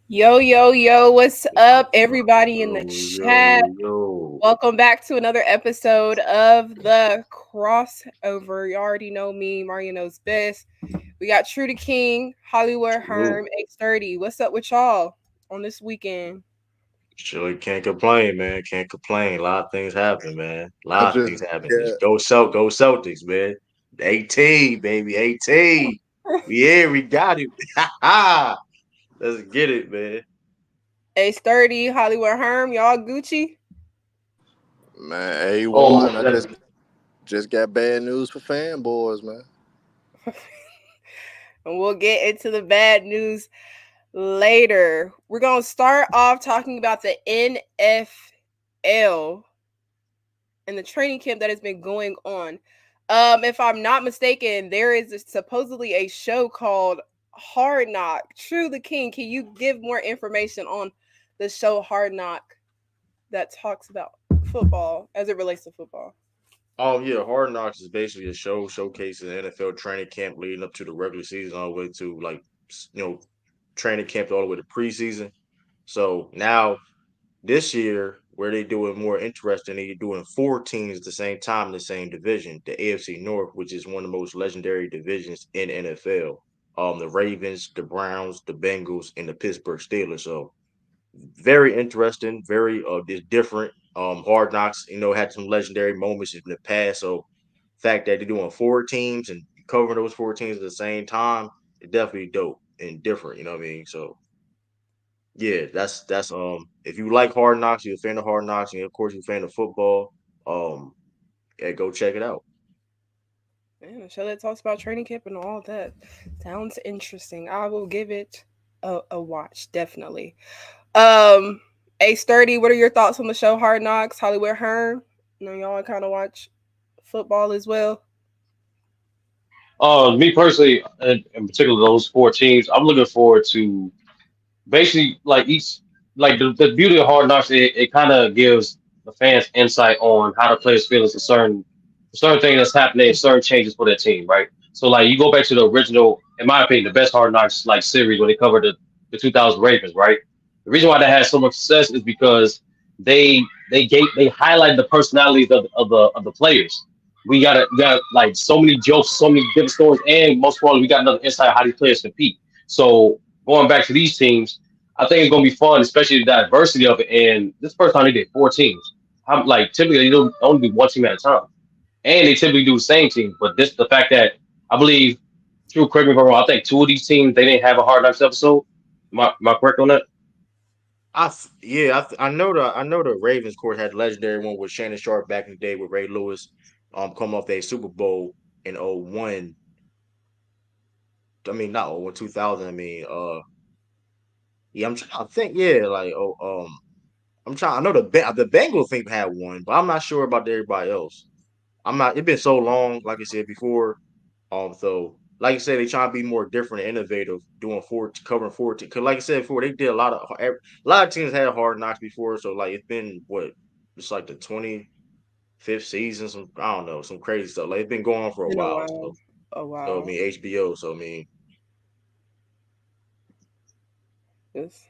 Yo, yo, yo, what's up, everybody in the Yo, chat? yo, yo. Welcome back to another episode of the crossover. You already know me, Mario knows best. We got True to King, Hollywood True. Herm, 830. What's up with y'all on this weekend? Surely can't complain, man. Can't complain. A lot of things happen, man. A I lot of just things happen. yeah, Go Celtics, man. 18, baby. 18. We here, we got it. Let's get it, man. 830, Hollywood Herm, y'all Gucci? man, A1. Almost I there. just got bad news for fanboys, man. And we'll get into the bad news later. We're going to start off talking about the NFL and the training camp that has been going on. If I'm not mistaken, there is supposedly a show called Hard Knock. True the King, can you give more information on the show Hard Knock that talks about football as it relates to football? Yeah, Hard Knocks is basically a show showcasing the NFL training camp leading up to the regular season all the way to training camp all the way to preseason. So now this year, where they do it more interesting, they doing four teams at the same time in the same division, the AFC North, which is one of the most legendary divisions in NFL. The Ravens, the Browns, the Bengals, and the Pittsburgh Steelers. So very interesting, very different. Hard Knocks, had some legendary moments in the past. So fact that they're doing four teams and covering those four teams at the same time, it definitely dope and different. You know what I mean? So yeah, that's if you like Hard Knocks, you're a fan of Hard Knocks, and of course you're a fan of football, yeah, go check it out. Man, a show that talks about training camp and all that sounds interesting. I will give it a watch, definitely. Um, Ace 30, what are your thoughts on the show Hard Knocks? Hollywood Hearn? You know, y'all kind of watch football as well. Me personally, in particular, those four teams, I'm looking forward to basically like each like the beauty of Hard Knocks. It kind of gives the fans insight on how the players feel as a certain thing that's happening, certain changes for their team, right? So like you go back to the original, in my opinion, the best Hard Knocks like series when they covered the 2000 Ravens, right? The reason why they had so much success is because they highlighted the personalities of the players. We got like so many jokes, so many different stories, and most importantly, we got another insight how these players compete. So going back to these teams, I think it's gonna be fun, especially the diversity of it. And this first time they did four teams. I'm like typically they don't only do one team at a time, and they typically do the same team. But this the fact that I believe, true, correct me if I'm wrong. I think two of these teams they didn't have a Hard Knocks episode. Am I correct on that? I know the Ravens course had a legendary one with Shannon Sharp back in the day with Ray Lewis, come off their Super Bowl in '01. I mean not '01, 2000. I mean yeah, I'm trying to think. Yeah, like I'm trying. I know the Bengals think had one, but I'm not sure about everybody else. I'm not. It's been so long, like I said before. So like you said, they trying to be more different and innovative, doing covering 14. Because like I said before, they did a lot of teams had Hard Knocks before. So like it's been what it's like the 25th season. Some I don't know, some crazy stuff. Like it's been going on for a Been a while. while. Oh So I wow. mean HBO. So I mean Yes.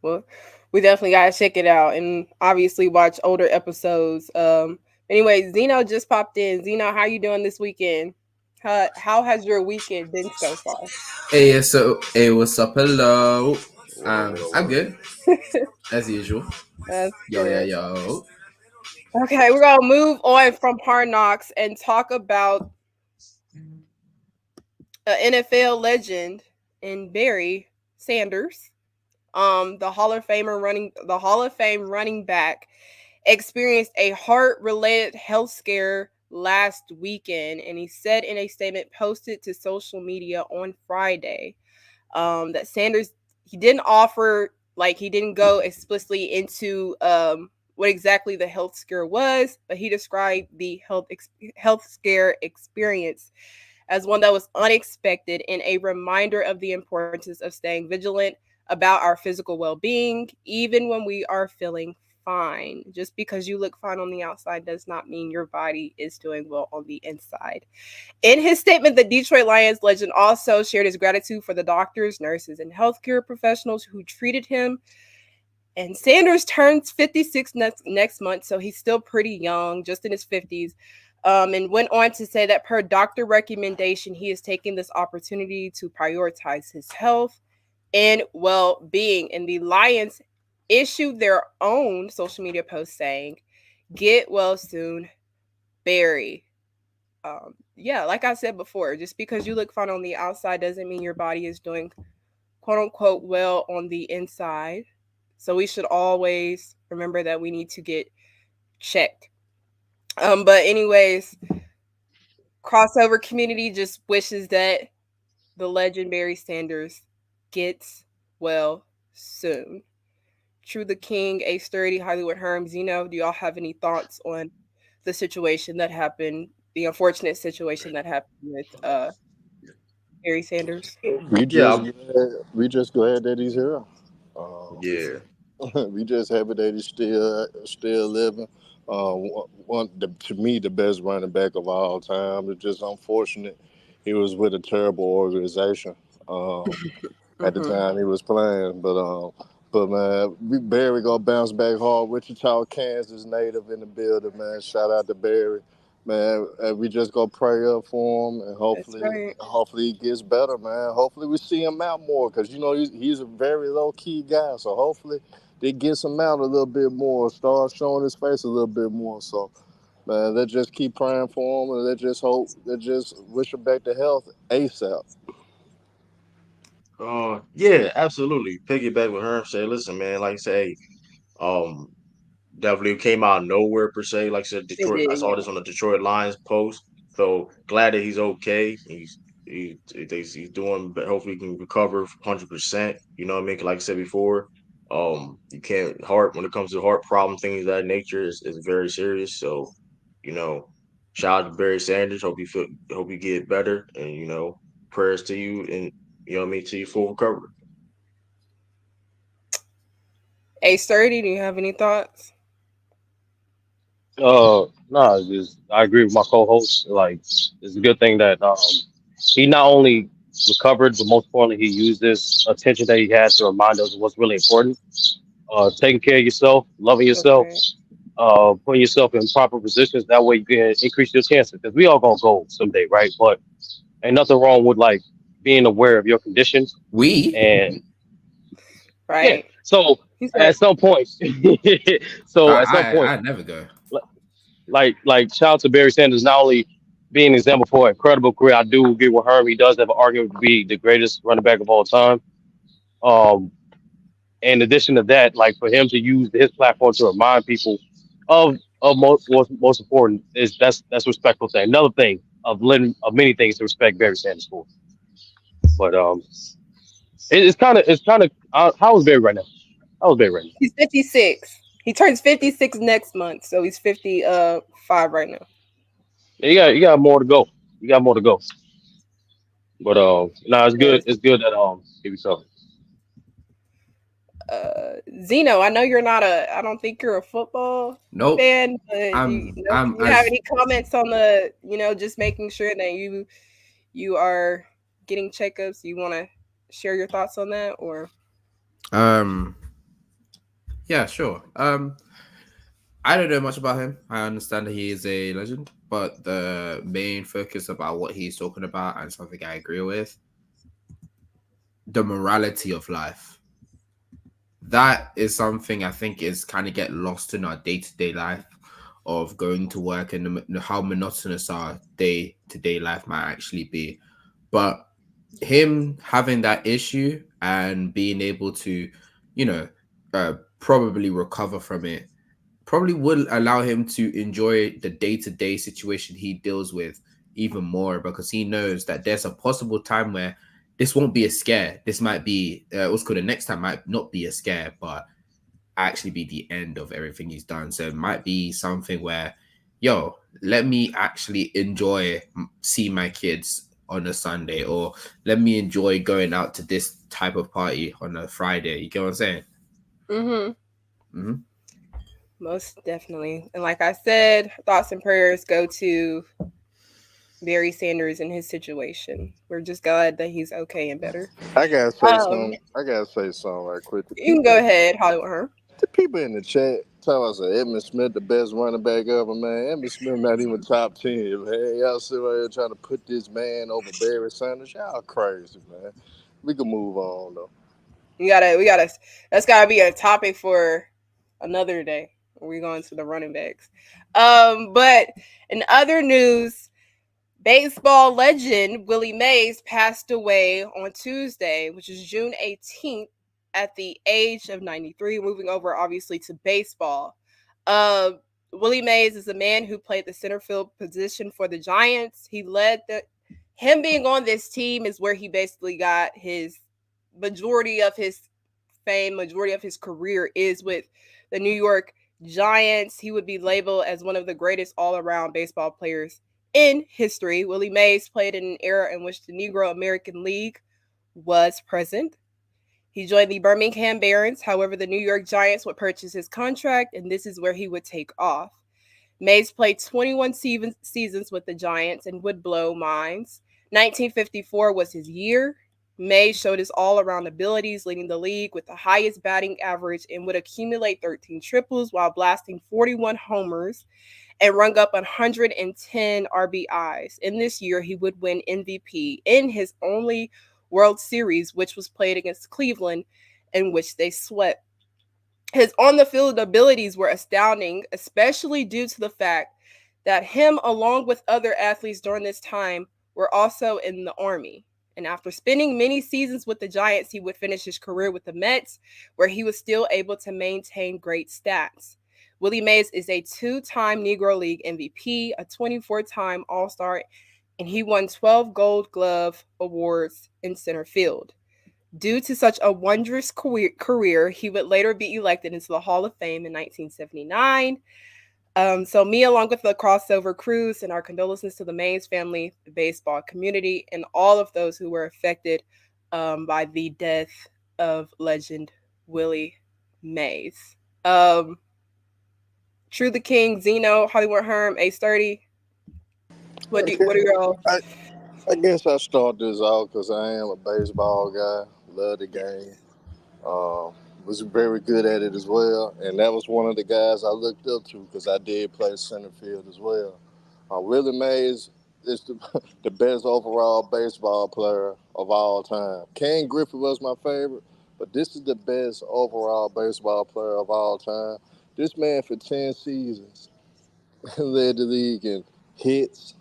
Well, we definitely gotta check it out and obviously watch older episodes. Anyway, Zeno just popped in. Zeno, how you doing this weekend? How has your weekend been so far? Hey, what's up? Hello. what up? What up? I'm What up? good as usual. That's Yo, yo, good. yo. Okay, we're gonna move on from Hard Knocks and talk about an NFL legend in Barry Sanders. The Hall of Fame running back experienced a heart-related health scare last weekend, and he said in a statement posted to social media on Friday that Sanders he didn't go explicitly into what exactly the health scare was, but he described the health scare experience as one that was unexpected and a reminder of the importance of staying vigilant about our physical well-being even when we are feeling fine. Just because you look fine on the outside does not mean your body is doing well on the inside. In his statement, the Detroit Lions legend also shared his gratitude for the doctors, nurses, and healthcare professionals who treated him. And Sanders turns 56 next month, so he's still pretty young, just in his 50s. And went on to say that per doctor recommendation, he is taking this opportunity to prioritize his health and well-being. And the Lions issued their own social media post saying, "Get well soon, Barry." Yeah, like I said before, just because you look fine on the outside doesn't mean your body is doing quote unquote well on the inside. So we should always remember that we need to get checked. But anyways, crossover community just wishes that the legend Barry Sanders gets well soon. True the King, A Sturdy, Hollywood Herm, Zeno, do y'all have any thoughts on the situation that happened, the unfortunate situation that happened with Barry Sanders? We Yeah, just glad that he's here. yeah. We just happy that he's still living. To me, the best running back of all time. It's just unfortunate he was with a terrible organization at the time he was playing. But man, Barry gonna bounce back hard. Wichita, Kansas native in the building, man. Shout out to Barry, man. We just gonna pray up for him, and hopefully he gets better, man. Hopefully we see him out more, because you know he's a very low key guy. So hopefully they get him out a little bit more, start showing his face a little bit more. So man, let's just keep praying for him, and let's just wish him back to health ASAP. Yeah, absolutely. Piggyback with her. Say, listen, man. Like I say, um, definitely came out of nowhere per se. Like I said, It Detroit. I did, saw yeah. this on the Detroit Lions post. So glad that he's okay. He's doing, but hopefully he can recover 100%. You know what I mean? Like I said before, you can't heart when it comes to heart problem things of that nature is very serious. So, you know, shout out to Barry Sanders. Hope you get better, and prayers to you, and what I mean, to you full recovery. A Sturdy, do you have any thoughts? No, just I agree with my co-host. Like, it's a good thing that he not only recovered, but most importantly, he used this attention that he had to remind us of what's really important. Taking care of yourself, loving That's yourself, right. putting yourself in proper positions. That way, you can increase your chances. Because we all gonna go someday, right? But ain't nothing wrong with like being aware of your conditions and yeah. Right. So He's right. at some point, at some point, I never go. shout out to Barry Sanders, not only being an example for an incredible career. I do agree with Herm. He does have an argument to be the greatest running back of all time. Um, in addition to that, like for him to use his platform to remind people of most important is that's a respectful thing. Another thing of many things to respect Barry Sanders for. But it's kind of how is Barry right now? How is Barry right now? He's 56. He turns 56 next month, so he's 55 right now. Yeah, you got more to go. You got more to go. But no, it's good. Yes. It's good that he recovered. Zeno, I know you're not I don't think you're a football Nope. fan, but I'm do you have any comments on just making sure that you are getting checkups? You want to share your thoughts on that, or? Yeah, sure. I don't know much about him. I understand that he is a legend, but the main focus about what he's talking about, and something I agree with, the morality of life. That is something I think is kind of get lost in our day-to-day life of going to work, and how monotonous our day-to-day life might actually be. But him having that issue and being able to, probably recover from it, probably will allow him to enjoy the day-to-day situation he deals with even more, because he knows that there's a possible time where this won't be a scare. This might be what's called the next time might not be a scare, but actually be the end of everything he's done. So it might be something where, let me actually see my kids on a Sunday, or let me enjoy going out to this type of party on a Friday. You get what I'm saying? Mm-hmm. Most definitely. And like I said, thoughts and prayers go to Barry Sanders and his situation. We're just glad that he's okay and better. I gotta say Um, something. I gotta say something right quick. you can go ahead, Hollywood Herm. The people in the chat tell us that Emmitt Smith the best running back ever, man. Emmitt Smith not even top 10, man. Y'all sit right here trying to put this man over Barry Sanders. Y'all crazy, man. We can move on though. We gotta. That's gotta be a topic for another day. We're going to the running backs. But in other news, baseball legend Willie Mays passed away on Tuesday, which is June 18th, at the age of 93. Moving over, obviously, to baseball. Uh, Willie Mays is a man who played the center field position for the Giants. He led the. Him being on this team is where he basically got his majority of his fame, majority of his career is with the New York Giants. He would be labeled as one of the greatest all-around baseball players in history. Willie Mays played in an era in which the Negro American League was present. He joined the Birmingham Barons. However, the New York Giants would purchase his contract, and this is where he would take off. Mays played 21 seasons with the Giants and would blow minds. 1954 was his year. Mays showed his all-around abilities, leading the league with the highest batting average and would accumulate 13 triples while blasting 41 homers and rung up 110 RBIs. In this year, he would win MVP in his only World Series, which was played against Cleveland, in which they swept. His on-the-field abilities were astounding, especially due to the fact that him, along with other athletes during this time, were also in the Army. And after spending many seasons with the Giants, he would finish his career with the Mets, where he was still able to maintain great stats. Willie Mays is a 2-time Negro League MVP, a 24-time All-Star, and he won 12 Gold Glove awards in center field. Due to such a wondrous career, he would later be elected into the Hall of Fame in 1979. So me, along with the crossover crew, and our condolences to the Mays family, the baseball community, and all of those who were affected by the death of legend Willie Mays. True the King, Zeno, Hollywood Herm, Ace 30. What are your all? I guess I start this out because I am a baseball guy. Love the game. Was very good at it as well, and that was one of the guys I looked up to because I did play center field as well. Willie Mays is the best overall baseball player of all time. Ken Griffey was my favorite, but this is the best overall baseball player of all time. This man for 10 seasons led the league in hits,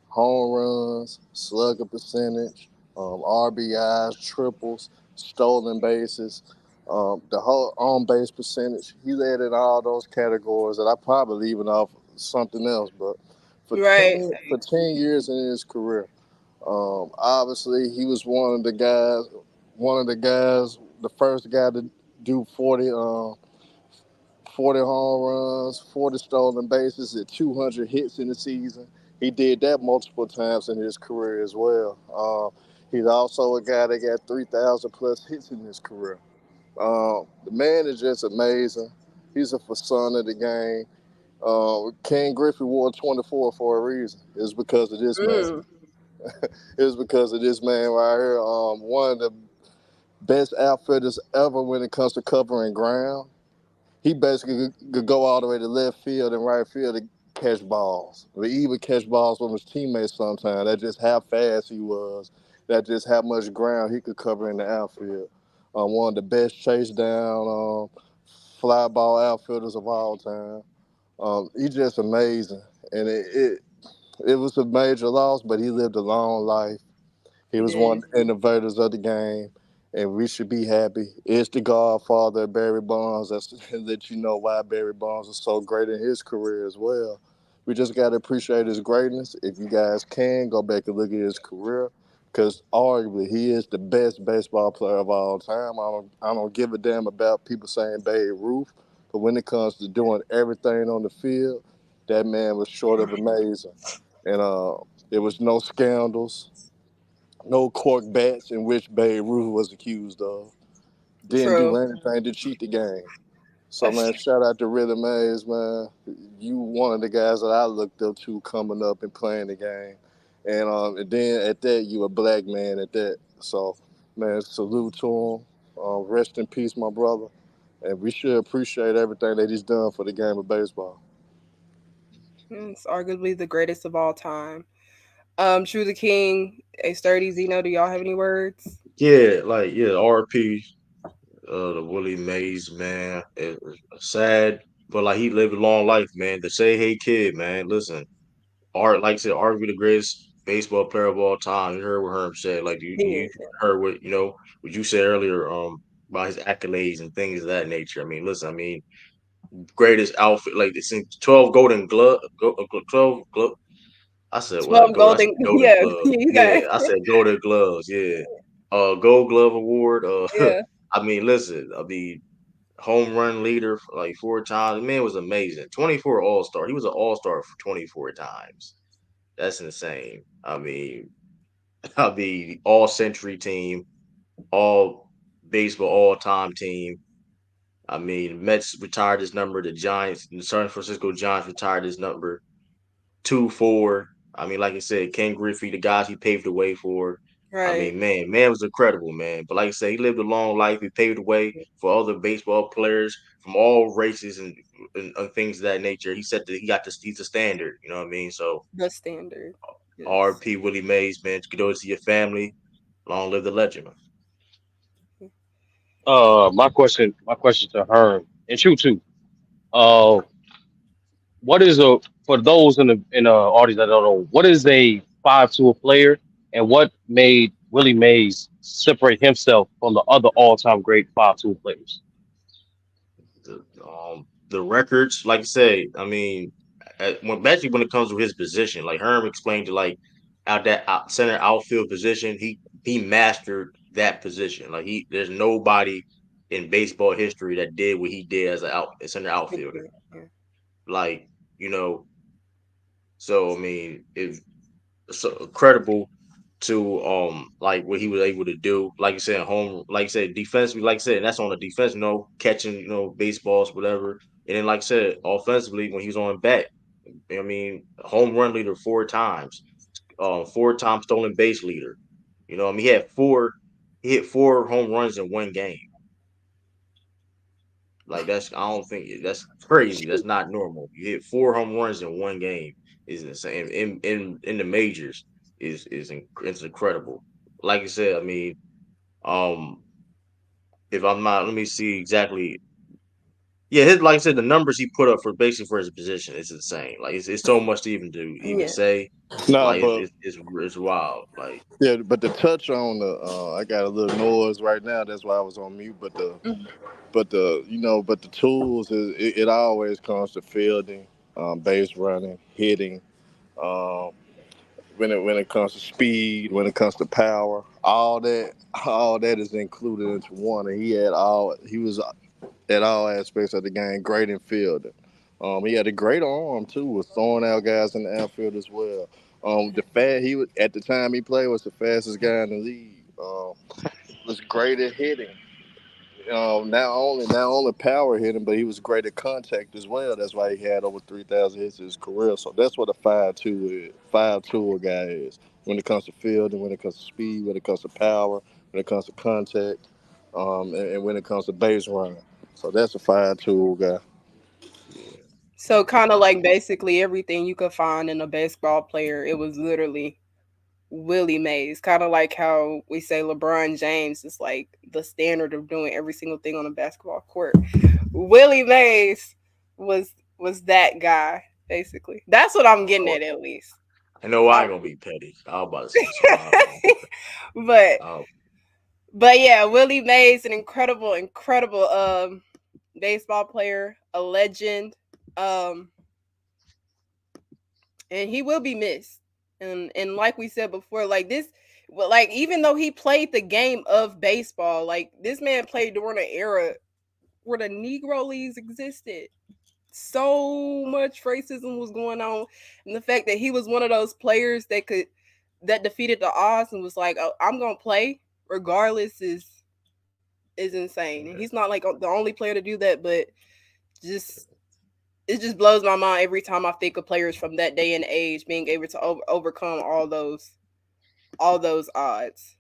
home runs, slugger percentage, RBIs, triples, stolen bases, the whole on base percentage. He led in all those categories, and I probably leaving off something else, but for Right. 10 years in his career, obviously he was the first guy to do 40 home runs, 40 stolen bases, and 200 hits in the season. He did that multiple times in his career as well. He's also a guy that got 3,000 plus hits in his career. The man is just amazing. He's a son of the game. Ken Griffey wore 24 for a reason. It's because of this man. It's because of this man right here. One of the best outfitters ever when it comes to covering ground. He basically could go all the way to left field and right field to catch balls. Or even catch balls from his teammates sometimes. That's just how fast he was. That's just how much ground he could cover in the outfield. One of the best chase down fly ball outfielders of all time. He's just amazing. And it was a major loss, but he lived a long life. He was one of the innovators of the game, and we should be happy. It's the godfather of Barry Bonds. That's to let you know why Barry Bonds was so great in his career as well. We just got to appreciate his greatness. If you guys can, go back and look at his career, because arguably he is the best baseball player of all time. I don't give a damn about people saying Babe Ruth, but when it comes to doing everything on the field, that man was short of amazing. And there was no scandals, no cork bats in which Babe Ruth was accused of. Didn't do True. anything to cheat the game. So man, shout out to Willie Mays, man. You one of the guys that I looked up to coming up and playing the game, and then at that you a black man at that. So man, salute to him. Rest in peace, my brother. And we should appreciate everything that he's done for the game of baseball. It's arguably the greatest of all time. True the King, a sturdy Zeno. Do y'all have any words? Yeah, like RP, the Willie Mays, man. It's sad, but like he lived a long life, man. The say hey kid, man. Listen, Art, like I said, arguably the greatest baseball player of all time. You heard what Herm said. Like you He heard what what you said earlier, about his accolades and things of that nature. I mean, listen, I mean, greatest outfit, like it's in 12 golden glove, 12 glove. I said what? 12 Gold. I said golden. golden Yeah, glove. you got Yeah, I said golden gloves. Yeah, Gold Glove Award. yeah. I mean, listen, I mean, home run leader for like 4 times. The man was amazing. 24 All Star. He was an All Star for 24 times. That's insane. I mean, all century team, all baseball, all time team. I mean, Mets retired his number. The Giants, the San Francisco Giants retired his number. 2-4. I mean, like I said, Ken Griffey, the guys he paved the way for. I Right. mean, man was incredible, man. But like I said, he lived a long life. He paved the way for other baseball players from all races and things of that nature. He's a standard. You know what I mean? So The standard. Yes. R.P. Willie Mays, man. Go to your family. Long live the legend. My question to Herm and you too. Uh, what is a for those in the audience that don't know, what is a 5 tool player, and what made Willie Mays separate himself from the other all-time great 5 tool players? The records, like I say, I mean, especially when it comes to his position, like Herm explained to like center outfield position, he mastered that position. Like there's nobody in baseball history that did what he did as a center outfielder. Yeah. Like you know, so I mean, it's so credible to like what he was able to do. Like you said, home, like you said, defensively, like I said, and that's on the defense, catching, baseballs, whatever. And then like I said, offensively, when he was on bat, I mean, home run leader 4 times, 4 time stolen base leader. I mean, he hit 4 home runs in one game. Like I don't think that's crazy. That's not normal. You hit 4 home runs in one game is insane. In the majors it's incredible. Like I said, I mean, um, if I'm not, let me see exactly. Yeah, like I said, the numbers he put up for basically for his position is insane. Like it's so much to even Yeah. say. Nah, Like but it's wild. Like yeah, but to touch on I got a little noise right now. That's why I was on mute. Mhm. But the tools it always comes to fielding, base running, hitting. Um, when it comes to speed, when it comes to power, all that is included into one. And he was at all aspects of the game, great in fielding. He had a great arm too, was throwing out guys in the outfield as well. He was at the time he played was the fastest guy in the league. Was great at hitting. Not only power hitting, but he was great at contact as well. That's why he had over 3,000 hits in his career. So that's what a 5 tool guy is. When it comes to fielding, when it comes to speed, when it comes to power, when it comes to contact, and when it comes to base running. So that's a 5 tool guy. yeah, So kind of like basically everything you could find in a baseball player, it was literally Willie Mays. Kind of like how we say LeBron James is like the standard of doing every single thing on a basketball court. Willie Mays was was that guy basically. That's what I'm getting at least. I know I Um, ain't gonna be petty. I was about to say something. I ain't gonna be petty. but Oh, but yeah, Willie Mays, an incredible baseball player, a legend. Um and he will be missed. And like we said before, like this, well, like even though he played the game of baseball, like this man played during an era where the Negro Leagues existed. So much racism was going on, and the fact that he was one of those players that defeated the odds and was like, oh, I'm gonna play regardless is insane. And he's not like the only player to do that, but just it just blows my mind every time I think of players from that day and age being able to overcome all those odds.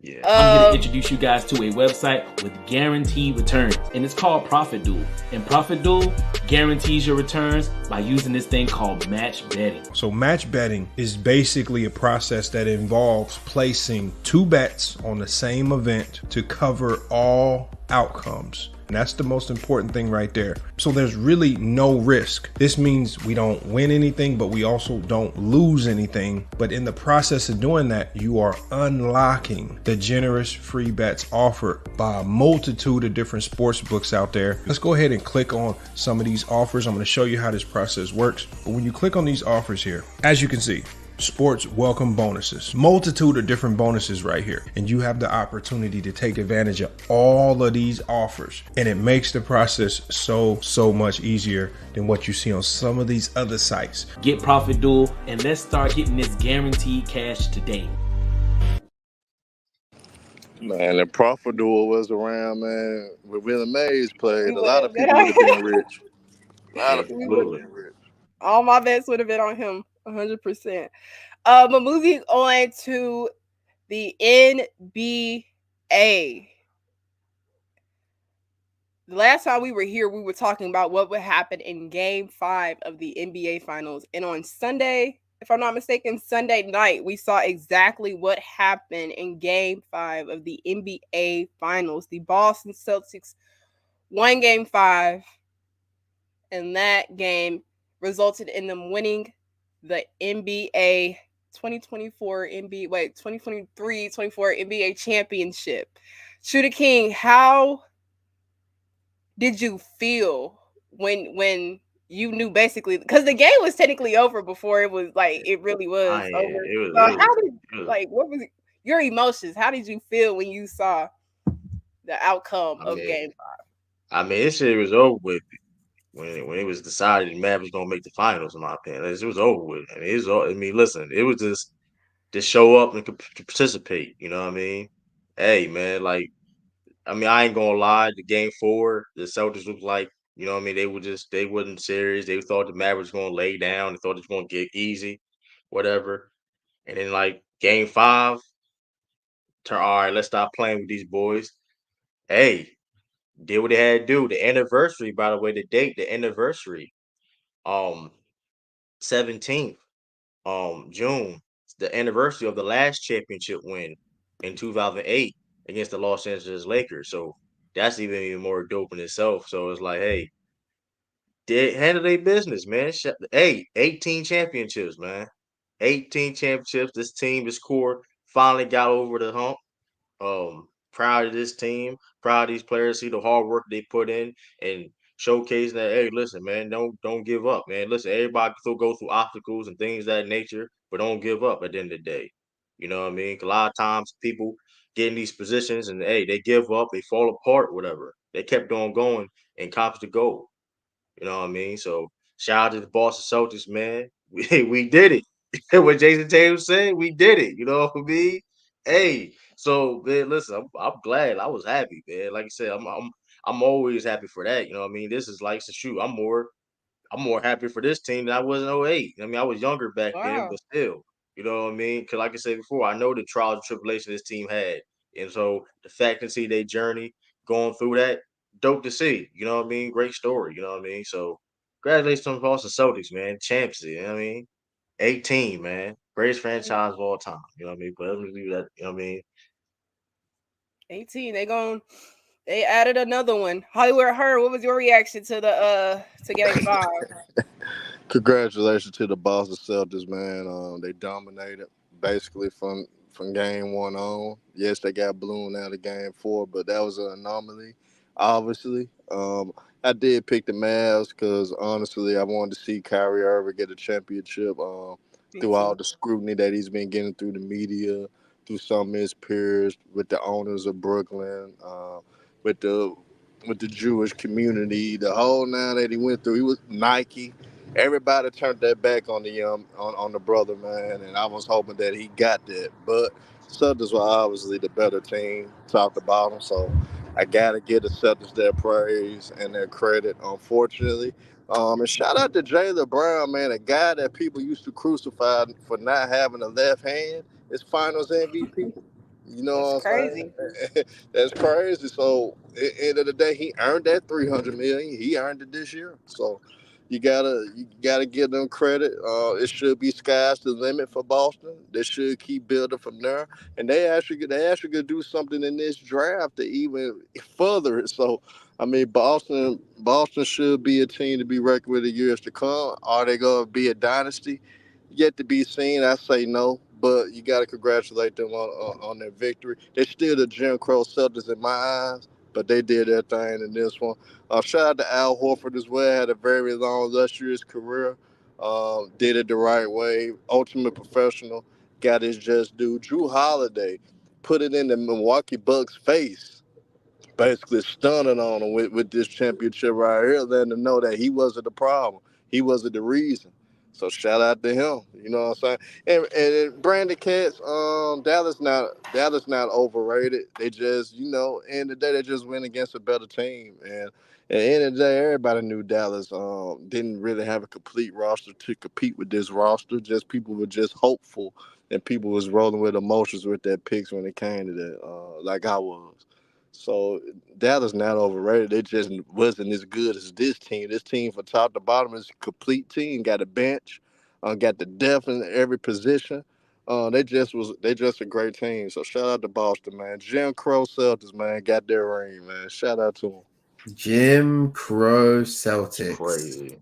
Yeah. I'm here to introduce you guys to a website with guaranteed returns, and it's called Profit Duel. And Profit Duel guarantees your returns by using this thing called match betting. So match betting is basically a process that involves placing two bets on the same event to cover all outcomes. And that's the most important thing right there. So there's really no risk. This means we don't win anything, but we also don't lose anything. But in the process of doing that, you are unlocking the generous free bets offered by a multitude of different sports books out there. Let's go ahead and click on some of these offers. I'm going to show you how this process works. But when you click on these offers here, as you can see, sports welcome bonuses, multitude of different bonuses right here, and you have the opportunity to take advantage of all of these offers, and it makes the process so much easier than what you see on some of these other sites. Get Profit Duel and let's start getting this guaranteed cash today. Man, the Profit Duel was around, man. When Willie Mays played, a lot of people would have been rich. A lot of people would have been rich. All my bets would have been on him, 100%. But moving on to the NBA. The last time we were here, we were talking about what would happen in Game 5 of the NBA Finals. And on Sunday, if I'm not mistaken, Sunday night, we saw exactly what happened in Game 5 of the NBA Finals. The Boston Celtics won Game 5, and that game resulted in them winning the NBA 2023-24 NBA championship. Shooter King, how did you feel when you knew basically, because the game was technically over before it was like it really was over. What was your emotions? How did you feel when you saw the outcome of Game 5? I mean, this shit was over with when it was decided the Mavericks was gonna make the finals. In my opinion, it was over with. I mean, listen, it was just to show up and to participate. You know what I mean? Hey, man, like, I mean, I ain't gonna lie. The Game 4, the Celtics looked like, you know what I mean? They wasn't serious. They thought the Mavericks gonna lay down. They thought it was gonna get easy, whatever. And then like Game 5, all right, let's stop playing with these boys. Hey, did what they had to do. The anniversary, by the way, the anniversary, 17th, June, the anniversary of the last championship win in 2008 against the Los Angeles Lakers. So that's even more dope in itself. So it's like, hey, they handle their business, man. Hey, 18 championships, man. 18 championships. This team, this core, finally got over the hump. Proud of this team, proud of these players, see the hard work they put in and showcasing that, hey, listen, man, don't give up, man. Listen, everybody still go through obstacles and things of that nature, but don't give up at the end of the day. You know what I mean? 'Cause a lot of times people get in these positions and hey, they give up, they fall apart, whatever. They kept on going and accomplished the goal. You know what I mean? So shout out to the Boston Celtics, man. We did it. What Jason Tatum said, we did it. You know what I mean? Hey, so man, listen, I'm glad. I was happy, man. Like I said, I'm always happy for that. You know what I mean? This is like to shoot. I'm more happy for this team than I was in '08. I mean, I was younger back then, but still, you know what I mean? Because like I said before, I know the trials and tribulations this team had, and so the fact to see their journey going through that, dope to see. You know what I mean? Great story. You know what I mean? So congratulations to the Boston Celtics, man, champs. You know what I mean? 18, man, greatest franchise of all time. You know what I mean? But let me leave that. You know what I mean? 18. They added another one. Hollywood Her, what was your reaction to the to Game 5? Congratulations to the Boston Celtics, man. They dominated basically from Game 1 on. Yes, they got blown out of Game 4, but that was an anomaly, obviously. I did pick the Mavs because, honestly, I wanted to see Kyrie Irving get a championship through all the scrutiny that he's been getting through the media, through some of his peers, with the owners of Brooklyn, with the Jewish community, the whole nine that he went through. He was Nike. Everybody turned their back on the on the brother, man, and I was hoping that he got that. But Celtics were obviously the better team, top to bottom. So I gotta give the Celtics their praise and their credit, unfortunately. And shout out to Jaylen Brown, man, a guy that people used to crucify for not having a left hand, is Finals MVP. You That's know what I'm crazy. saying? That's crazy. So at the end of the day, he earned that 300 million. He earned it this year. So you gotta give them credit. It should be sky's the limit for Boston. They should keep building from there, and they actually could do something in this draft to even further it. So I mean, Boston should be a team to be reckoned with in years to come. Are they gonna be a dynasty? Yet to be seen. I say no, but you got to congratulate them on their victory. They're still the Jim Crow Celtics in my eyes, but they did their thing in this one. Shout out to Al Horford as well. Had a very long, illustrious career. Did it the right way. Ultimate professional. Got his just due. Drew Holiday put it in the Milwaukee Bucks' face, basically stunning on him with this championship right here, letting them know that he wasn't the problem. He wasn't the reason. So shout out to him. You know what I'm saying? And Brandon Katz, Dallas not overrated. They just, end of the day they just went against a better team. And at the end of the day, everybody knew Dallas didn't really have a complete roster to compete with this roster. Just people were just hopeful, and people was rolling with emotions with their picks when it came to that, like I was. So Dallas not overrated. They just wasn't as good as this team. This team from top to bottom is a complete team. Got a bench, got the depth in every position. They just a great team. So shout out to Boston, man. Jim Crow Celtics, man, got their ring, man. Shout out to them. Jim Crow It's Celtics. crazy.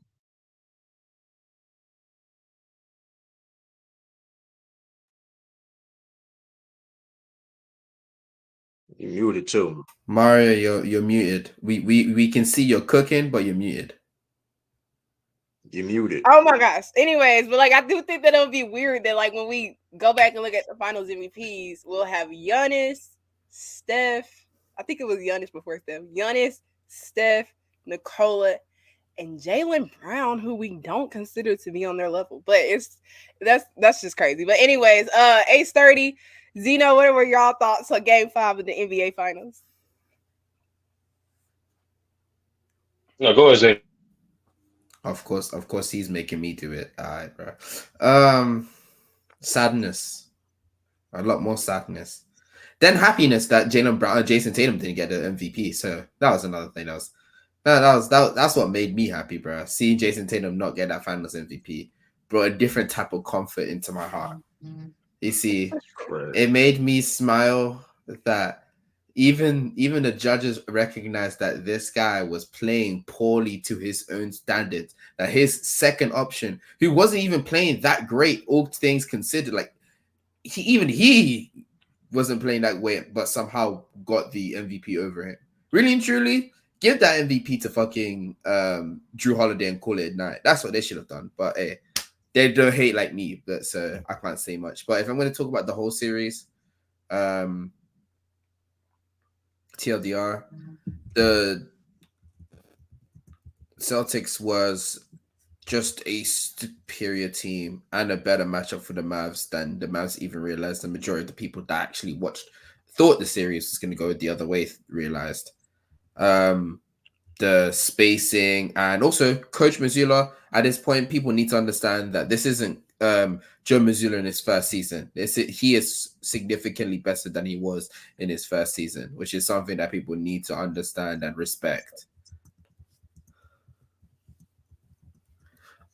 You muted too. Mario, you're muted. We can see you're cooking, but you're muted. You muted. Oh my gosh. Anyways, but like I do think that it'll be weird that like when we go back and look at the finals MVPs, we'll have Giannis, Steph. I think it was Giannis before Steph. Giannis, Steph, Nikola, and Jaylen Brown, who we don't consider to be on their level. But that's just crazy. But anyways, 8:30. Zeno, what were y'all thoughts on Game 5 of the NBA Finals? No, go ahead, Zay. Of course, he's making me do it. All right, bro. Sadness, a lot more sadness. Then happiness that Jaylen Brown, Jason Tatum didn't get the MVP. So that was another thing. That's what made me happy, bro. Seeing Jason Tatum not get that Finals MVP brought a different type of comfort into my heart. You see, it made me smile that even the judges recognized that this guy was playing poorly to his own standards. That his second option, who wasn't even playing that great, all things considered, like he wasn't playing that way, but somehow got the MVP over him. Really and truly, give that MVP to fucking Drew Holiday and call it a night. That's what they should have done. But hey, they don't hate like me, but so I can't say much. But if I'm going to talk about the whole series, TLDR, the Celtics was just a superior team and a better matchup for the Mavs than the Mavs even realized. The majority of the people that actually watched thought the series was going to go the other way realized. The spacing and also Coach Mazzulla, at this point, people need to understand that this isn't Joe Mazzulla in his first season. He is significantly better than he was in his first season, which is something that people need to understand and respect.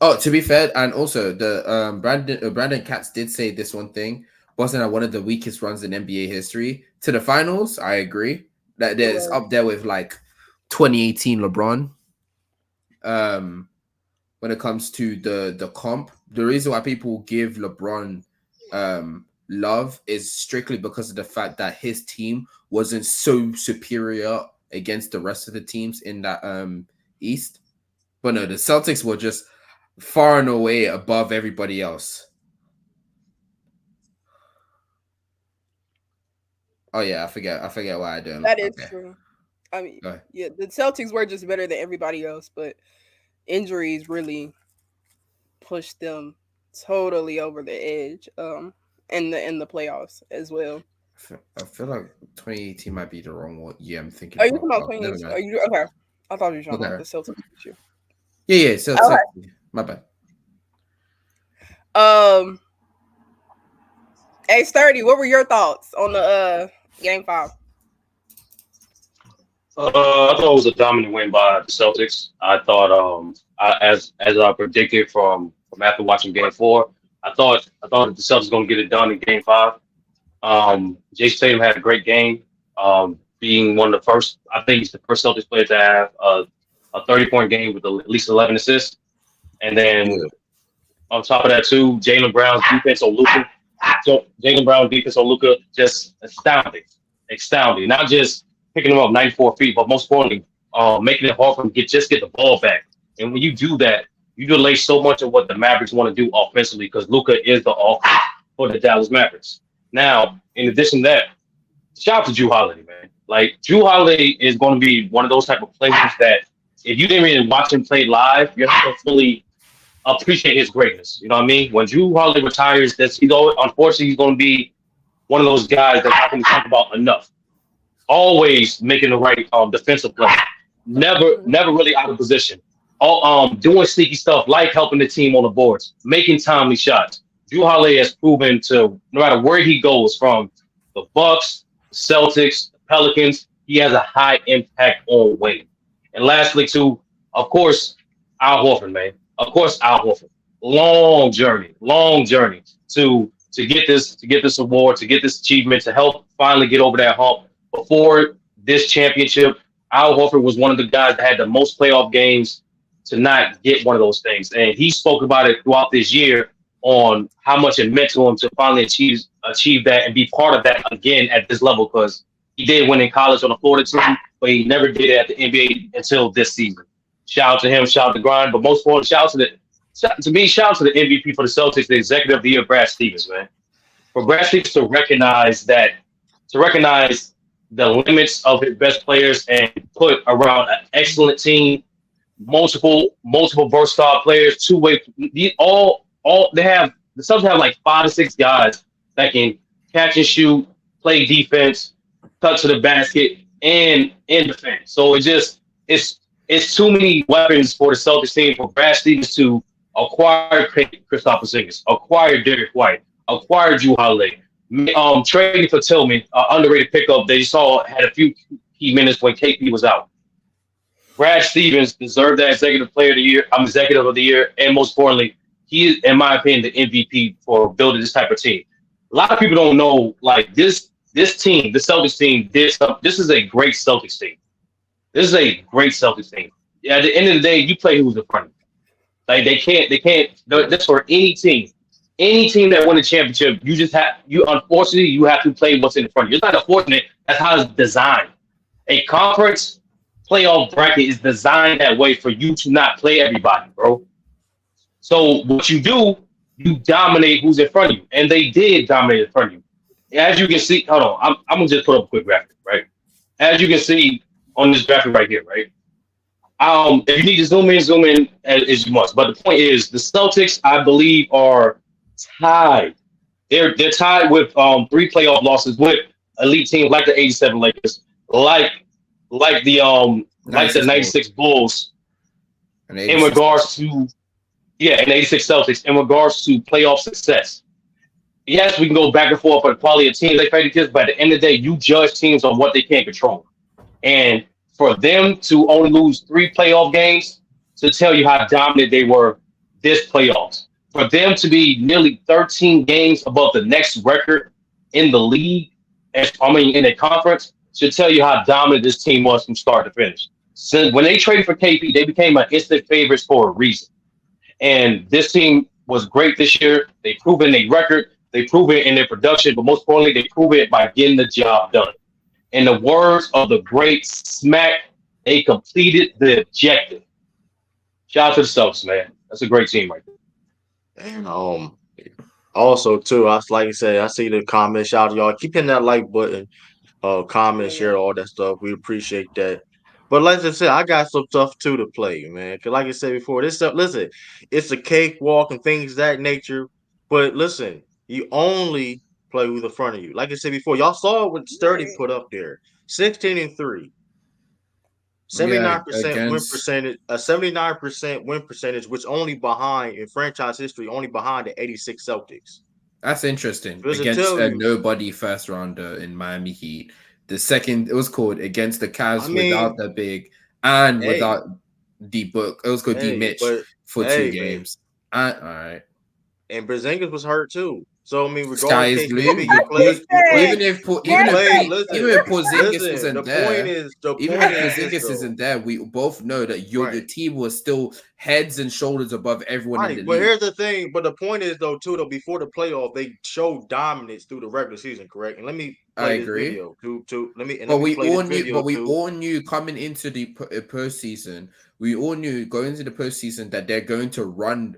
Oh, to be fair, and also the Brandon Katz did say this one thing. Boston had one of the weakest runs in NBA history to the finals. I agree that there's up there with like 2018 LeBron. When it comes to the comp, the reason why people give LeBron love is strictly because of the fact that his team wasn't so superior against the rest of the teams in that East. But no, the Celtics were just far and away above everybody else. Oh yeah, I forget why I don't. That is true. I mean, yeah, the Celtics were just better than everybody else, but injuries really pushed them totally over the edge. In the playoffs as well. I feel like 2018 might be the wrong year I'm thinking Are you about. talking about But never 20? mind. Are you okay? I thought you were talking about Okay. the Celtics issue. Yeah. So, Okay. my bad. Hey, Sturdy, what were your thoughts on the game 5? I thought it was a dominant win by the Celtics. I thought, as I predicted from after watching Game 4, I thought the Celtics going to get it done in Game 5. Jason Tatum had a great game, being one of the first. I think he's the first Celtics player to have a 30-point game with at least 11 assists. And then on top of that, too, Jaylen Brown's defense on Luka. So Jaylen Brown's defense on Luka just astounding. Not just picking him up 94 feet, but most importantly, making it hard for him to get the ball back. And when you do that, you delay so much of what the Mavericks want to do offensively because Luka is the offense for the Dallas Mavericks. Now, in addition to that, shout out to Drew Holiday, man. Like, Drew Holiday is going to be one of those type of players that if you didn't really watch him play live, you're not going to fully appreciate his greatness. You know what I mean? When Drew Holiday retires, unfortunately, he's going to be one of those guys that's not going to talk about enough. Always making the right defensive play. Never really out of position. Doing sneaky stuff like helping the team on the boards, making timely shots. Drew Holiday has proven to, no matter where he goes, from the Bucks, the Celtics, the Pelicans, he has a high impact on winning. And lastly, too, of course, Al Horford, man. Of course, Al Horford. Long journey to get this award, to get this achievement, to help finally get over that hump. Before this championship, Al Horford was one of the guys that had the most playoff games to not get one of those things. And he spoke about it throughout this year on how much it meant to him to finally achieve that and be part of that again at this level, because he did win in college on the Florida team, but he never did it at the NBA until this season. Shout out to him, shout out to Grind, but most importantly, shout out to the MVP for the Celtics, the executive of the year, Brad Stevens, man. For Brad Stevens to recognize the limits of his best players and put around an excellent team, multiple versatile players, two-way. The Celtics have like 5 to 6 guys that can catch and shoot, play defense, cut to the basket, and defend. So it's too many weapons for the Celtics team for Brad Stevens to acquire Kristaps Porzingis, acquire Derek White, acquire Drew Holiday, trading for Tillman, underrated pickup. They saw had a few key minutes when KP was out. Brad Stevens deserved that executive of the year, and most importantly, he is, in my opinion, the MVP for building this type of team. A lot of people don't know, like, this team, the Celtics team, this is a great Celtics team. This is a great Celtics team. Yeah, at the end of the day, you play who's in front of you. Like, they can't. That's for any team. Any team that won a championship, unfortunately, you have to play what's in front of you. It's not unfortunate. That's how it's designed. A conference playoff bracket is designed that way for you to not play everybody, bro. So what you do, you dominate who's in front of you. And they did dominate in front of you. As you can see, hold on, I'm going to just put up a quick graphic, right? As you can see on this graphic right here, right? If you need to zoom in as you must. But the point is, the Celtics, I believe, are tied. They're tied with 3 playoff losses with elite teams like the '87 Lakers, like the 96 Bulls, in regards to and 86 Celtics in regards to playoff success. Yes, we can go back and forth for the quality of teams they play against, but at the end of the day, you judge teams on what they can't control. And for them to only lose 3 playoff games to tell you how dominant they were this playoffs. For them to be nearly 13 games above the next record in the league, in the conference, should tell you how dominant this team was from start to finish. Since when they traded for KP, they became an instant favorites for a reason. And this team was great this year. They proven their record. They prove it in their production, but most importantly, they prove it by getting the job done. In the words of the great Smack, they completed the objective. Shout out to the Celtics, man. That's a great team right there. And also too, like I said, I see the comments. Shout out to y'all. Keep hitting that like button, comment, share, all that stuff. We appreciate that. But like I said, I got some stuff too to play, man. Cause like I said before, this stuff, it's a cakewalk and things of that nature. But listen, you only play who's in front of you. Like I said before, y'all saw what Sturdy put up there. 16-3. 79% win percentage, a 79% win percentage, which only behind in franchise history, only behind the 86 Celtics. That's interesting. Against a nobody first rounder in Miami Heat. The second, it was called against the Cavs without the big and without D Book. It was called D Mitch for 2 games. All right. And Porzingis was hurt too. So I mean, regardless, even if Porzingis isn't there, we both know that your team was still heads and shoulders above everyone in the league. But here's the thing. But the point is, though, before the playoff, they showed dominance through the regular season, correct? And let me play this video. We all knew coming into the postseason. We all knew going into the postseason that they're going to run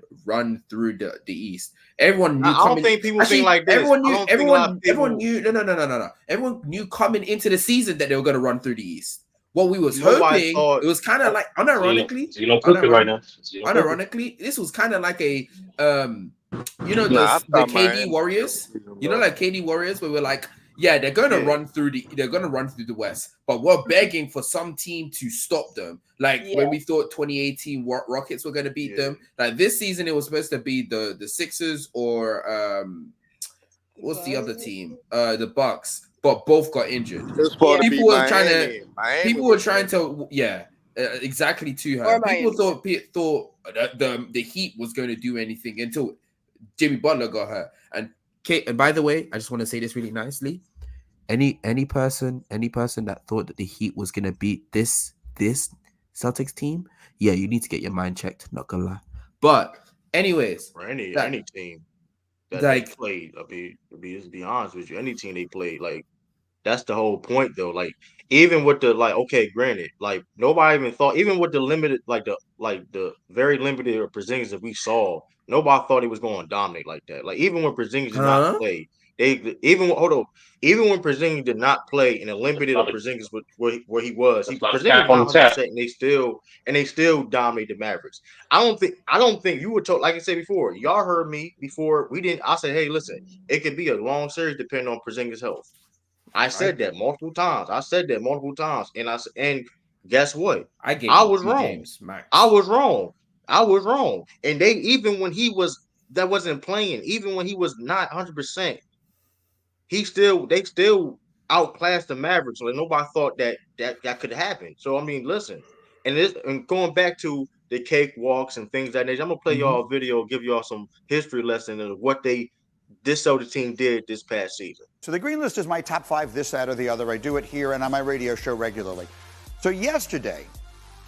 through the East. Everyone knew. I don't think people think like this. Everyone knew. No. Everyone knew coming into the season that they were going to run through the East. What we was hoping, it was kind of like unironically, this was kind of like a the KD Warriors. Like KD Warriors, where we're like, yeah, they're going to run through the West, but we're begging for some team to stop them. Like when we thought 2018 Rockets were going to beat them. Like this season, it was supposed to be the Sixers or what's the other team? The Bucks, but both got injured. People were trying to exactly to her. People thought the Heat was going to do anything until Jimmy Butler got hurt. And by the way, I just want to say this really nicely. Any person that thought that the Heat was gonna beat this Celtics team, you need to get your mind checked. Not gonna lie. But anyways, for any team that they played, let's be honest with you, any team they played, like that's the whole point though. Like even with the granted, like nobody even thought, even with the limited, the very limited Porzingis that we saw. Nobody thought he was going to dominate like that. Like even when Porzingis did not play, even when Porzingis did not play and limited Porzingis where he was, Porzingis and they still dominate the Mavericks. I don't think you were told, like I said before, y'all heard me before we didn't. I said, hey, listen, it could be a long series depending on Porzingis' health. I said that multiple times. And guess what? I was wrong. I was wrong. And they, even when he wasn't playing, even when he was not 100%, they still outclassed the Mavericks. So nobody thought that could happen. So I mean, listen, and going back to the cakewalks and things that nature, I'm gonna play y'all a video, give y'all some history lesson of what this Celtics team did this past season. So the Green List is my top 5 this, that, or the other. I do it here and on my radio show regularly. So yesterday,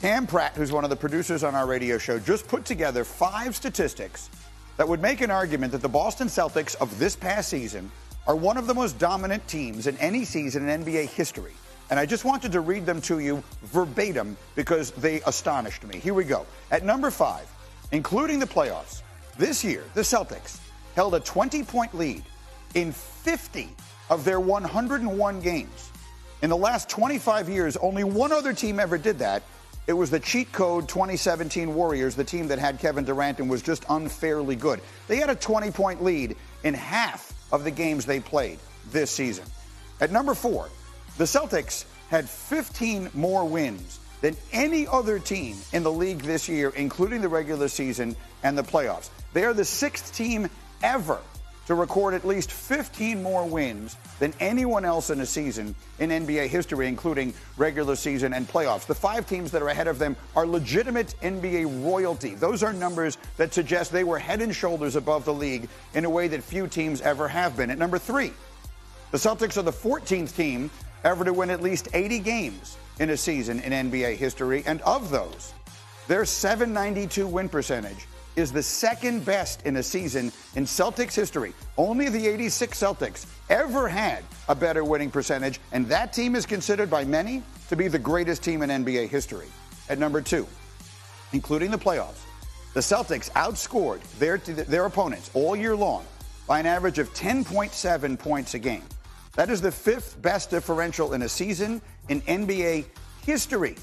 Tam Pratt, who's one of the producers on our radio show, just put together 5 statistics that would make an argument that the Boston Celtics of this past season are one of the most dominant teams in any season in NBA history. And I just wanted to read them to you verbatim because they astonished me. Here we go. At number 5, including the playoffs, this year, the Celtics held a 20-point lead in 50 of their 101 games. In the last 25 years, only one other team ever did that. It was the cheat code 2017 Warriors, the team that had Kevin Durant and was just unfairly good. They had a 20-point lead in half of the games they played this season. At number 4, the Celtics had 15 more wins than any other team in the league this year, including the regular season and the playoffs. They are the 6th team ever to record at least 15 more wins than anyone else in a season in NBA history, including regular season and playoffs. The 5 teams that are ahead of them are legitimate NBA royalty. Those are numbers that suggest they were head and shoulders above the league in a way that few teams ever have been. At number 3, the Celtics are the 14th team ever to win at least 80 games in a season in NBA history, and of those, their .792 win percentage is the 2nd best in a season in Celtics history. Only the '86 Celtics ever had a better winning percentage, and that team is considered by many to be the greatest team in NBA history. At number 2, including the playoffs, the Celtics outscored their opponents all year long by an average of 10.7 points a game. That is the 5th best differential in a season in NBA history.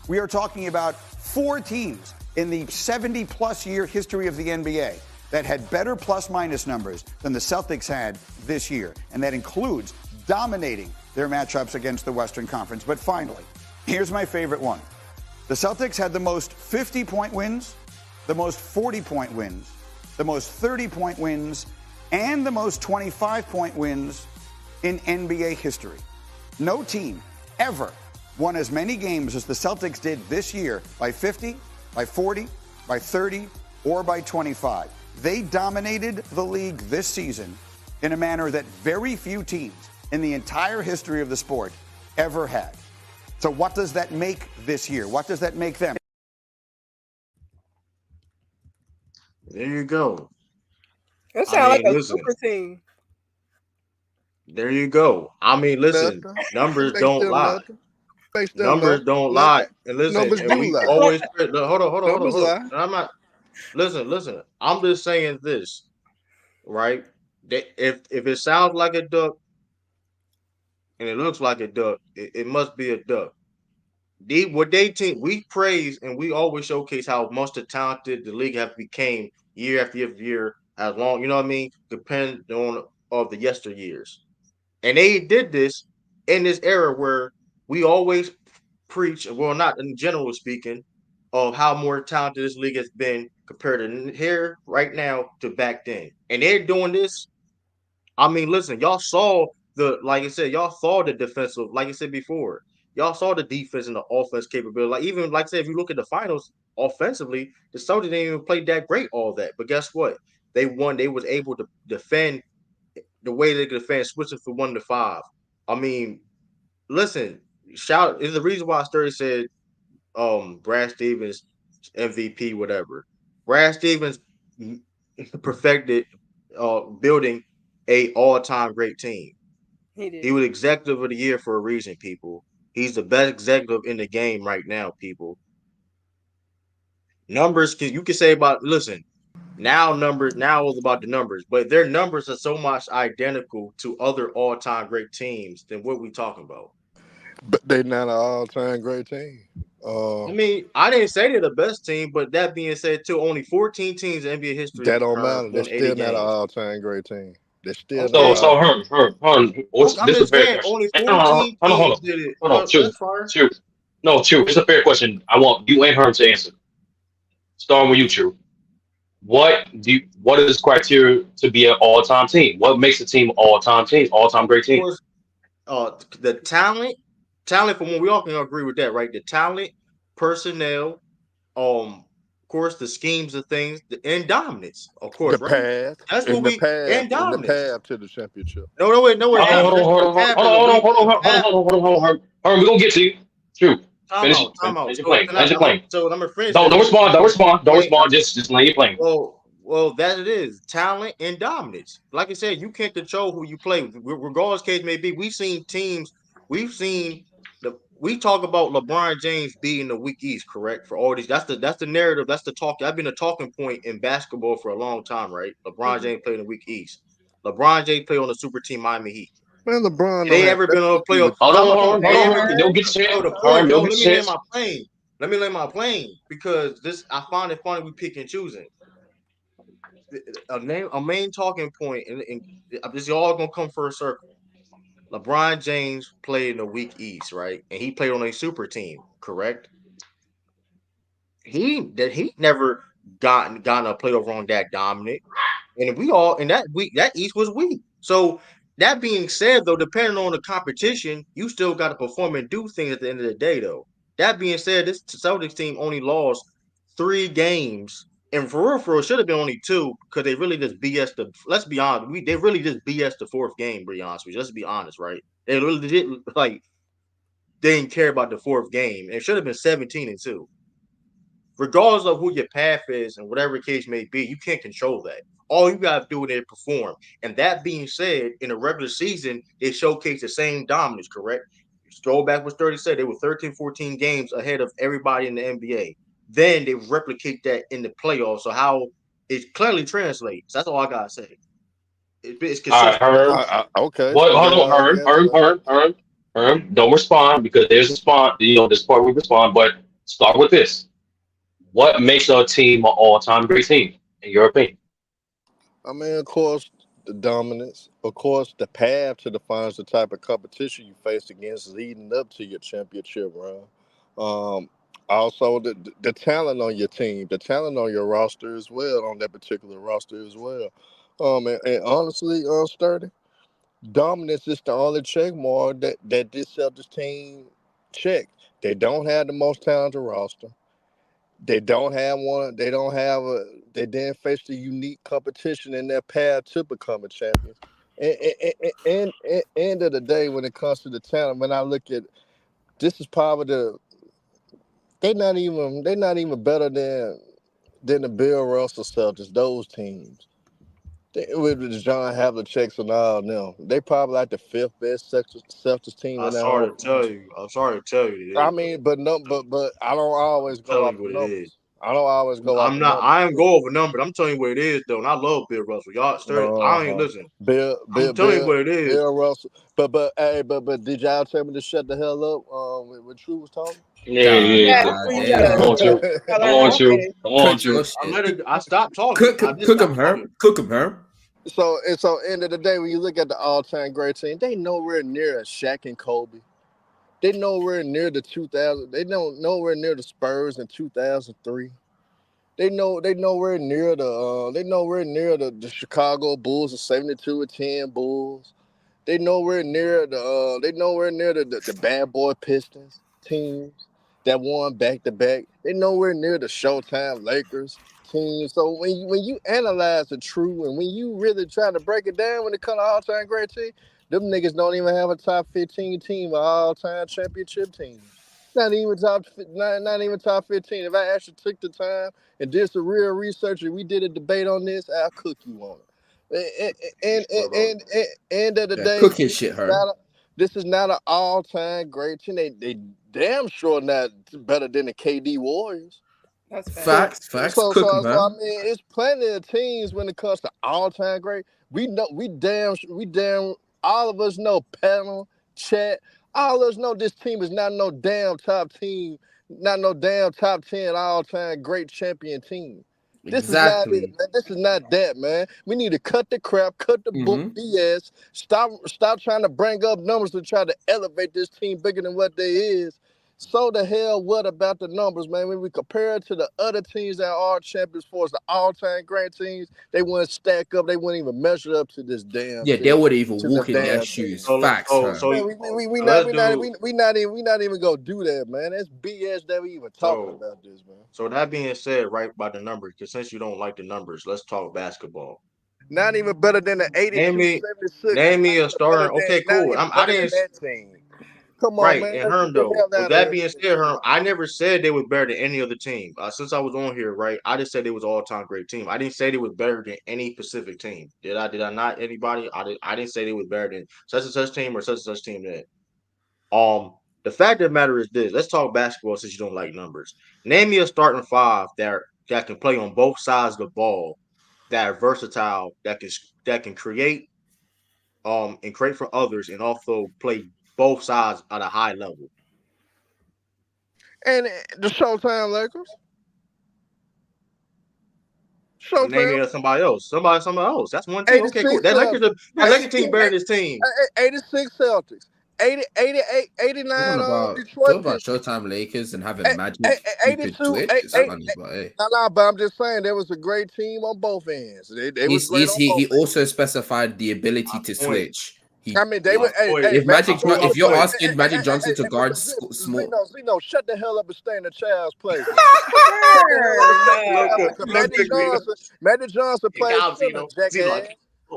We are talking about 4 teams in the 70-plus year history of the NBA that had better plus-minus numbers than the Celtics had this year, and that includes dominating their matchups against the Western Conference. But finally, here's my favorite one. The Celtics had the most 50-point wins, the most 40-point wins, the most 30-point wins, and the most 25-point wins in NBA history. No team ever won as many games as the Celtics did this year by 50, by 40, by 30, or by 25. They dominated the league this season in a manner that very few teams in the entire history of the sport ever had. So what does that make this year? What does that make them? There you go. That I sounds like mean, a listen. super team. There you go. I mean, listen. Nothing. Numbers Face don't them lie. nothing. Face them Numbers nothing. don't Nothing. lie. And listen, Numbers and do we lie. always hold on. Numbers lie. And I'm not. Listen. I'm just saying this, right? That if it sounds like a duck and it looks like a duck, it must be a duck. We praise and we always showcase how much the talented the league have became year after year, as long, you know what I mean, depending on of the yesteryears. And they did this in this era where we always preach, well, not in general speaking, of how more talented this league has been compared to here right now to back then. And they're doing this. I mean, listen, y'all saw like I said, y'all saw the defensive, like I said before, y'all saw the defense and the offense capability. Like even like I said, if you look at the finals offensively, the Celtics didn't even play that great, all that. But guess what? They won. They was able to defend the way they could defend, switching from 1 to 5. I mean, listen, shout is the reason why Sturdy said Brad Stevens MVP, whatever. Brad Stevens perfected building a all-time great team. He was executive of the year for a reason, people. He's the best executive in the game right now, people. Numbers, you can say about, listen, now is about the numbers, but their numbers are so much identical to other all-time great teams than what we talking about. But they're not an all-time great team. I mean, I didn't say they're the best team, but that being said, too, only 14 teams in NBA history That don't matter. They're still not an games. all-time great team. They're still Okay. not. So Herm, this is a fair question. Only Hold 14 on. teams did it. Hold on, That's fine. True. No, True. It's a fair question. I want you and Herm to answer. Starting with you, True. What is criteria to be an all-time team? What makes a team all-time team, all-time great team? Of course, the talent from when we all can agree with that, right? The talent, personnel, of course, the schemes of things, and dominance, of course, the right? path. That's what we and dominance. The path to the championship. No, Hold on. Herm, we're gonna get to you. True. Time out. Finish your plane. So I'm gonna finish. Don't respond. Just land your plane. Well, that it is talent and dominance. Like I said, you can't control who you play. Regardless case may be, we've seen teams. We talk about LeBron James being the weak East, correct? For all these, that's the narrative. That's the talk. That's been a talking point in basketball for a long time, right? LeBron James played in the weak East. LeBron James played on the super team Miami Heat. Man, LeBron. They ever been on a playoff? Hold on. Don't get Let me lay my plane because I find it funny we pick and choosing. A main talking point, and this is all gonna come for a circle. LeBron James played in the weak East, right? And he played on a super team, correct? He never gotten a playoff run that dominant, and that East was weak. So that being said, though, depending on the competition, you still got to perform and do things at the end of the day, though. That being said, this Celtics team only lost 3 games. And for real, it should have been only 2 because they really just BS the. Let's be honest, they really just BS the 4th game. To be honest with you, let's be honest, right? They really did they didn't care about the 4th game. It should have been 17-2. Regardless of who your path is and whatever case may be, you can't control that. All you gotta do is perform. And that being said, in the regular season, they showcase the same dominance, correct? Scroll back what 30 said, they were 13, 14 games ahead of everybody in the NBA. Then they replicate that in the playoffs. So how it clearly translates. That's all I gotta say. It's consistent. All right, okay. Hold on, Herm. Don't respond because there's a response. This part we respond, but start with this. What makes a team an all-time great team, in your opinion? I mean, of course, the dominance. Of course, the path to defines the type of competition you face against leading up to your championship run. Um, Also, the talent on your team, the talent on your roster as well, on that particular roster as well. And honestly, Sturdy, dominance is the only check mark that this Celtics team check. They don't have the most talented roster. They don't have one. They don't have a. They didn't face the unique competition in their path to becoming champions. And end of the day, when it comes to the talent, when I look at this, is probably they're not even better than the Bill Russell Celtics. Those teams. With the John Havliceks and all them, they probably like the fifth best Celtics team in I'm that sorry whole to tell country. you. I'm sorry to tell you I today, bro. mean, but I don't always I'm go telling off you the what it is. numbers. I don't always go off I'm the not. numbers. I ain't go over numbers. I'm telling you what it is, though. And I love Bill Russell. Y'all, stir. I ain't Uh-huh. listen. Bill, I'm Bill, telling you Bill, what it is. Bill Russell. But did y'all tell me to shut the hell up? When True was talking. Yeah, God, yeah. Yes, God please Come shut damn. up. on, True. Y'all Come let on, him True. finish. Come on, Cook your True. shit. I stopped talking. Cook, I cook, just cook him, stopped Herb. talking. Cook him, Herb. So end of the day, when you look at the all-time great team, they nowhere near a Shaq and Kobe. They nowhere near the 2000. Nowhere near the Spurs in 2003. They nowhere near the Chicago Bulls, the 72-10 Bulls. They nowhere near the bad boy Pistons teams that won back to back. They nowhere near the Showtime Lakers team. So when you analyze the true and when you really try to break it down when it comes to all time great team, them niggas don't even have a top 15 team or all time championship team. Not even top 15. If I actually took the time and did some real research and we did a debate on this, I'll cook you on it. And end of the Yeah, day, cook his shit, Herb. this is not an all time great team. They damn sure not better than the KD Warriors. That's fact. So Facts. Cook him, I Herb. mean, it's plenty of teams when it comes to all time great. We damn all of us know panel chat. All of us know this team is not no damn top team, not no damn top 10 all time great champion team. This is not it, Exactly. man. This is not that, man. We need to cut the crap, cut the book Mm-hmm. BS. Stop trying to bring up numbers to try to elevate this team bigger than what they is. So the hell, what about the numbers, man? When we compare it to the other teams that are champions for us, the all-time great teams, they wouldn't stack up. They wouldn't even measure up to this damn Yeah, they team, wouldn't even to them walk in their damn shoes. teams. Facts, Herb. Man, Let's do. we not even gonna do that, man. That's BS that we even talking So about this, man. so that being said, right by the numbers, because since you don't like the numbers, let's talk basketball. Not even better than the Name 82 me, 76ers. name me a starting. Okay, Not cool. even I better than didn't. that team. Come on, Right, man. and Let's Herm get the though. hell With out of that here being with said, this Herm, shit. I never said they was better than any other team. Since I was on here, right, I just said they was all time great team. I didn't say they was better than any specific team. Did I? Did I not? Anybody? I didn't say they was better than such and such team or such and such team. That the fact of the matter is this. Let's talk basketball since you don't like numbers. Name me a starting five that can play on both sides of the ball, that are versatile, that can create and create for others, and also play both sides at a high level. And the Showtime Lakers. Name Showtime. me somebody else. Somebody else. That's one team. Okay, cool. 86 Celtics. That Lakers team better than this team. 86 Celtics. 88, 89 Talking Detroit about Pistons. Showtime Lakers and having Magic stupid 82. Twitch is funny, but hey. Nah, but I'm just saying there was a great team on both ends. They was great on He both ends. also specified the ability My to point. switch. I mean, they My were. Hey, point. hey, Magic I prove my If Johnson. you're point. asking Magic Johnson to guard small, Zeno, shut the hell up and stay in the child's place, man. Shut the hell up and stay in the Herb, child's no. place. 'Cause Look quickly. Magic Johnson Get plays down, center, Zeno. Zeno. jackass.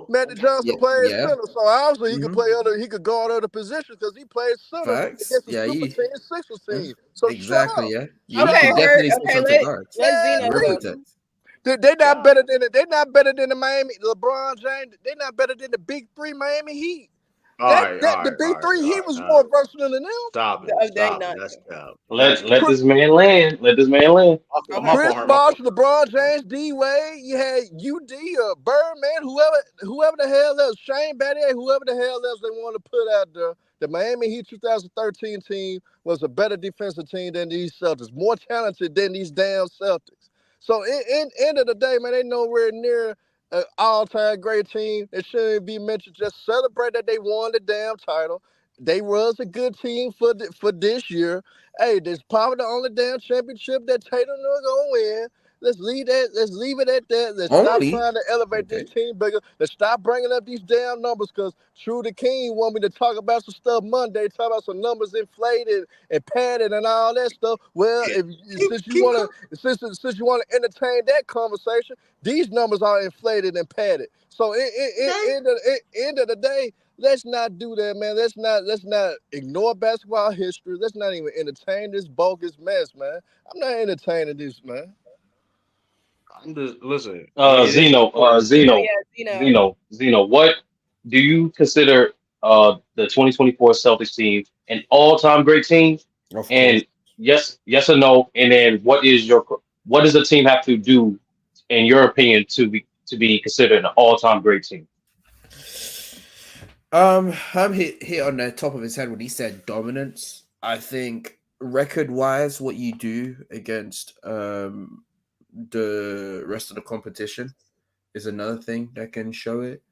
Magic Johnson yeah, plays yeah, center, so obviously hmm he could guard other positions because he plays center facts, against the yeah, Super he, Team, Sixers yeah, team. So shut exactly, up. yeah, he Shut Okay, could up. Herb. definitely switch Okay, onto let guards, Yeah, Zeno rim go. protect. they not God. better than they not better than the Miami LeBron James. They not better than the Big Three Miami Heat. The Big Three Heat was more versatile than them. Stop it. They Stop it. not. That's cap. That's Let cap. this man land. Let this man land. My Okay. fault, Chris Herm. My Bosh, fault. LeBron James, D Wade, you had UD, Birdman, whoever the hell else, Shane Battier, whoever the hell else they want to put out there. The Miami Heat 2013 team was a better defensive team than these Celtics, more talented than these damn Celtics. So in end of the day, man, they nowhere near an all-time great team. It shouldn't be mentioned. Just celebrate that they won the damn title. They was a good team for this year. Hey, this probably the only damn championship that Tatum was gonna win. Let's leave that. Let's leave it at that. Let's stop trying to elevate this team bigger. Let's stop bringing up these damn numbers. Because True the King want me to talk about some stuff Monday, talk about some numbers inflated and padded and all that stuff. Well, since you want to entertain that conversation, these numbers are inflated and padded. So end of the day, let's not do that, man. Let's not ignore basketball history. Let's not even entertain this bogus mess, man. I'm not entertaining this, man. I'm just listen. Zeno, what do you consider the 2024 Celtics team an all-time great team? And yes or no? And then what does the team have to do, in your opinion, to be considered an all-time great team? I'm hit on the top of his head when he said dominance. I think record-wise, what you do against the rest of the competition is another thing that can show it.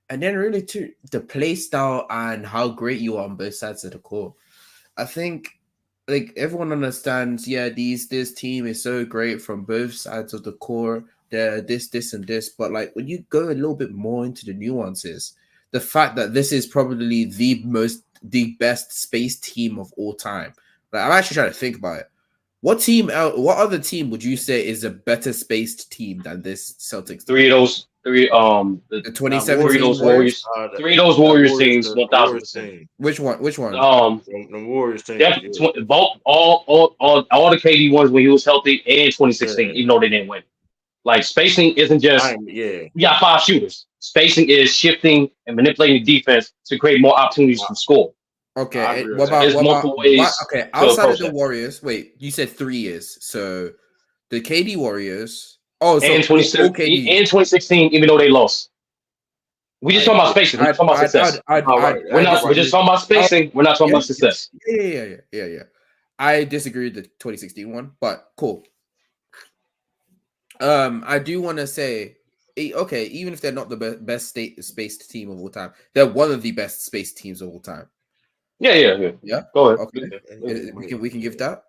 And then really too, the play style and how great you are on both sides of the court. I think like everyone understands, this team is so great from both sides of the court. They're this and this, but like when you go a little bit more into the nuances, the fact that this is probably the best space team of all time. Like I'm actually trying to think about it. What other team would you say is a better spaced team than this Celtics team? The 2017 Warriors. Three of those Warriors teams, 1,000%. Which one? The Warriors team. Both all the KD ones when he was healthy, and 2016, even though they didn't win. Like spacing isn't just we got 5 shooters. Spacing is shifting and manipulating the defense to create more opportunities to score. Okay, multiple ways. Okay, outside of the Warriors, wait, you said 3 years. So the KD Warriors. Oh, so and 2016, even though they lost. We just talking about spacing. We're talking about success. We're just talking about spacing. We're not talking about success. Yeah. I disagree with the 2016 one, but cool. I do want to say, okay, even if they're not the best spaced team of all time, they're one of the best spaced teams of all time. Yeah. Go ahead. Okay, we can give that.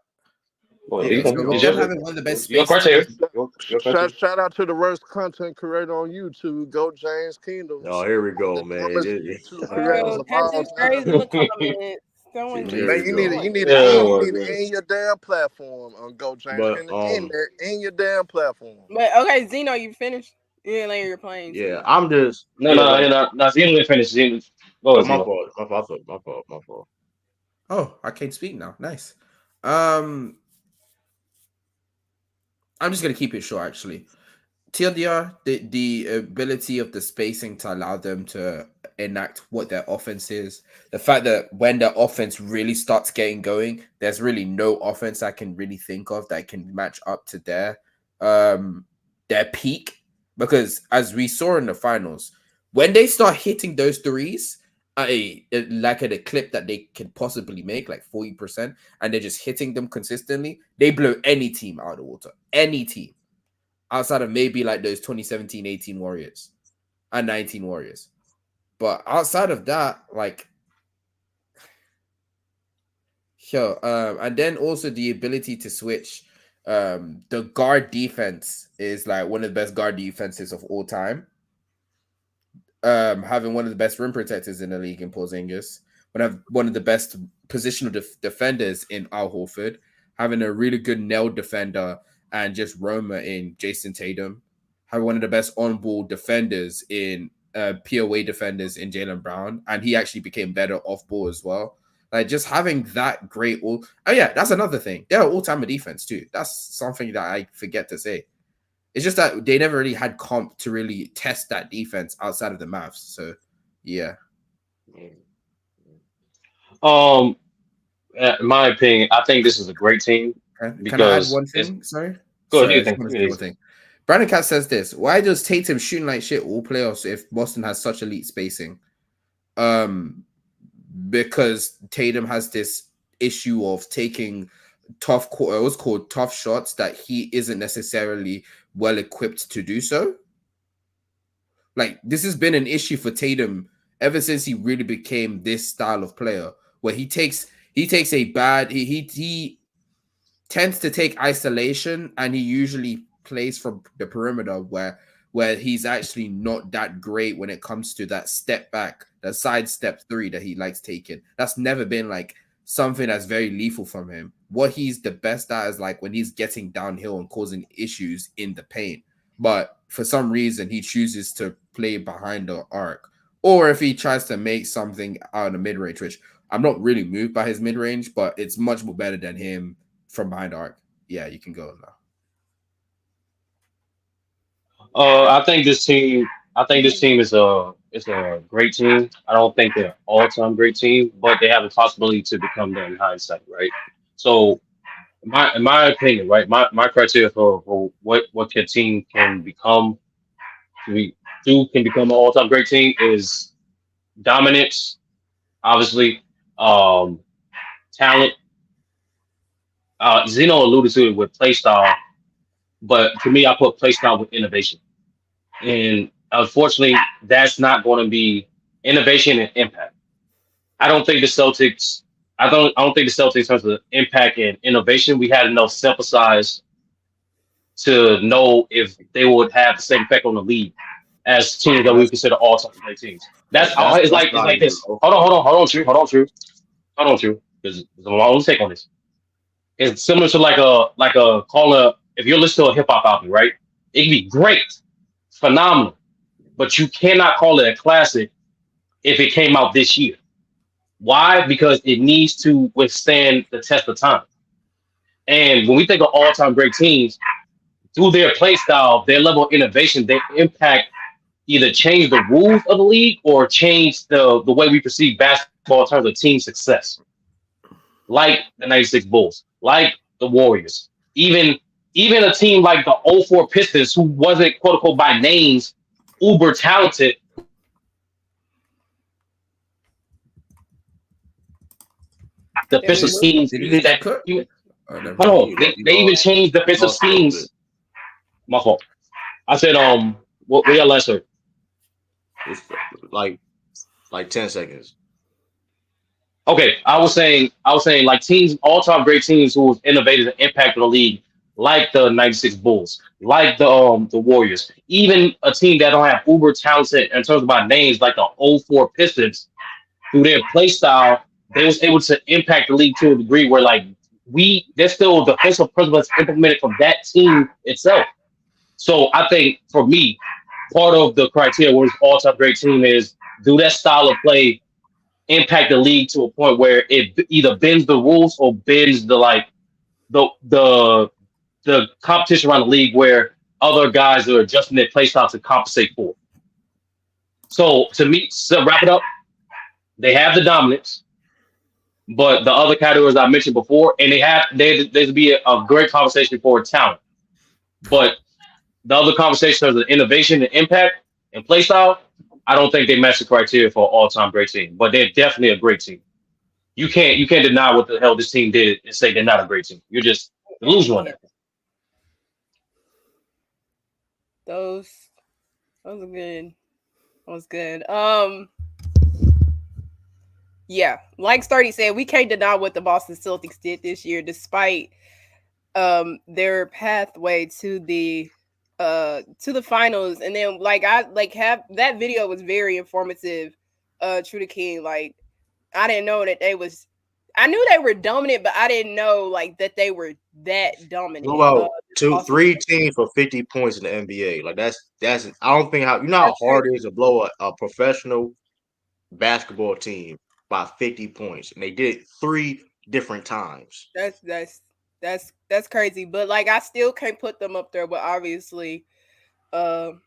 Well, having one of the best. Shout out to the worst content creator on YouTube, Go James Kingdom. Oh, here we go, man. Man, you need to end your damn platform on Go James. In your damn platform. But okay, Zeno, you finished? You didn't land your plane. Yeah, I'm just no. Zeno didn't finish. Zeno. My fault. Oh, I can't speak now. Nice. I'm just gonna keep it short, actually. TLDR, the ability of the spacing to allow them to enact what their offense is. The fact that when their offense really starts getting going, there's really no offense I can really think of that can match up to their peak. Because as we saw in the finals, when they start hitting those threes, like at a clip that they can possibly make, like 40%, and they're just hitting them consistently, they blow any team out of the water. Any team. Outside of maybe like those 2017-18 Warriors and 19 Warriors. But outside of that, like, and then also the ability to switch. The guard defense is like one of the best guard defenses of all time. Having one of the best rim protectors in the league in Porzingis, one of the best positional defenders in Al Horford, having a really good nail defender and just roamer in Jason Tatum, having one of the best on-ball defenders in POA defenders in Jaylen Brown, and he actually became better off-ball as well. Like just having that great that's another thing. They're all-time defense too. That's something that I forget to say. It's just that they never really had comp to really test that defense outside of the Mavs. So, yeah. In my opinion, I think this is a great team. Can I add one thing? Sorry. Go ahead. Brandon Cat says this: why does Tatum shooting like shit all playoffs if Boston has such elite spacing? Because Tatum has this issue of taking tough shots that he isn't necessarily well equipped to do so. Like, this has been an issue for Tatum ever since he really became this style of player, where he takes a bad he tends to take isolation, and he usually plays from the perimeter where he's actually not that great when it comes to that step back, that side step three that he likes taking. That's never been like something that's very lethal from him. What he's the best at is like when he's getting downhill and causing issues in the paint. But for some reason, he chooses to play behind the arc. Or if he tries to make something out of the mid-range, which I'm not really moved by his mid-range, but it's much more better than him from behind the arc. Yeah, you can go now. I think this team is a great team. I don't think they're an all-time great team, but they have the possibility to become that in hindsight, right? So, in my opinion, right, my criteria for what a team can become can become an all-time great team is dominance, obviously, talent. Zeno alluded to it with play style, but to me, I put play style with innovation. And unfortunately, that's not going to be innovation and impact. I don't think the Celtics. I don't think the Celtics, in terms of impact and innovation, we had enough sample size to know if they would have the same effect on the league as teams that we consider all-time great teams. It's like this. Hold on, True. There's a long take on this. It's similar to like a caller. If you're listening to a hip hop album, right? It can be great, phenomenal, but you cannot call it a classic if it came out this year. Why? Because it needs to withstand the test of time. And when we think of all-time great teams, through their play style, their level of innovation, their impact either change the rules of the league or change the way we perceive basketball in terms of team success. Like the 96 Bulls, like the Warriors, even a team like the 04 Pistons, who wasn't quote unquote by names uber talented. Defensive schemes. Hold on, they even changed defensive schemes. My fault. I said, what y'all last heard? It's like 10 seconds. Okay, I was saying like teams, all-time great teams who have innovated and impacted the league, like the 96 Bulls, like the Warriors, even a team that don't have uber talented in terms of by names, like the 04 Pistons, through their play style, they was able to impact the league to a degree where like there's still defensive principles implemented from that team itself. So I think for me, part of the criteria where it's all-time great team is, do that style of play impact the league to a point where it either bends the rules or bends the competition around the league where other guys are adjusting their play style to compensate for. So to wrap it up, they have the dominance, but the other categories I mentioned before, and there'd be a great conversation for talent. But the other conversations of innovation and impact and play style, I don't think they match the criteria for an all-time great team, but they're definitely a great team. You can't deny what the hell this team did and say they're not a great team. You're just delusional on that. Those are good. That was good. Yeah, like Sturdy said, we can't deny what the Boston Celtics did this year, despite their pathway to the finals. And then have that video was very informative. True to King, like I didn't know that I knew they were dominant, but I didn't know like that they were that dominant. Well, 3 teams for 50 points in the NBA. Like that's I don't think how hard it is to blow a professional basketball team by 50 points, and they did it 3 different times. That's crazy, but like I still can't put them up there. But obviously, the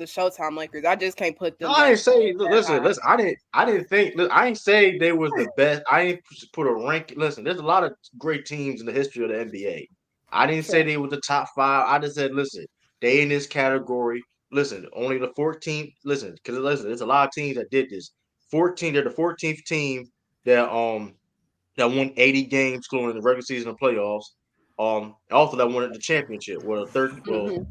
Showtime Lakers, I just can't put them. No, I didn't say. Listen. I didn't think. I didn't say they was the best. I didn't put a rank. Listen, there's a lot of great teams in the history of the NBA. I didn't say they were the top 5. I just said, listen, they in this category. Listen, only the 14th. Listen, because there's a lot of teams that did this. 14. They're the 14th team that won 80 games including the regular season and playoffs. Also that won the championship. Well, the third. Well,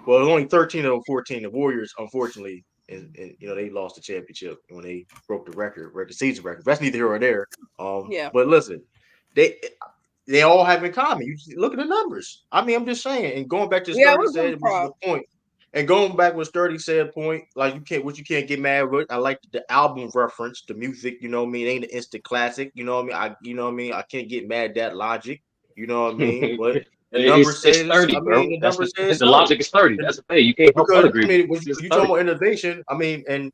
Well, only 13 of them 14. The Warriors, unfortunately, and they lost the championship when they broke the season record. That's neither here or there. Yeah. But listen, they all have in common. You look at the numbers. I mean, I'm just saying. And going back to Yeah, Sturdy said, which is the point. And going back what Sturdy said, point like you can't get mad with. I like the album reference, the music. You know what I mean? It ain't an instant classic. You know what I mean? I can't get mad at that logic. You know what I mean? But the number says, it's 30, I mean, bro. the number says The so. logic is 30. That's the thing. You can't help but Because agree. I mean, when you talking about innovation, I mean, and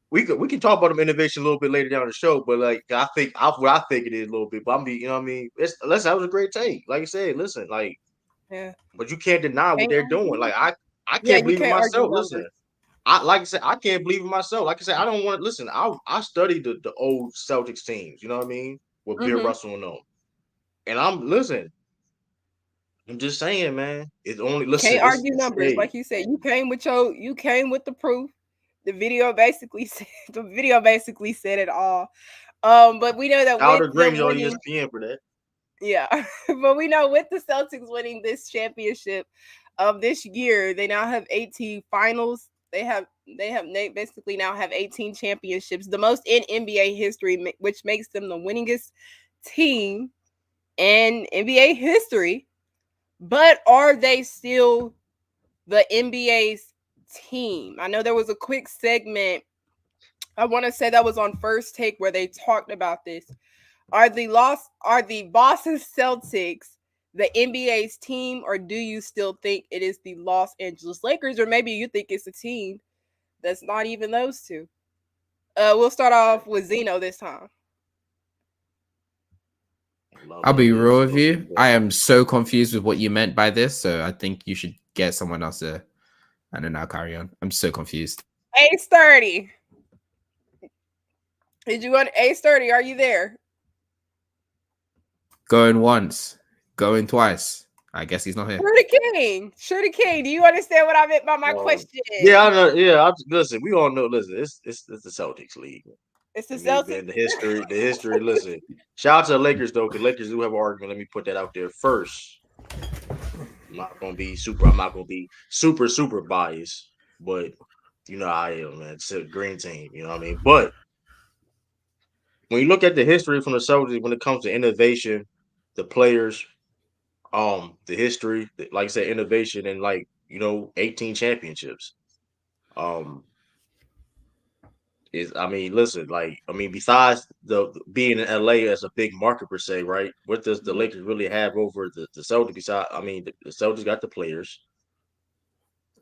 we can talk about them innovation a little bit later down the show, but like what I think it is a little bit. But you know what I mean? Listen, that was a great take. Like you said, listen, like, yeah. But you can't deny what they're doing. Like I Yeah, can't you believe in can't argue myself. Listen, numbers. like I said, I can't believe in myself. Like I said, I don't want to listen. I studied the old Celtics teams. You know what I mean? With Bill Russell and them, and I'm just saying, man. It's only listen. Can't argue It's numbers, like you said. You came with the proof. The video basically said it all. But we know that Outer with them Greens on winning, ESPN for that. yeah. But we know with the Celtics winning this championship of this year, they now have 18 finals. They basically now have 18 championships, the most in NBA history, which makes them the winningest team in NBA history. But are they still the NBA's team? I know there was a quick segment, I want to say that was on First Take, where they talked about this. Are the Boston Celtics the NBA's team, or do you still think it is the Los Angeles Lakers, or maybe you think it's a team that's not even those two? We'll start off with Zeno this time. I'll be real with you. I am so confused with what you meant by this, so I think you should get someone else to. And then I'll carry on. I'm so confused. Ace 30. Did you want Ace 30? Are you there? Going once, going twice. I guess he's not here. Shirley King. Do you understand what I meant by my question? Yeah, I know. Yeah, listen, we all know. Listen, it's the Celtics league. It's the Celtics. The history. Listen, shout out to the Lakers though, because Lakers do have an argument. Let me put that out there first. I'm not gonna be super biased, but you know how I am, man. It's a green team, you know what I mean? But when you look at the history from the Celtics, when it comes to innovation, the players, the history, like I said, innovation and 18 championships. Besides the being in LA as a big market per se, right? What does the Lakers really have over the Celtics? Besides, the Celtics got the players,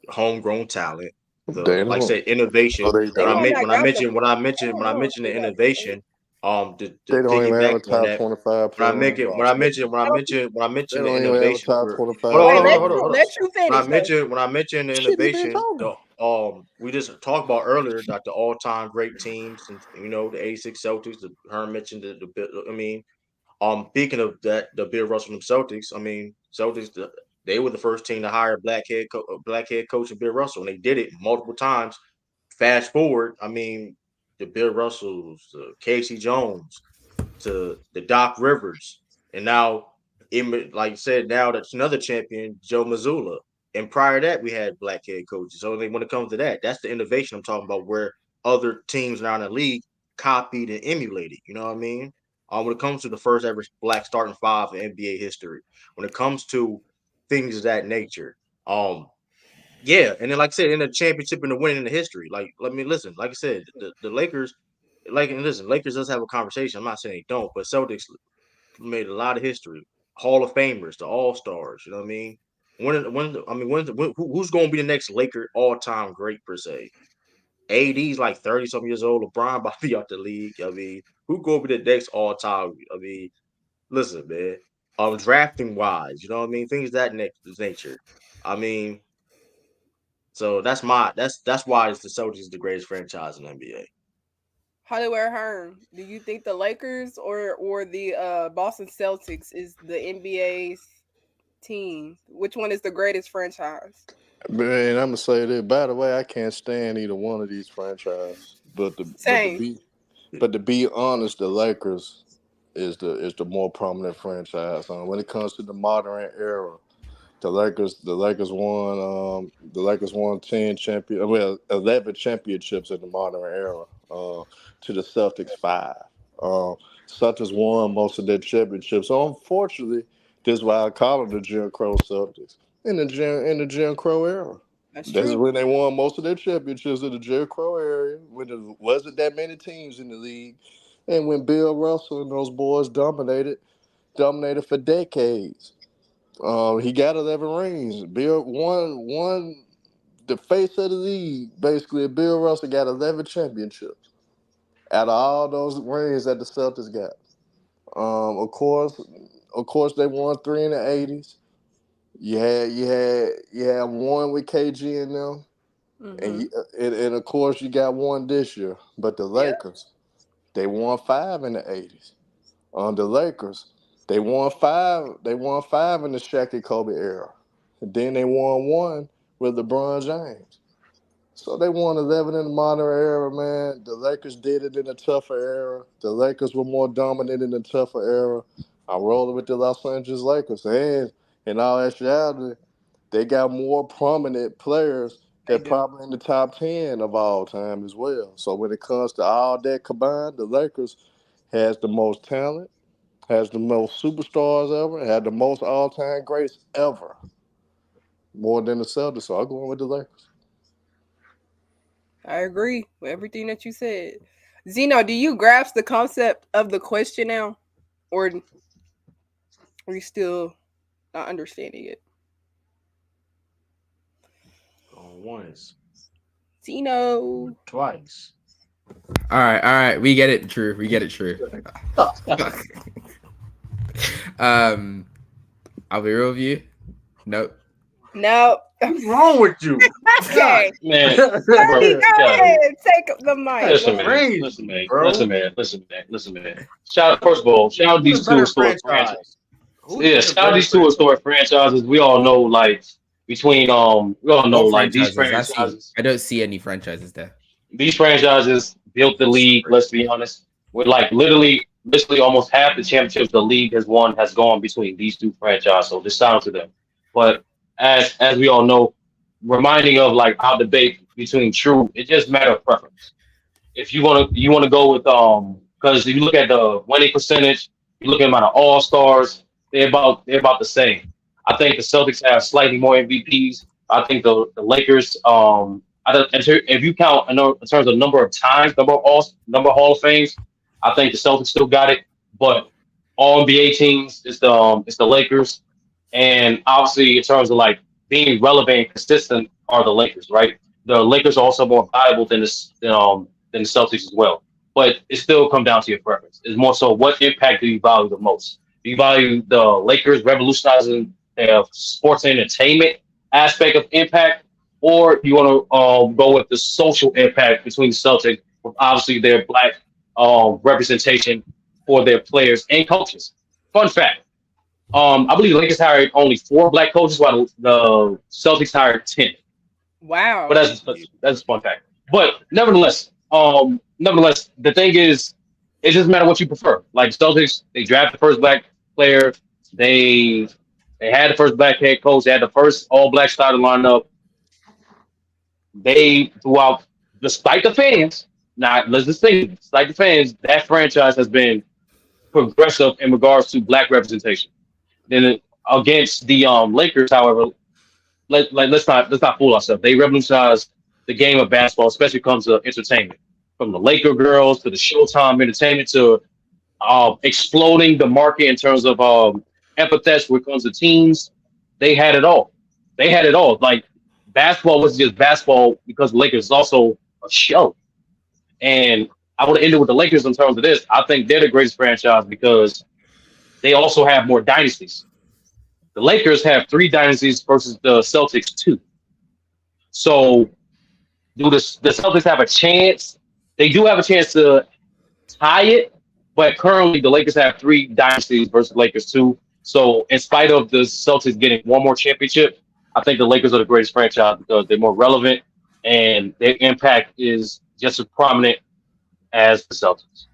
homegrown talent, like I said, innovation. When I mentioned the innovation, to piggyback on that, when I mentioned the innovation, hold on. When I mentioned the innovation, we just talked about earlier that the all-time great teams, and the '86 Celtics. Herm mentioned speaking of that, the Bill Russell and Celtics. Celtics, they were the first team to hire a black head coach, and Bill Russell, and they did it multiple times. Fast forward, the Bill Russells, Casey Jones, to the Doc Rivers, and now, like you said, now that's another champion, Joe Mazzulla. And prior to that, we had black head coaches. So when it comes to that, that's the innovation I'm talking about, where other teams around the league copied and emulated. You know what I mean? When it comes to the first ever black starting five in NBA history, when it comes to things of that nature, yeah. And then, like I said, in the championship and the winning in the history, like I said, the Lakers, Lakers does have a conversation. I'm not saying they don't, but Celtics made a lot of history. Hall of Famers, the All Stars. You know what I mean? Who's going to be the next Laker all-time great per se? AD's like 30-something years old. LeBron about to be out the league. Who going to be the next all-time? Listen, man. Drafting wise, you know what I mean? Things of that nature. So that's why it's the Celtics is the greatest franchise in the NBA. Hollywood Hearn, do you think the Lakers or the Boston Celtics is the NBA's team? Which one is the greatest franchise? Man, I'm gonna say that. By the way, I can't stand either one of these franchises. But to be honest, the Lakers is the more prominent franchise. When it comes to the modern era, The Lakers won 11 championships in the modern era. To the Celtics 5. Celtics won most of their championships. So unfortunately, this is why I call them the Jim Crow Celtics in the Jim Crow era. That's This is true. when they won most of their championships in the Jim Crow area, when there wasn't that many teams in the league, and when Bill Russell and those boys dominated for decades. He got 11 rings. Bill won the face of the league. Basically, Bill Russell got 11 championships out of all those rings that the Celtics got. Of course, they won 3 in the 80s. You had one with KG in them, and of course you got one this year. But the Lakers, they won 5 in the 80s. The Lakers, they won 5. They won 5 in the Shaq and Kobe era. And then they won 1 with LeBron James. So they won 11 in the modern era, man. The Lakers did it in a tougher era. The Lakers were more dominant in the tougher era. I'm rolling with the Los Angeles Lakers. And in all actuality, they got more prominent players that probably in the top 10 of all time as well. So when it comes to all that combined, the Lakers has the most talent, has the most superstars ever, had the most all-time greats ever. More than the Celtics. So I'm going with the Lakers. I agree with everything that you said. Zeno, do you grasp the concept of the question now? Or are you still not understanding it? Once. Zeno. Twice. All right. We get it, True. We get it, True. I'll be real with you. Nope. No. What's wrong with you? Okay. Man, Go ahead. Take the mic. Listen, man. First of all, shout out these two historic franchises. Yeah, shout out these two historic franchises. We all know, like, between we all know, like, these franchises. I don't see any franchises there. These franchises built the league. Let's be honest, with like literally almost half the championships the league has won has gone between these two franchises. So just shout out to them. But as we all know, reminding of like our debate between True, it's just a matter of preference. If you want to go with because if you look at the winning percentage, you look at the all-stars, they're about the same. I think the Celtics have slightly more MVPs. I think the Lakers if you count in terms of number of times, number of Hall of Fames, I think the Celtics still got it. But all NBA teams, it's the Lakers. And obviously, in terms of like being relevant and consistent, are the Lakers, right? The Lakers are also more valuable than the Celtics as well. But it still comes down to your preference. It's more so what impact do you value the most? Do you value the Lakers revolutionizing their sports entertainment aspect of impact, or you want to go with the social impact between the Celtics, with obviously their black representation for their players and coaches? Fun fact. I believe the Lakers hired only 4 black coaches, while the Celtics hired 10. Wow. But that's a fun fact. But nevertheless, the thing is, it doesn't matter what you prefer. Like Celtics, they drafted the first black player. They had the first black head coach. They had the first all-black starting lineup. They throughout, despite the fans, despite the fans, that franchise has been progressive in regards to black representation. Then against the Lakers, however, let's not fool ourselves. They revolutionized the game of basketball, especially when it comes to entertainment. From the Laker girls to the Showtime entertainment to exploding the market in terms of epithets when it comes to teams. They had it all. Like basketball wasn't just basketball because the Lakers is also a show. And I want to end it with the Lakers in terms of this. I think they're the greatest franchise because they also have more dynasties. The Lakers have 3 dynasties versus the Celtics 2. So do the Celtics have a chance? They do have a chance to tie it, but currently the Lakers have 3 dynasties versus Lakers 2. So in spite of the Celtics getting one more championship, I think the Lakers are the greatest franchise because they're more relevant and their impact is just as prominent as the Celtics.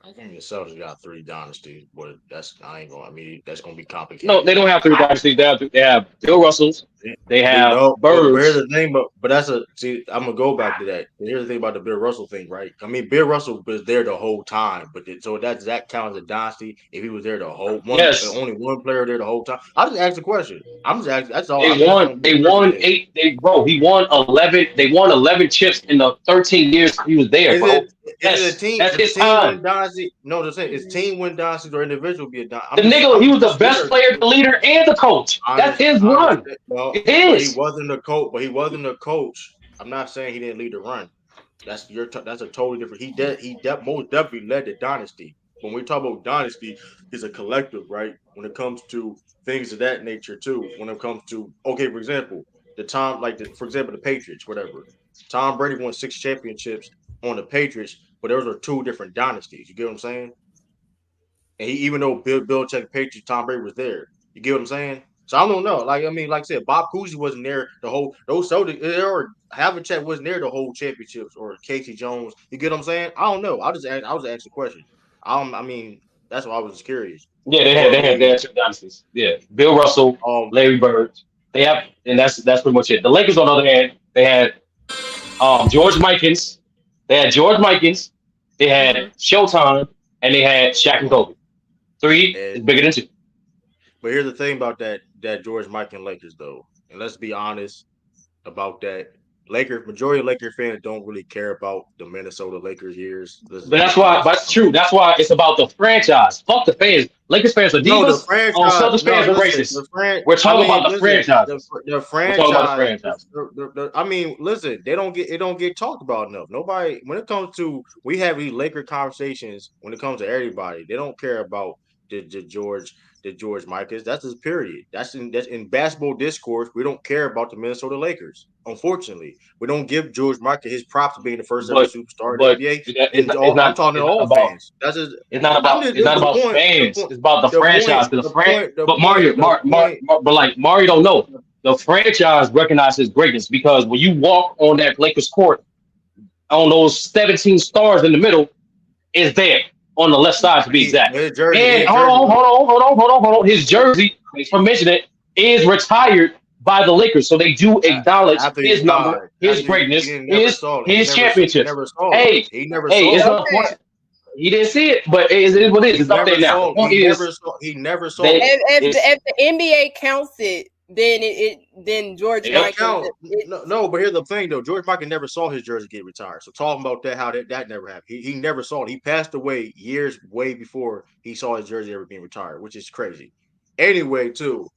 I think the Celtics got 3 dynasties, but that's that's gonna be complicated. No, they don't have 3 dynasties. They have Bill Russells. They have but here's Birds. the thing, but I'm gonna go back to that. Here's the thing about the Bill Russell thing, right? I mean, Bill Russell was there the whole time, but so that counts as a dynasty if he was there the whole Yes. only one player there the whole time. I just asked the question. I'm just asking. That's all. They won 8. He won 11. They won 11 chips in the 13 years he was there, bro. Is it a team? That's his team time. win dynasty? No, just saying, is team win dynasties or individual be a dynasty? He was the best player, the leader, and the coach. That's his run. Well, it is. He wasn't a coach, but he wasn't a coach. I'm not saying he didn't lead the run. That's a totally different. He most definitely led the dynasty. When we talk about dynasty, it's a collective, right? When it comes to things of that nature too. When it comes to for example, for example, the Patriots, whatever. Tom Brady won 6 championships on the Patriots, but those are 2 different dynasties. You get what I'm saying? And even though Bill Belichick Patriots, Tom Brady was there. You get what I'm saying? So I don't know. Like I said, Bob Cousy wasn't there the whole. Those Celtics or Havlicek wasn't there the whole championships or Casey Jones. You get what I'm saying? I don't know. I was asking the question. That's why I was just curious. Yeah, they had 2 dynasties. Yeah, Bill Russell, Larry Bird. They have, and that's pretty much it. The Lakers, on the other hand, they had George Michaels. They had George Michaels. They had Showtime, and they had Shaq and Kobe. 3 is bigger than 2. But here's the thing about that George Michael and Lakers, though, and let's be honest about that. Majority of Lakers fans don't really care about the Minnesota Lakers years. But that's true. That's why it's about the franchise. Fuck the fans. Lakers fans are divas. No, the franchise. Celtics fans are racist. We're talking about the franchise. The franchise. Listen, it don't get talked about enough. Nobody, when it comes to, we have these Laker conversations. When it comes to everybody, they don't care about the George Michaels. That's his period. That's in basketball discourse. We don't care about the Minnesota Lakers. Unfortunately, we don't give George Michael his props for being the first ever superstar in the NBA. I'm talking to all fans. It's not about fans. It's about the franchise. But Mario don't know. The franchise recognizes greatness because when you walk on that Lakers court, on those 17 stars in the middle, is there. On the left side, to be exact. And hold on. His jersey, thanks for mentioning it, is retired by the Lakers. So they do acknowledge his number, his greatness, his championship. He never saw it. He didn't see it, but it is what it is. It's up there now. He never saw it. If the NBA counts it, then George Michael. No, but here's the thing though. George Michael never saw his jersey get retired. So talking about that, how that never happened. He never saw it. He passed away years way before he saw his jersey ever being retired, which is crazy. Anyway, so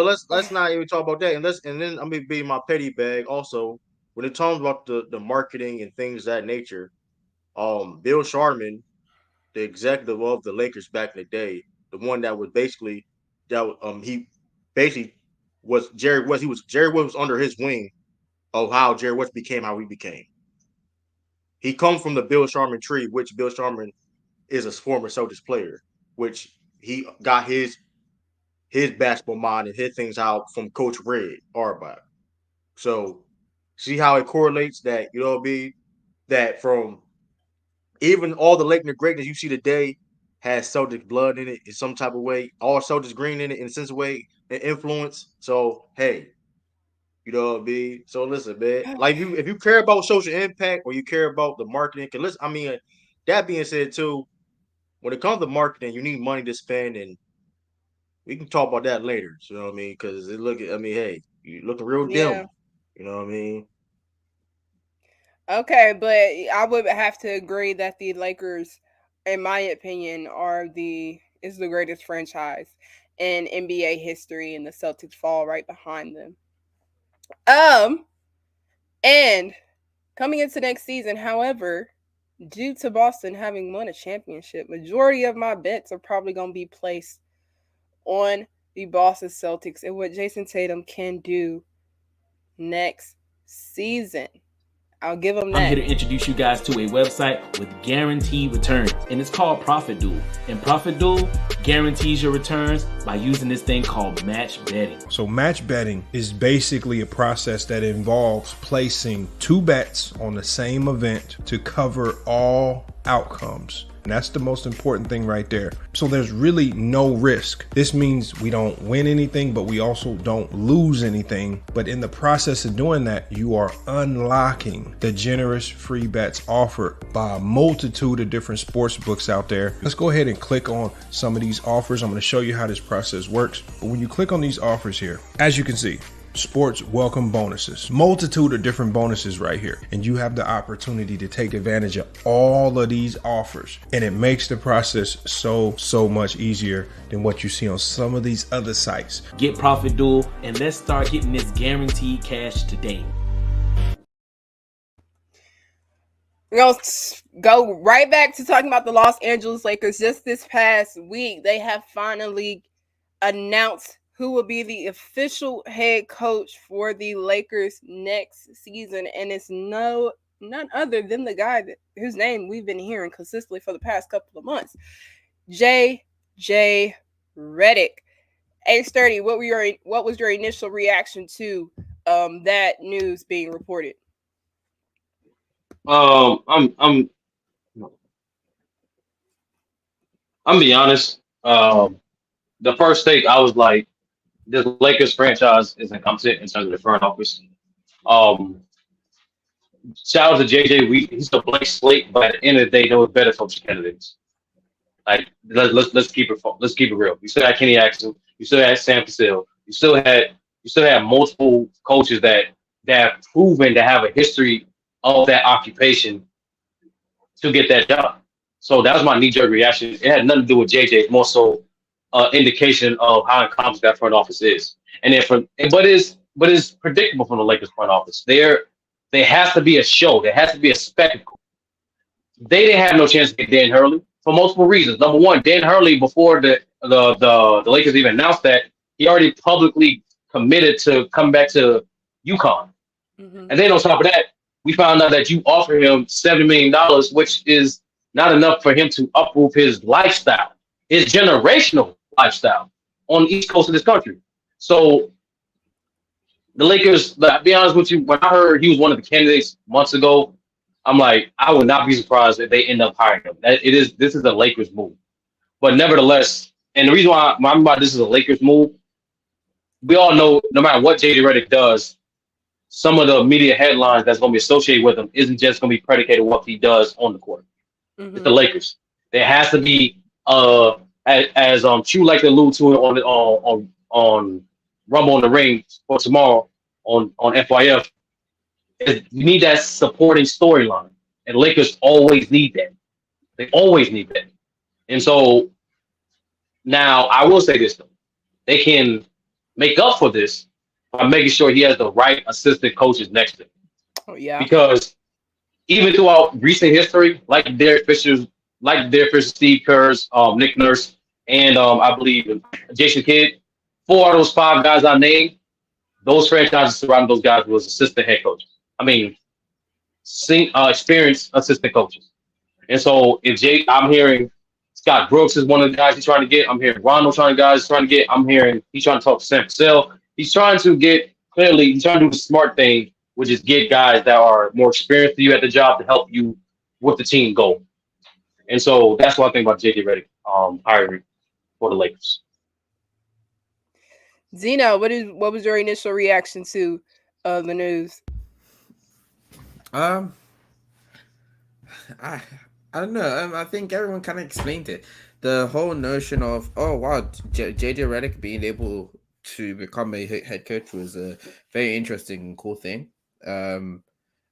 let's not even talk about that. And then I'm gonna be in my petty bag also when it talks about the marketing and things of that nature. Bill Sharman, the executive of the Lakers back in the day, the one that was basically was Jerry West. Jerry West was under his wing of how Jerry West became how he became. He comes from the Bill Sharman tree, which Bill Sharman is a former Celtics player, which he got his basketball mind and his things out from Coach Red Auerbach. So see how it correlates that, you know what I mean? That from even all the Laker greatness you see today has Celtics blood in it in some type of way, all Celtics green in it in a sense of way. Influence. So hey, you know what I mean? So listen, man. Like if you care about social impact or you care about the marketing, that being said too, when it comes to marketing, you need money to spend, and we can talk about that later. You know what I mean? Because you looking real dim. You know what I mean? Okay, but I would have to agree that the Lakers, in my opinion, is the greatest franchise in NBA history, and the Celtics fall right behind them. And coming into next season, however, due to Boston having won a championship, majority of my bets are probably going to be placed on the Boston Celtics and what Jason Tatum can do next season. I'll give them that. I'm here to introduce you guys to a website with guaranteed returns, and it's called Profit Duel. And Profit Duel guarantees your returns by using this thing called match betting. So match betting is basically a process that involves placing 2 bets on the same event to cover all outcomes. And that's the most important thing right there. So there's really no risk. This means we don't win anything, but we also don't lose anything. But in the process of doing that, you are unlocking the generous free bets offered by a multitude of different sports books out there. Let's go ahead and click on some of these offers. I'm going to show you how this process works. But when you click on these offers here, as you can see, sports welcome bonuses, multitude of different bonuses right here, and you have the opportunity to take advantage of all of these offers, and it makes the process so much easier than what you see on some of these other sites. Get Profit Duel, and let's start getting this guaranteed cash today. We're going to go right back to talking about the Los Angeles Lakers. Just this past week, they have finally announced who will be the official head coach for the Lakers next season. And it's none other than the guy whose name we've been hearing consistently for the past couple of months, JJ Redick. Hey, Sturdy, what was your initial reaction to that news being reported? I'm be honest. The first take, I was like, this Lakers franchise is incompetent in terms of the front office. Shout out to JJ. He's a blank slate, but at the end of the day, there was better coaching candidates. Like let's keep it real. You still had Kenny Atkinson. You still had Sam Cassell. You still had multiple coaches that have proven to have a history of that occupation to get that job. So that was my knee-jerk reaction. It had nothing to do with JJ. It's more so indication of how incompetent that front office is. And then but it's predictable from the Lakers front office. There has to be a show. There has to be a spectacle. They didn't have no chance to get Dan Hurley for multiple reasons. Number one, Dan Hurley, before the Lakers even announced that, he already publicly committed to come back to UConn. Mm-hmm. And then on top of that, we found out that you offer him $70 million, which is not enough for him to uproot his lifestyle, his generational lifestyle on the East Coast of this country. So the Lakers, to be honest with you, when I heard he was one of the candidates months ago, I'm like, I would not be surprised if they end up hiring him. This is a Lakers move. But nevertheless, and the reason why I'm about this is a Lakers move, we all know no matter what JJ Redick does, some of the media headlines that's going to be associated with him isn't just going to be predicated on what he does on the court. Mm-hmm. It's the Lakers. There has to be as Chew like to allude to it on Rumble in the Ring for tomorrow on FYF. You need that supporting storyline, and Lakers always need that. They always need that. And so now I will say this though, they can make up for this by making sure he has the right assistant coaches next to him. Oh yeah. Because even throughout recent history, like Derek Fisher, Steve Kerr's, Nick Nurse, and I believe Jason Kidd, 4 of those 5 guys I named, those franchises surrounding those guys was assistant head coaches. I mean, experienced assistant coaches. And so I'm hearing Scott Brooks is one of the guys he's trying to get. I'm hearing Rondo trying to get. I'm hearing he's trying to talk to Sam Cassell. He's trying to do the smart thing, which is get guys that are more experienced than you at the job to help you with the team goal. And so that's what I think about JJ Redick hiring for the Lakers. Zeno, what was your initial reaction to the news? I don't know. I think everyone kind of explained it. The whole notion of, oh wow, JJ Redick being able to become a head coach was a very interesting and cool thing.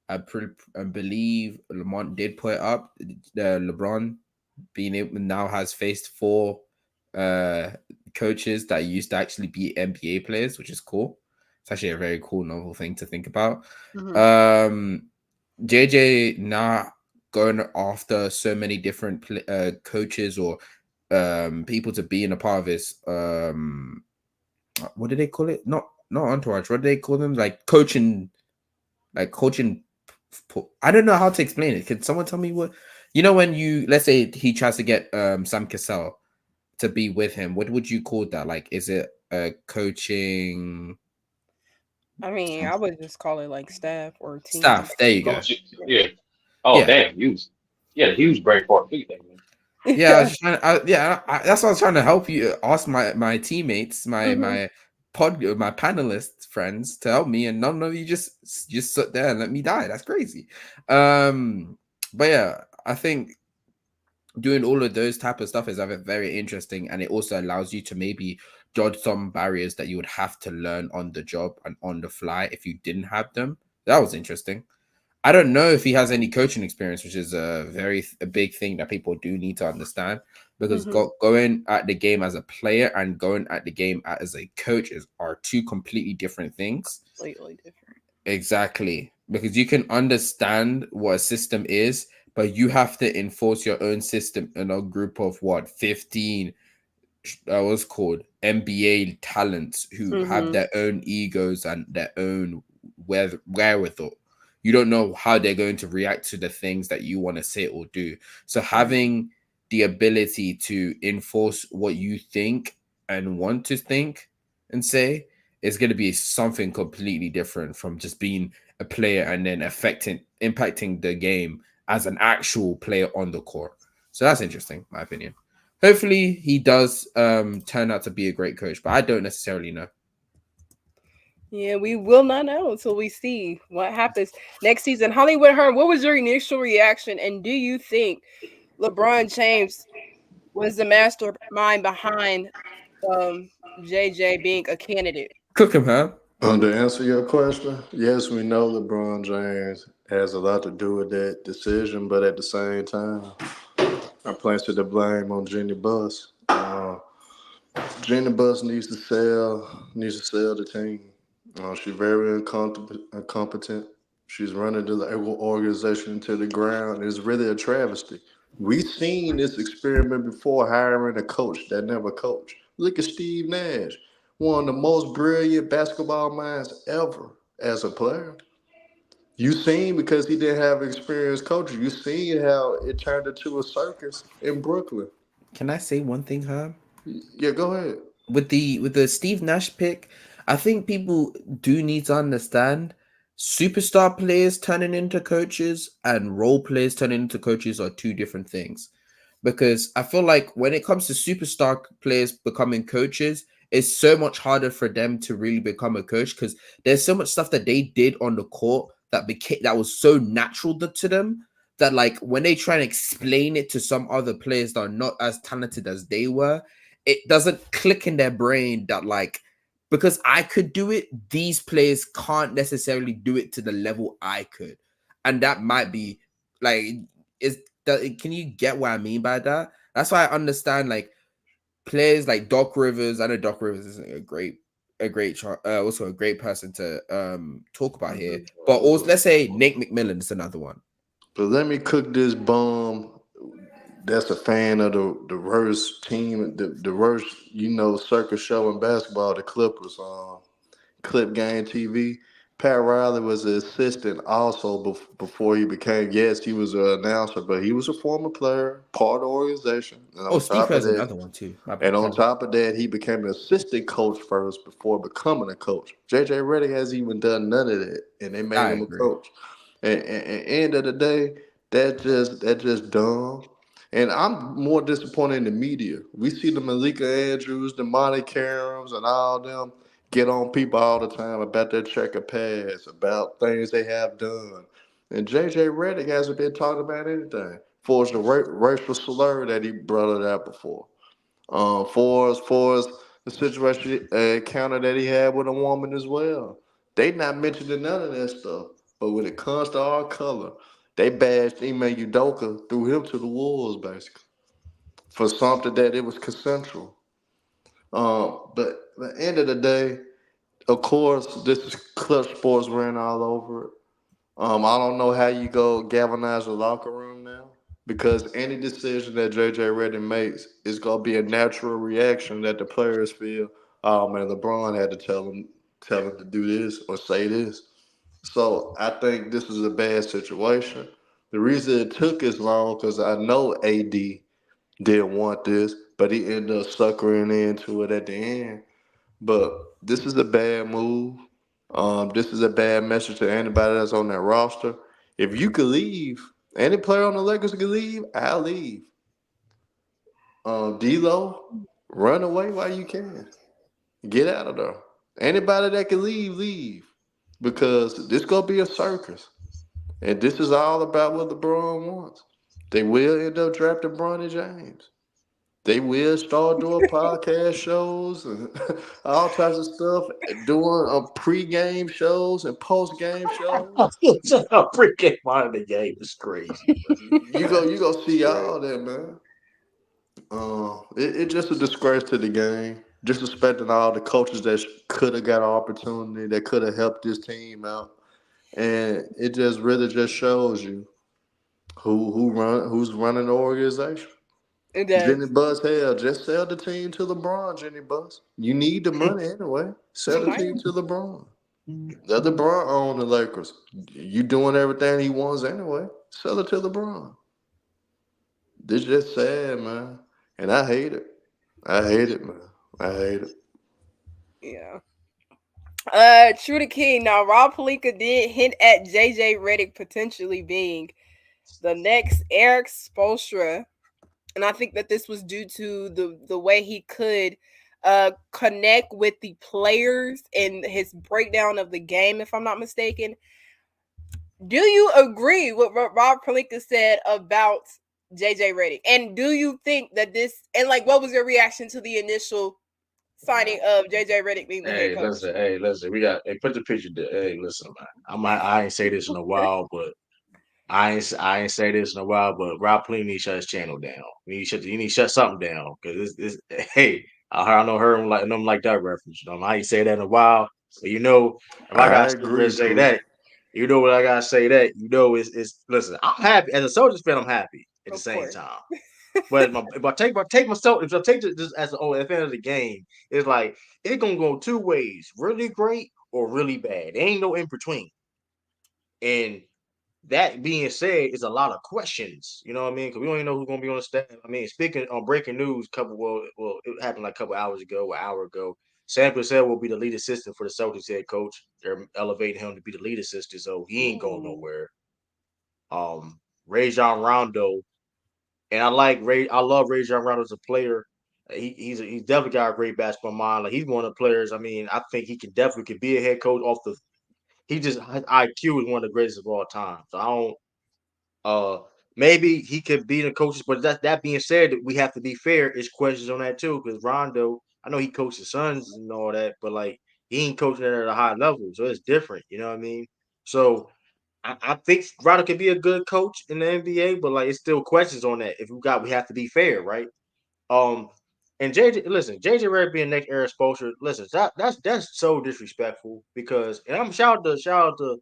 I believe Lamont did put up LeBron being able now has faced 4 coaches that used to actually be NBA players, which is cool. It's actually a very cool, novel thing to think about. Mm-hmm. JJ now going after so many different coaches or people to be in a part of his what do they call it? Not entourage. What do they call them? Like coaching. I don't know how to explain it. Can someone tell me what? When let's say he tries to get Sam Cassell to be with him, what would you call that? Like, is it a coaching? I mean, I would just call it like staff or team. Staff. There you go. Yeah. Oh, yeah. Damn. The huge brain fart. Yeah, I was just trying to, that's what I was trying to help you. Ask my teammates, my Mhm. my panelist friends to help me, and none of you just sit there and let me die. That's crazy. But yeah, I think doing all of those type of stuff is very interesting, and it also allows you to maybe dodge some barriers that you would have to learn on the job and on the fly if you didn't have them. That was interesting. I don't know if he has any coaching experience, which is a big thing that people do need to understand, because Mhm. going at the game as a player and going at the game as a coach are two completely different things. Completely different. Exactly, because you can understand what a system is, but you have to enforce your own system in a group of 15 what's called NBA talents who have Mhm. their own egos and their own wherewithal. You don't know how they're going to react to the things that you want to say or do. So Right. having the ability to enforce what you think and want to think and say is going to be something completely different from just being a player and then impacting the game as an actual player on the court. So that's interesting, my opinion. Hopefully he does turn out to be a great coach, but I don't necessarily know. Yeah, we will not know until we see what happens next season. Hollywood Hearn, what was your initial reaction? And do you think LeBron James was the mastermind behind JJ being a candidate? Cook him, huh? To answer your question, yes, we know LeBron James has a lot to do with that decision, but at the same time, I place the blame on Jenny Buss. Jenny Buss needs to sell the team. She's very incompetent. She's running the organization to the ground. It's really a travesty. We've seen this experiment before, hiring a coach that never coached. Look at Steve Nash, one of the most brilliant basketball minds ever as a player. You seen, because he didn't have experienced coaching. You seen how it turned into a circus in Brooklyn. Can I say one thing, Herb? Yeah, go ahead. With the Steve Nash pick, I think people do need to understand superstar players turning into coaches and role players turning into coaches are two different things. Because I feel like when it comes to superstar players becoming coaches, it's so much harder for them to really become a coach because there's so much stuff that they did on the court that was so natural to them that like when they try and explain it to some other players that are not as talented as they were, it doesn't click in their brain that like because I could do it, these players can't necessarily do it to the level I could. And that might be like is that can you get what I mean by that? That's why I understand like players like Doc Rivers. I know Doc Rivers isn't also a great person to talk about here. But also let's say Nate McMillan is another one. But let me cook this bomb. That's a fan of the worst team, the worst, circus show in basketball, the Clippers. Clip Game TV. Pat Riley was an assistant also before he became. Yes, he was an announcer, but he was a former player, part of the organization. And Oh, on Steve top of Kerr's that, another one too. My and bad. on top of that, he became an assistant coach first before becoming a coach. JJ Redick hasn't even done none of that, and they made I him a agree. coach. And end of the day, that just dumb. And I'm more disappointed in the media. We see the Malika Andrews, the Monty Karams, and all them get on people all the time about their checker pass, about things they have done. And JJ Redick hasn't been talking about anything. For the racial slur that he brought it out before. For us, the situation encounter that he had with a woman as well. They not mentioning none of that stuff. But when it comes to our color, they bashed Ime Udoka, threw him to the wolves basically for something that it was consensual. But at the end of the day, of course, this is clutch sports ran all over it. I don't know how you go galvanize the locker room now because any decision that JJ Redick makes is gonna be a natural reaction that the players feel. Oh man, LeBron had to tell him to do this or say this. So I think this is a bad situation. The reason it took as long because I know AD didn't want this, but he ended up suckering into it at the end. But this is a bad move. This is a bad message to anybody that's on that roster. If you could leave, any player on the Lakers could leave, I'll leave. D-Lo, run away while you can. Get out of there. Anybody that can leave, leave. Because this gonna be a circus. And this is all about what LeBron wants. They will end up drafting Bronny James. They will start doing podcast shows and all types of stuff, doing pre-game shows and post-game shows. Freaking mind the game is crazy. You go see all that, man. It's just a disgrace to the game. Disrespecting all the coaches that could have got an opportunity, that could have helped this team out, and it just really just shows you who's running the organization. It does. Jenny Buzz, hell, just sell the team to LeBron, Jenny Buzz. You need the money anyway. Sell the team to LeBron. Let LeBron own the Lakers. You doing everything he wants anyway. Sell it to LeBron. This is just sad, man. And I hate it. I hate it, man. I hate it. Yeah. True to King. Now, Rob Pelinka did hint at JJ Redick potentially being the next Eric Spoelstra. And I think that this was due to the way he could connect with the players and his breakdown of the game, if I'm not mistaken. Do you agree with what Rob Pelinka said about JJ Redick? And do you think that this, and like, what was your reaction to the initial signing of JJ Redick being the head coach? Listen, we got, put the picture there. Hey, listen, man. I ain't say this in a while, but I ain't say this in a while, but Rob Pelinka need to shut his channel down. You need to shut something down, because it's hey, I don't hear him like that reference. I ain't say that in a while, but if I gotta say that, what I gotta say that, it's listen, I'm happy as a Soldiers fan. I'm happy at the same time. But if I take myself, if I take this as at the end of the game, it's like it's gonna go two ways: really great or really bad. There ain't no in between. And that being said, is a lot of questions. You know what I mean? Because we don't even know who's gonna be on the staff. I mean, speaking on breaking news, it happened like a couple hours ago, an hour ago. Sam Cassell will be the lead assistant for the Celtics head coach. They're elevating him to be the lead assistant, so he ain't going nowhere. Rajon Rondo, and I love Rajon Rondo as a player. He's definitely got a great basketball mind. Like, he's one of the players. I mean, I think he could be a head coach off the. His IQ is one of the greatest of all time. So I don't. Maybe he could be the coaches, but that being said, we have to be fair. It's questions on that too, because Rondo, I know he coaches sons and all that, but like, he ain't coaching at a high level, so it's different. You know what I mean? So I think Rondo could be a good coach in the NBA, but like, it's still questions on that. We have to be fair, right? And JJ Redick being next Eric Spoelstra, listen, that's so disrespectful, because, and I'm shout out to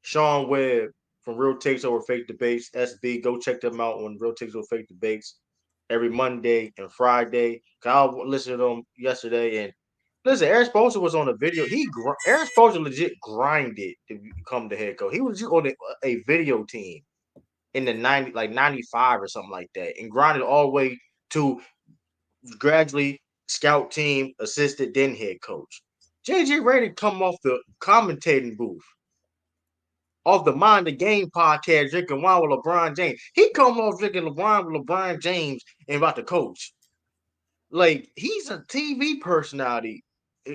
Sean Webb from Real Takes Over Fake Debates, SB. Go check them out on Real Takes Over Fake Debates every Monday and Friday. Cause I listened to them yesterday, and listen, Eric Spoelstra was on a video. Eric Spoelstra legit grinded to become the head coach. He was on a video team in the 95 or something like that, and grinded all the way to gradually scout team, assistant, then head coach. JJ Redick come off the commentating booth, off the Mind the Game podcast, drinking wine with LeBron James. He come off drinking wine with LeBron James and about to coach. Like, he's a TV personality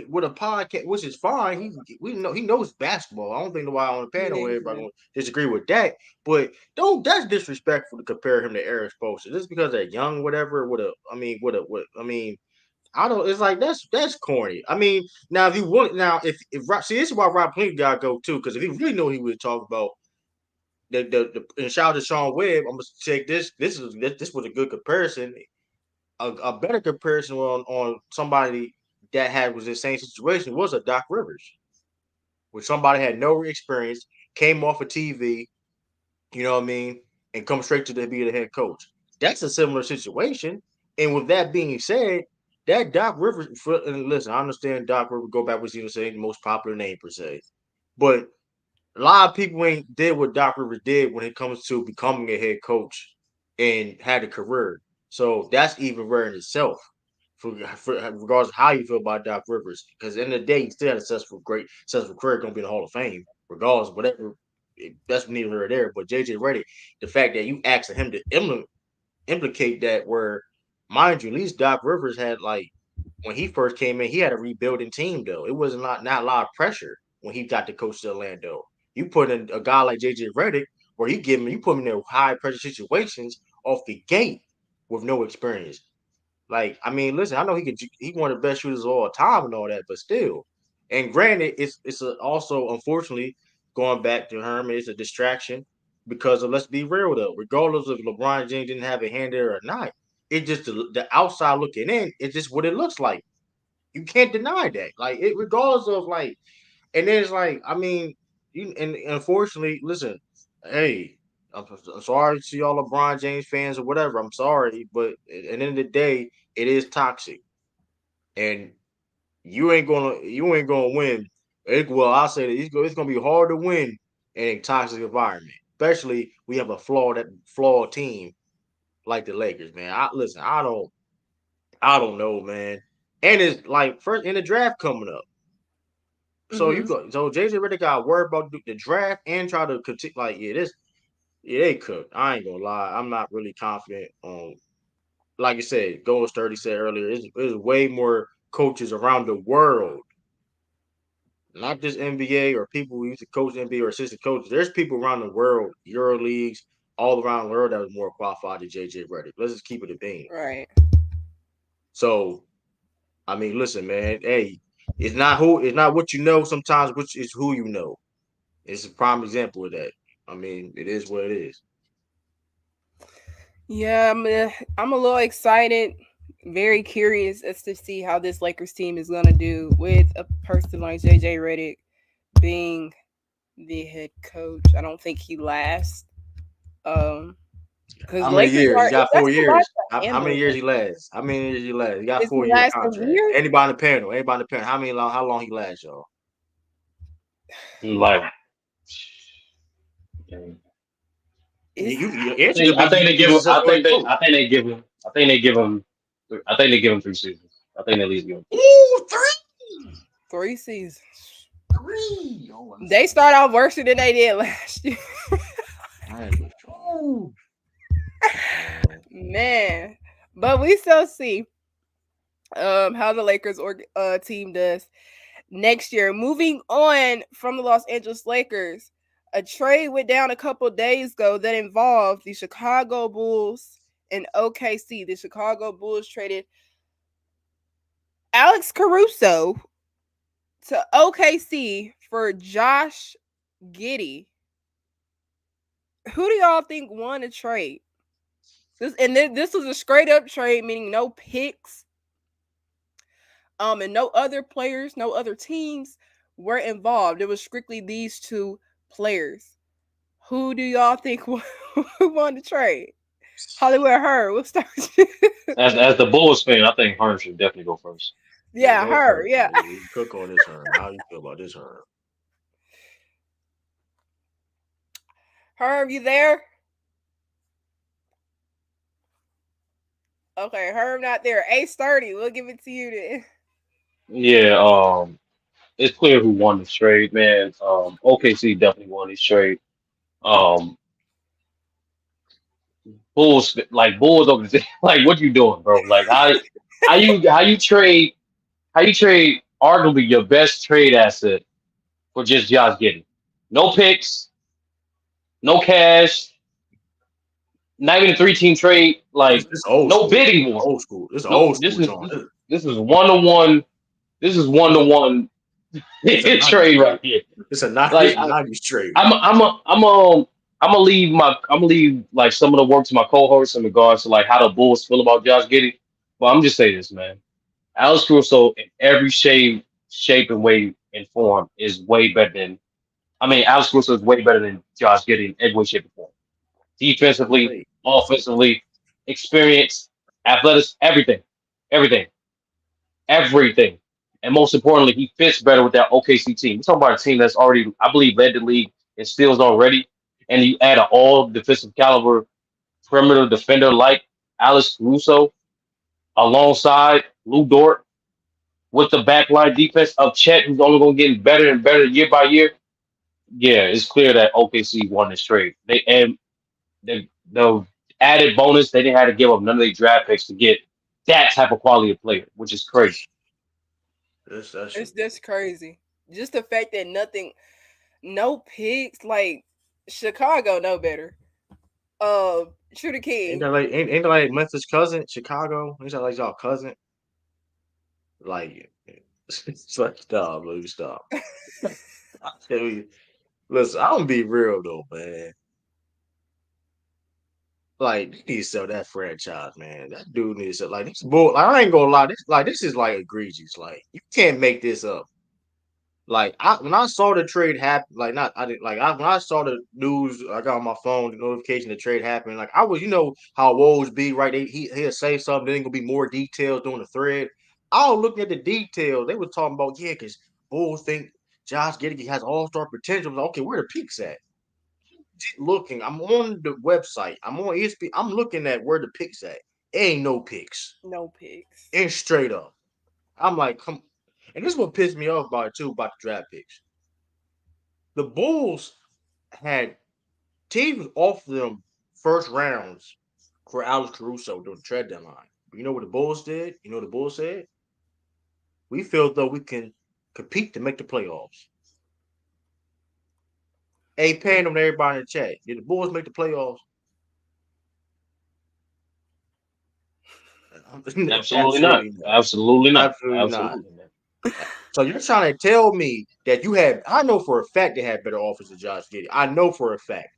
with a podcast, which is fine. He knows basketball. I don't think nobody on the panel everybody gonna disagree with that. But that's disrespectful to compare him to Eric Spoelstra just because they're young, whatever. I don't. It's like that's corny. I mean, now if you want, if see, this is why Rob Pelinka gotta go too, because if he really knew he would talk about and shout out to Sean Webb, I'm gonna check this. This was a good comparison. A better comparison on somebody that was in the same situation was a Doc Rivers, where somebody had no experience, came off of TV, you know what I mean, and come straight to be the head coach. That's a similar situation. And with that being said, that Doc Rivers, and listen, I understand Doc Rivers, go back, was even saying the most popular name per se, but a lot of people ain't did what Doc Rivers did when it comes to becoming a head coach and had a career. So that's even rare in itself, for regardless of how you feel about Doc Rivers. Because at the end of the day, he still had a great successful career, going to be in the Hall of Fame, regardless of whatever. That's neither here nor there. But JJ Redick, the fact that you asked him to implicate that, where mind you, at least Doc Rivers had like when he first came in, he had a rebuilding team though. It was not a lot of pressure when he got to coach to Orlando. You put in a guy like JJ Redick, where you put him in high pressure situations off the gate with no experience. Like, I mean, listen, I know he one of the best shooters of all time and all that, but still. And granted, also unfortunately going back to Herman, it's a distraction because let's be real though, regardless of LeBron James didn't have a hand there or not, it just the outside looking in, it's just what it looks like. You can't deny that. Like it, regardless of like, and then it's like, I mean, and unfortunately, listen, hey, I'm sorry to y'all LeBron James fans or whatever. I'm sorry, but at the end of the day, it is toxic, and you ain't gonna win. Well, I'll say that it's gonna be hard to win in a toxic environment, especially we have a flawed team like the Lakers, man. Listen, I don't know, man. And it's like first in the draft coming up. So JJ Redick got worried about the draft and try to continue. Like, they cooked. I ain't gonna lie. I'm not really confident on. Like you said, Gold Sturdy said earlier, there's way more coaches around the world, not just NBA or people who used to coach NBA or assistant coaches. There's people around the world, Euro leagues, all around the world that was more qualified than JJ Redick. Let's just keep it a bean. Right. So, I mean, listen, man. Hey, it's not what you know. Sometimes which is who you know. It's a prime example of that. I mean, it is what it is. Yeah, I'm a little excited, very curious as to see how this Lakers team is gonna do with a person like JJ Redick being the head coach. I don't think he lasts. Because how many years? He got 4 years. How many years he lasts? How many years he lasts? He got 4 year contract. Anybody on the panel? How long he lasts, y'all? Like, I think they give him. I think they give him 3 seasons. I think they at least give him. Ooh, 3 seasons. 3. They start out worse than they did last year. Man, but we still see how the Lakers team does next year. Moving on from the Los Angeles Lakers, a trade went down a couple days ago that involved the Chicago Bulls and OKC. The Chicago Bulls traded Alex Caruso to OKC for Josh Giddey. Who do y'all think won the trade? This was a straight up trade, meaning no picks, and no other players, no other teams were involved. It was strictly these 2 players. Who do y'all think won the trade? Hollywood Herb, we'll start with you. As the Bulls fan, I think Herb should definitely go first. Yeah, Herb. Yeah. You cook on this, Herb. How you feel about this, Herb? Herb, you there? Okay, Herb not there. A30, we'll give it to you then. Yeah, it's clear who won this trade, man. OKC definitely won this trade. Bulls organization, like, what you doing, bro? Like, how you trade arguably your best trade asset for just Josh Giddey? No picks, no cash, not even a 3-team trade. Like, no bidding war. Old school. This old school. This is 1-to-1. This is 1-to-1 trade right here. It's a 90s trade. I'm gonna leave like some of the work to my co-hosts in regards to like how the Bulls feel about Josh Giddey. But I'm just saying this, man. Alex Caruso in every shape and way and form is way better than. I mean, Alex Caruso is way better than Josh Giddey in every way, shape, and form. Defensively, offensively, experience, athletics, everything. And most importantly, he fits better with that OKC team. We're talking about a team that's already, I believe, led the league in steals already. And you add an all defensive caliber perimeter defender like Alex Caruso alongside Lou Dort with the backline defense of Chet, who's only going to get better and better year by year. Yeah, it's clear that OKC won this trade. The added bonus, they didn't have to give up none of their draft picks to get that type of quality of player, which is crazy. That's crazy. Just the fact that no picks, like Chicago know better. True the King. Ain't that like Memphis cousin, Chicago? Ain't that like y'all cousin? Like, it's like stop, baby, stop. I tell you, listen, I'm gonna be real though, man. Like, he needs to sell that franchise, man. That dude needs to like this bull. Like, I ain't gonna lie, this is like egregious. Like, you can't make this up. Like, when I saw the trade happen, like not I didn't like when I saw the news, I got on my phone the notification the trade happened. Like, I was, how Woj be, right? He'll say something, then gonna be more details during the thread. I was looking at the details. They were talking about because Bulls think Josh Giddey has all-star potential. I was like, okay, where the peaks at? Looking, I'm on the website. I'm on ESPN. I'm looking at where the picks at. Ain't no picks. No picks. And straight up, I'm like, come. And this is what pissed me off about it too, about the draft picks. The Bulls had teams offer them first rounds for Alex Caruso during the trade deadline. You know what the Bulls did? You know what the Bulls said? We feel though we can compete to make the playoffs. Hey, paying them to everybody in the chat. Did the Bulls make the playoffs? Absolutely not. Absolutely not. Absolutely not. So you're trying to tell me that you had? I know for a fact they had better offers than Josh Giddey. I know for a fact.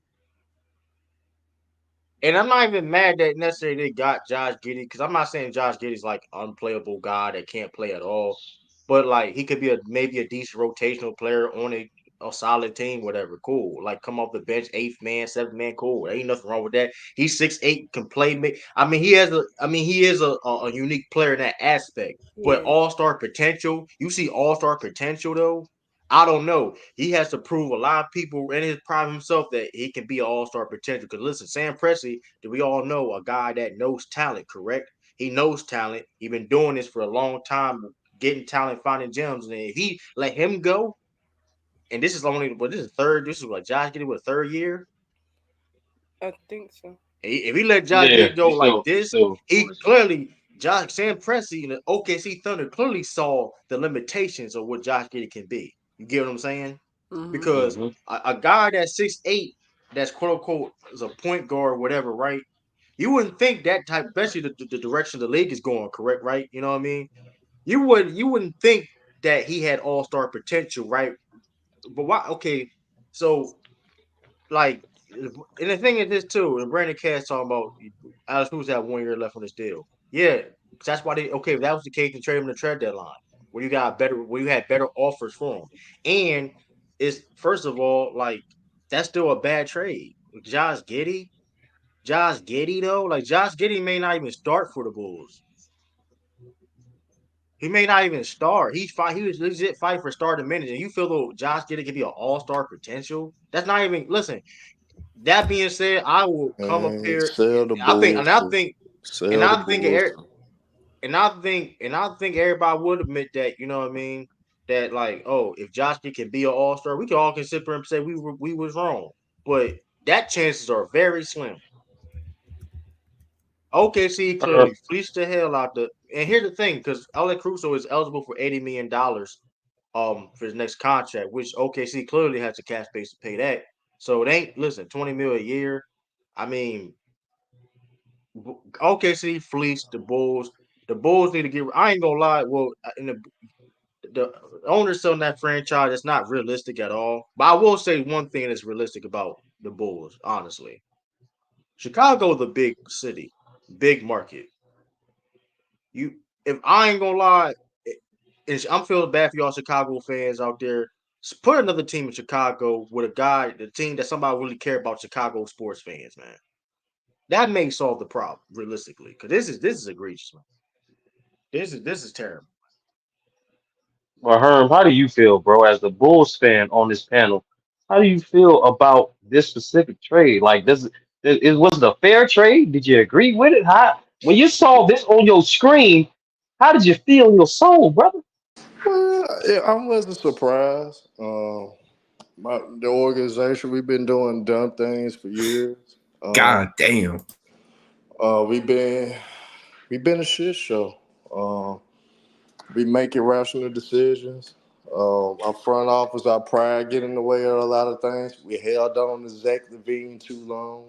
And I'm not even mad that necessarily they got Josh Giddey, because I'm not saying Josh Giddey's like unplayable guy that can't play at all. But like he could be maybe a decent rotational player on a solid team, whatever. Cool. Like come off the bench, 8th man, 7th man, cool. Ain't nothing wrong with that. He's 6'8", can play. He is a unique player in that aspect. Yeah. But all-star potential, you see all-star potential though. I don't know. He has to prove a lot of people in his prime himself that he can be an all-star potential. Because listen, Sam Presti, do we all know a guy that knows talent, correct? He knows talent. He's been doing this for a long time, getting talent, finding gems. And if he let him go, and this is like Josh Giddey with 3rd year. I think so. If he let Josh Giddey go like this, he clearly Sam Presti and the OKC Thunder clearly saw the limitations of what Josh Giddey can be. You get what I'm saying? Mm-hmm. Because a guy that's 6'8", that's quote unquote is a point guard, whatever, right? You wouldn't think that type, especially the direction the league is going, correct, right? You know what I mean? You wouldn't think that he had all-star potential, right? But why? Okay, so like, and the thing is this too, and Brandon Cass talking about Alex Cruz had 1 year left on his deal. Yeah, that's why if that was the case, to trade him in the trade deadline, where you had better offers for him. And it's first of all, like, that's still a bad trade. Josh Giddey though, like Josh Giddey may not even start for the Bulls. He may not even start. He was legit fighting for starting minutes. And you feel though Josh Giddey could be an all-star potential? That's not even listen. That being said, I will come up here. I think everybody would admit that, you know what I mean? That like, oh, if Josh Giddey can be an all-star, we can all consider and say we was wrong. But that chances are very slim. OKC clearly fleeced the hell out the. And here's the thing, because Alex Caruso is eligible for $80 million for his next contract, which OKC clearly has the cash base to pay that. So it ain't, listen, $20 million a year. I mean, OKC fleeced the Bulls. The Bulls need to get. I ain't gonna lie. Well, in the owner selling that franchise, it's not realistic at all. But I will say one thing that's realistic about the Bulls, honestly. Chicago is a big city, big market. If I ain't gonna lie, I'm feeling bad for y'all Chicago fans out there. Put another team in Chicago with the team that somebody really care about Chicago sports fans, man. That may solve the problem realistically, because this is egregious, man. This is terrible. Well, Herm, how do you feel, bro, as the Bulls fan on this panel? How do you feel about this specific trade? Like, was it a fair trade? Did you agree with it? When you saw this on your screen, how did you feel in your soul, brother? Well, I wasn't surprised. The organization, we've been doing dumb things for years. God damn. We've been we've been a shit show. We make irrational decisions. Our front office, our pride get in the way of a lot of things. We held on to Zach LaVine too long.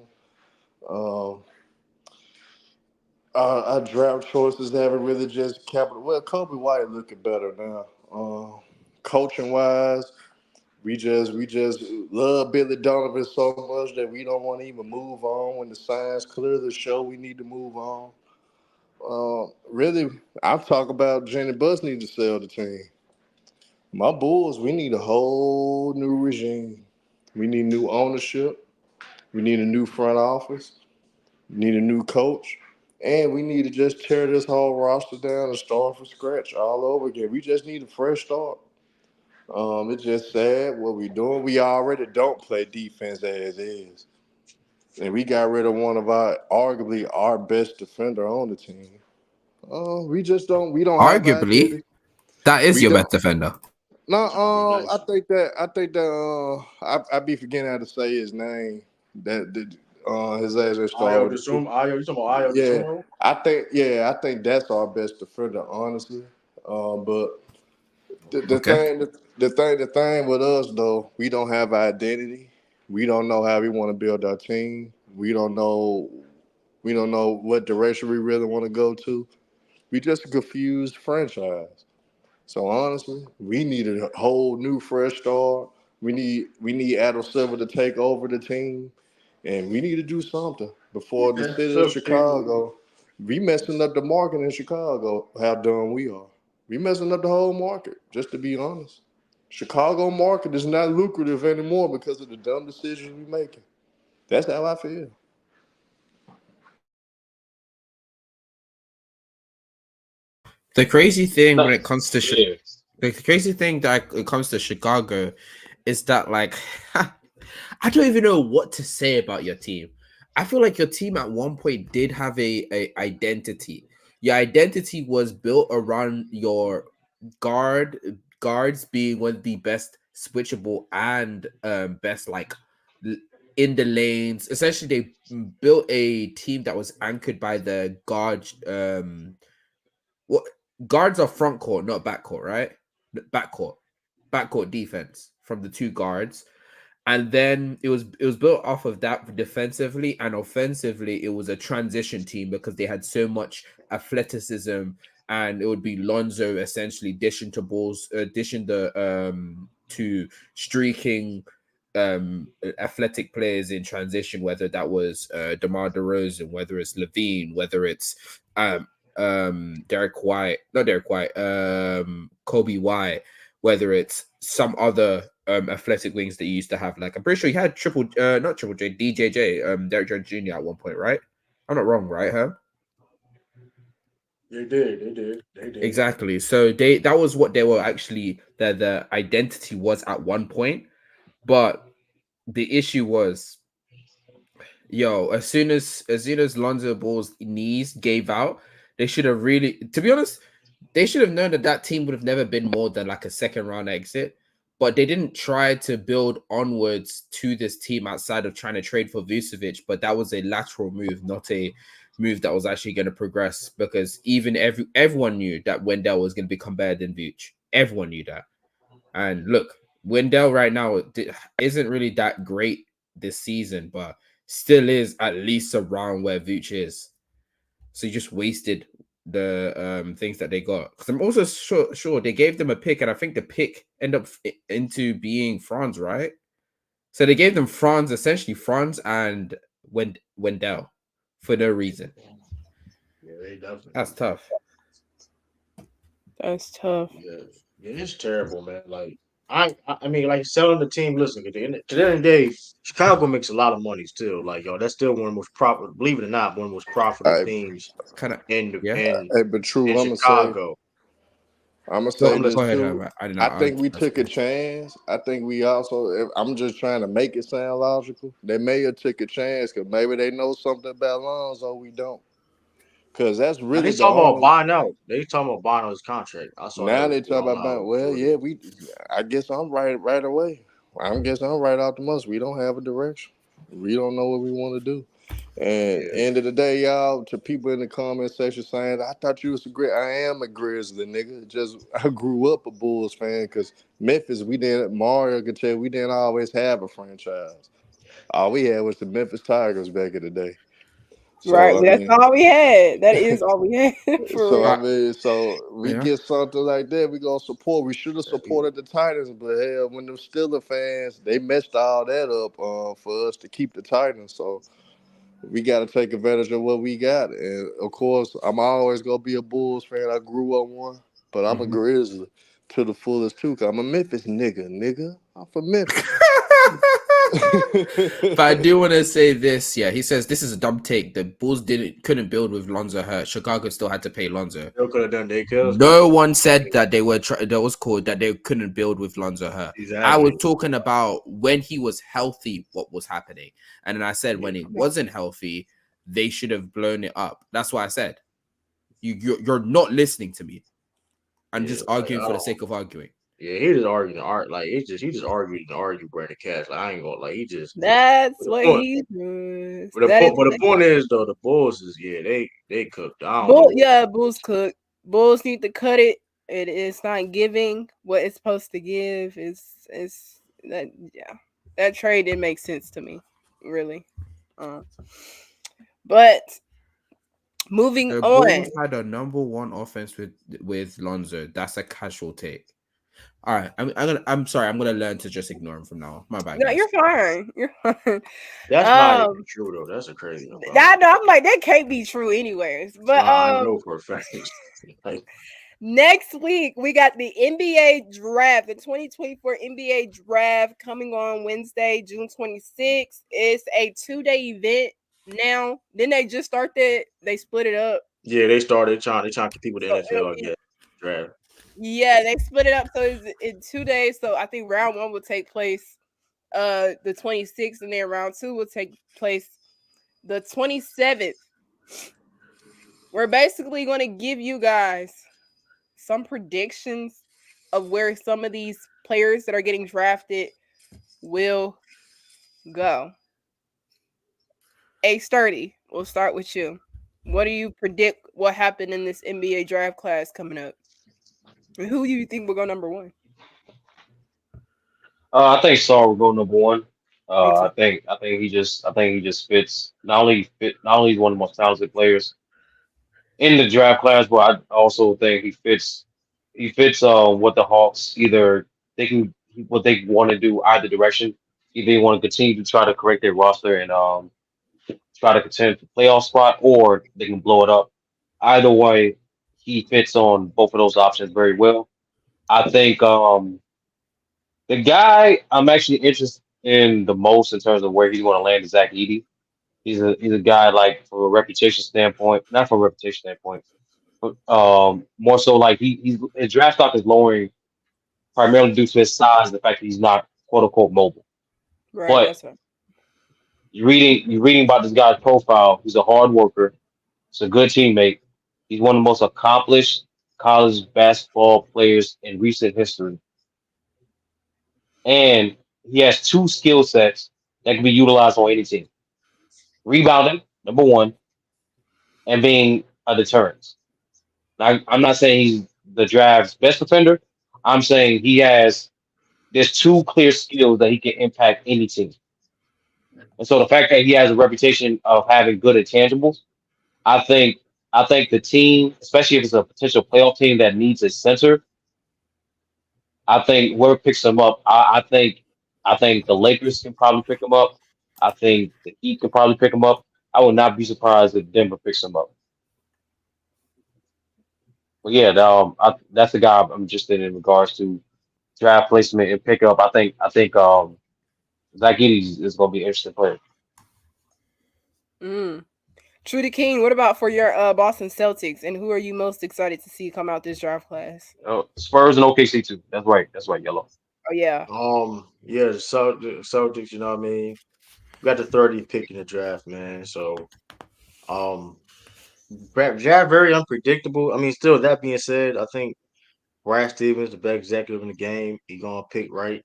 Our draft choices haven't really just capital. Well, Kobe White looking better now. Coaching wise, we just love Billy Donovan so much that we don't want to even move on when the signs clearly show we need to move on. Really, I'm talking about Jenny Buss need to sell the team. My Bulls, we need a whole new regime. We need new ownership. We need a new front office. We need a new coach. And we need to just tear this whole roster down and start from scratch all over again. We just need a fresh start. It's just sad what we're doing. We already don't play defense as is. And we got rid of one of arguably our best defender on the team. We don't have Arguably, identity. that is We your don't. best defender. No, Nice. I be forgetting how to say his name. His ass that Ayo started with Dosunmu. You talking about Ayo yeah. Dosunmu? I think that's our best defender, honestly. But the Okay. thing with us though, we don't have identity. We don't know how we want to build our team. We don't know what direction we really want to go to. We just a confused franchise. So honestly, we need a whole new fresh start. We need Adam Silver to take over the team, and we need to do something before the Yeah, city of so people. Chicago. We messing up the market in Chicago. How dumb we are. We messing up the whole market. Just to be honest, Chicago market is not lucrative anymore because of the dumb decisions we making. That's how I feel. The crazy thing when No, it comes to yeah. the crazy thing that it comes to Chicago is that like I don't even know what to say about your team. I feel like your team at one point did have a identity. Your identity was built around your guards being one of the best switchable and best like l- in the lanes. Essentially, they built a team that was anchored by the guard what guards are front court, not back court, right? Backcourt, backcourt defense from the two guards, and then it was built off of that defensively and offensively. It was a transition team because they had so much athleticism, and it would be Lonzo essentially dishing to balls, dishing the to streaking athletic players in transition, whether that was DeMar DeRozan, whether it's Levine, whether it's Derek White, not Derek White, Kobe White, whether it's some other athletic wings that you used to have. Like I'm pretty sure he had not triple J, DJJ, Derek Jones Jr. at one point, right? I'm not wrong, right, Herb? They did. Exactly. So that was what they were actually the identity was at one point. But the issue was, as soon as Lonzo Ball's knees gave out, they should have really, to be honest, they should have known that team would have never been more than like a second round exit. But they didn't try to build onwards to this team outside of trying to trade for Vucevic. But that was a lateral move, not a move that was actually going to progress, because even everyone knew that Wendell was going to become better than Vooch. Everyone knew that. And look, Wendell right now isn't really that great this season, but still is at least around where Vooch is. So you just wasted the things that they got. Because I'm also sure they gave them a pick, and I think the pick ended up into being Franz, right? So they gave them essentially Franz and Wendell for no reason. Yeah, they definitely. That's tough. That's tough. Yeah, it's terrible, man. Like I mean, like selling the team. Listen, at the end of the day, Chicago makes a lot of money still. Like that's still one of the most profitable. Believe it or not, one of the most profitable teams Kind of, in yeah. But true, in Chicago. I'm gonna say this Go ahead, too. Herbert. I think we took a chance. I think we also. I'm just trying to make it sound logical. They may have took a chance because maybe they know something about Lonzo we don't. Because that's Now, really they the talking about only. buying out. They talking about buying out his contract. I saw Now that they report talk about online. well, yeah, we. I guess I'm right away. I guess I'm right out the must. We don't have a direction. We don't know what we want to do. And end of the day, y'all, to people in the comment section saying, I thought you was a great. I am a Grizzly nigga. Just I grew up a Bulls fan because Memphis, Mario could tell we didn't always have a franchise. All we had was the Memphis Tigers back in the day. Right, So I that's mean, all we had. That is all we had for so I real. mean, so we Yeah. get something like that, we gonna support. We should have supported the Titans, but hell, when them Steeler fans, they messed all that up for us to keep the Titans. So we got to take advantage of what we got. And of course, I'm always gonna be a Bulls fan. I grew up one, but I'm a Grizzly to the fullest too. Cause I'm a Memphis nigga. I'm from Memphis. But I do want to say this. Yeah, he says this is a dumb take. The Bulls couldn't build with Lonzo hurt. Chicago still had to pay Lonzo. Still could have done day kills. No one said that they were that was called that they couldn't build with Lonzo hurt. Exactly. I was talking about when he was healthy, what was happening, and then I said when he wasn't healthy, they should have blown it up. That's what I said. You're not listening to me. I'm just arguing for the sake of arguing. Yeah, he just arguing the art. Like he just arguing to argue Brandon Cash. Like I ain't gonna like he just. That's what he does. But the point is though, the Bulls is they cooked. Bulls cook. Bulls need to cut it. It's not giving what it's supposed to give. It's that that trade didn't make sense to me, really. But moving the on, Bulls had a number one offense with Lonzo. That's a casual take. All right, I'm sorry. I'm gonna learn to just ignore him from now on. My bad. No, you're fine. You're fine. That's not even true though. That's a crazy. I'm like that can't be true anyways. But I know for a fact. Like, next week we got the NBA draft, the 2024 NBA draft coming on Wednesday, June 26th. It's a 2-day event. Now, didn't they just start that? They split it up. Yeah, they started trying to keep people in the NFL draft. Yeah, they split it up so it's in 2 days. So I think round 1 will take place the 26th, and then round 2 will take place the 27th. We're basically going to give you guys some predictions of where some of these players that are getting drafted will go. A Sturdy, we'll start with you. What do you predict what happened in this NBA draft class coming up? And who do you think will go number 1? I think Saul will go number 1. I think he just fits. Not only he's one of the most talented players in the draft class, but I also think he fits. He fits what the Hawks what they want to do either direction. Either they want to continue to try to correct their roster and try to contend for playoff spot, or they can blow it up. Either way, he fits on both of those options very well. I think the guy I'm actually interested in the most in terms of where he's going to land is Zach Edey. He's a guy like from a reputation standpoint, not from a reputation standpoint, but more so like his draft stock is lowering primarily due to his size, the fact that he's not quote unquote mobile. Right. But That's right. you're reading about this guy's profile. He's a hard worker. He's a good teammate. He's one of the most accomplished college basketball players in recent history. And he has 2 skill sets that can be utilized on any team. Rebounding, number 1, and being a deterrent. Now, I'm not saying he's the draft's best defender. I'm saying there's 2 clear skills that he can impact any team. And so the fact that he has a reputation of having good intangibles, I think the team, especially if it's a potential playoff team that needs a center, I think whoever picks him up, I think the Lakers can probably pick him up. I think the Heat can probably pick him up. I would not be surprised if Denver picks him up. But yeah, that's the guy I'm interested in regards to draft placement and pickup. I think Zach Giddey is going to be an interesting player. Trudy King, what about for your Boston Celtics, and who are you most excited to see come out this draft class? Spurs and OKC too. That's right, Yellow. Oh yeah. Yeah, the Celtics. You know what I mean. We got the 30th pick in the draft, man. So, draft very unpredictable. I mean, still that being said, I think Brad Stevens, the best executive in the game, he gonna pick right.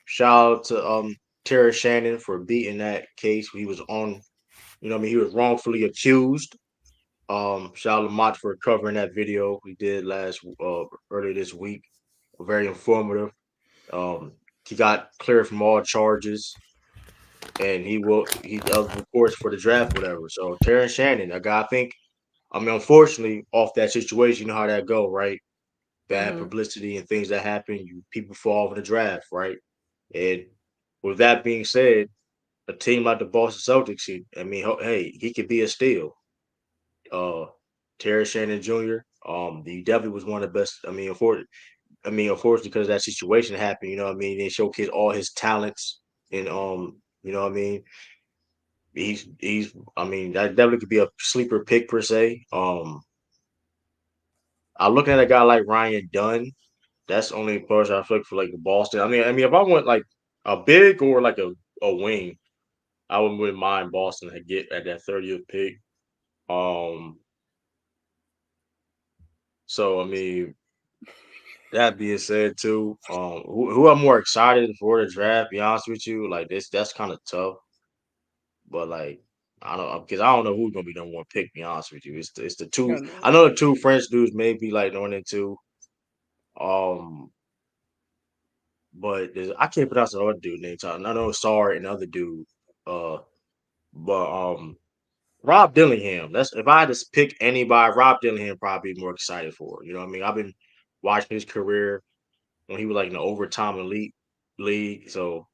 Shout out to Terrence Shannon for beating that case. He was on, he was wrongfully accused. Shout out Lamont for covering that video we did earlier this week. Very informative. He got cleared from all charges, and he does reports for the draft, whatever. So Terrence Shannon, a guy, unfortunately, off that situation, you know how that go, right? Bad publicity and things that happen, people fall over the draft, right? And with that being said, a team like the Boston Celtics, he could be a steal. Terrence Shannon Jr. He definitely was one of the best. Unfortunately, because that situation happened, they showcased all his talents, and that definitely could be a sleeper pick per se. I'm looking at a guy like Ryan Dunn. That's the only person I feel like for like the Boston. If I went like a big or like a wing, I wouldn't mind Boston to get at that 30th pick. So that being said too, who I'm more excited for the draft, be honest with you, like that's kind of tough. But like I don't know who's gonna be number one pick, be honest with you. It's the two. I know the two French dudes may be like 1 and 2. But I can't pronounce the other dude name. I know Sarr and the other dude. But Rob Dillingham. That's if I had to pick anybody, Rob Dillingham probably be more excited for. You know what I mean? I've been watching his career when he was like in the overtime elite league. So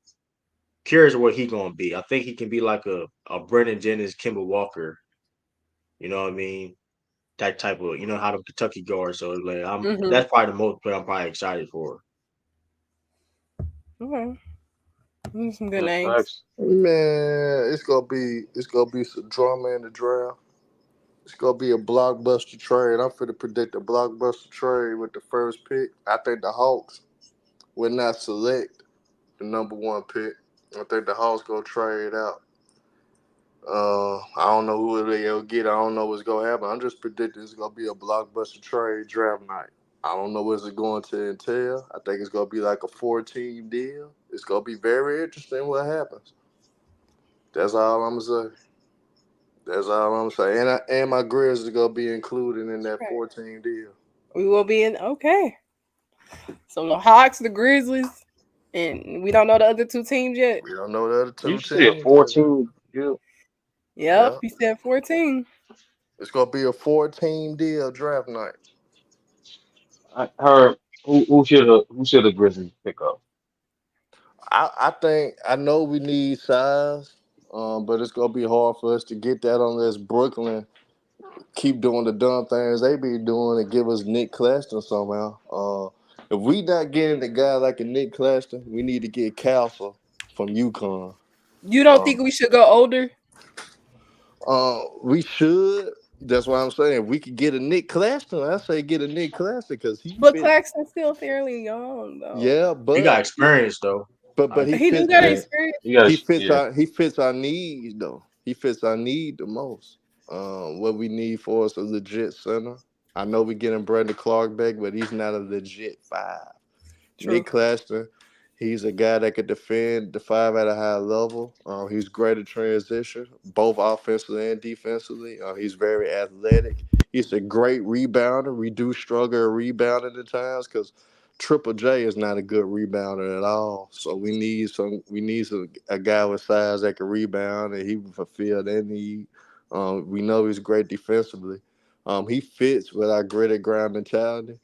curious what he gonna be. I think he can be like a Brendan Jennings, Kemba Walker. You know what I mean? That type of how the Kentucky guards. So like that's probably the most player I'm probably excited for. Okay. These some good Yeah, names. facts. Man, it's gonna be some drama in the draft. It's gonna be a blockbuster trade. I'm finna predict a blockbuster trade with the first pick. I think the Hawks will not select the number 1 pick. I think the Hawks gonna trade out. I don't know who they'll get. I don't know what's gonna happen. I'm just predicting it's gonna be a blockbuster trade draft night. I don't know what's it going to entail. I think it's gonna be like a 4-team deal. It's gonna be very interesting what happens. That's all I'm gonna say. That's all I'm saying. And my Grizzlies gonna be included in that 14 deal. We will be in. Okay. So the Hawks, the Grizzlies, and we don't know the other two teams yet. We don't know the other You two said teams. 14. Yeah. Yep, he said 14. It's gonna be a 4-team deal draft night. I heard who should the Grizzlies pick up? I think I know we need size, but it's gonna be hard for us to get that unless Brooklyn keep doing the dumb things they be doing and give us Nick Claxton somehow. If we not getting a guy like a Nick Claxton, we need to get Castle from UConn. You don't think we should go older? We should. That's what I'm saying. If we could get a Nick Claxton, I say get a Nick Claxton because But Claxton's still fairly young though. Yeah, but he got experience though. But he do fits. got experience. He fits our needs though. He fits our need the most. What we need for us a legit center. I know we getting Brandon Clark back, but he's not a legit 5. True. Nick Claxton, he's a guy that could defend the 5 at a high level. He's great at transition, both offensively and defensively. He's very athletic. He's a great rebounder. We do struggle at rebounding at times because Triple J is not a good rebounder at all. So we need a guy with size that can rebound and he will fulfill that need. We know he's great defensively. He fits with our gritted grind mentality.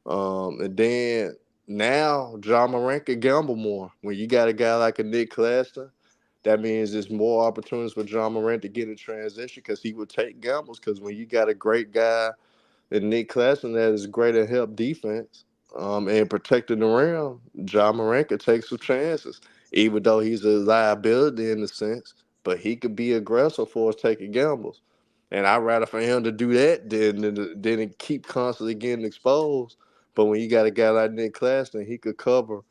And then now John Morant can gamble more. When you got a guy like a Nick Claxton, that means there's more opportunities for John Morant to get in transition because he would take gambles. Because when you got a great guy in Nick Claxton that is great at help defense and protecting the rim, John Morant could take some chances, even though he's a liability in a sense. But he could be aggressive for us taking gambles. And I'd rather for him to do that than keep constantly getting exposed. But when you got a guy like Nick Claxton, he could cover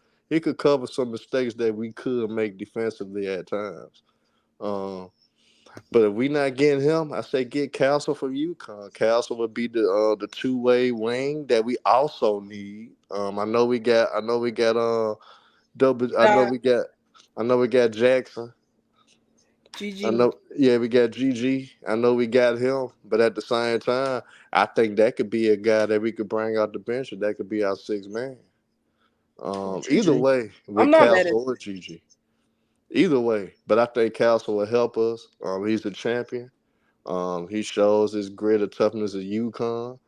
some mistakes that we could make defensively at times. But if we not getting him, I say get Castle from UConn. Castle would be the 2-way wing that we also need. I know we got I know we got Jackson. I GG. know, yeah, we got GG. I know we got him, but at the same time, I think that could be a guy that we could bring out the bench, and that could be our sixth man. Either GG. way, I'm with not mad at Castle or GG, either way. But I think Castle will help us. He's a champion. He shows his grit and toughness of UConn.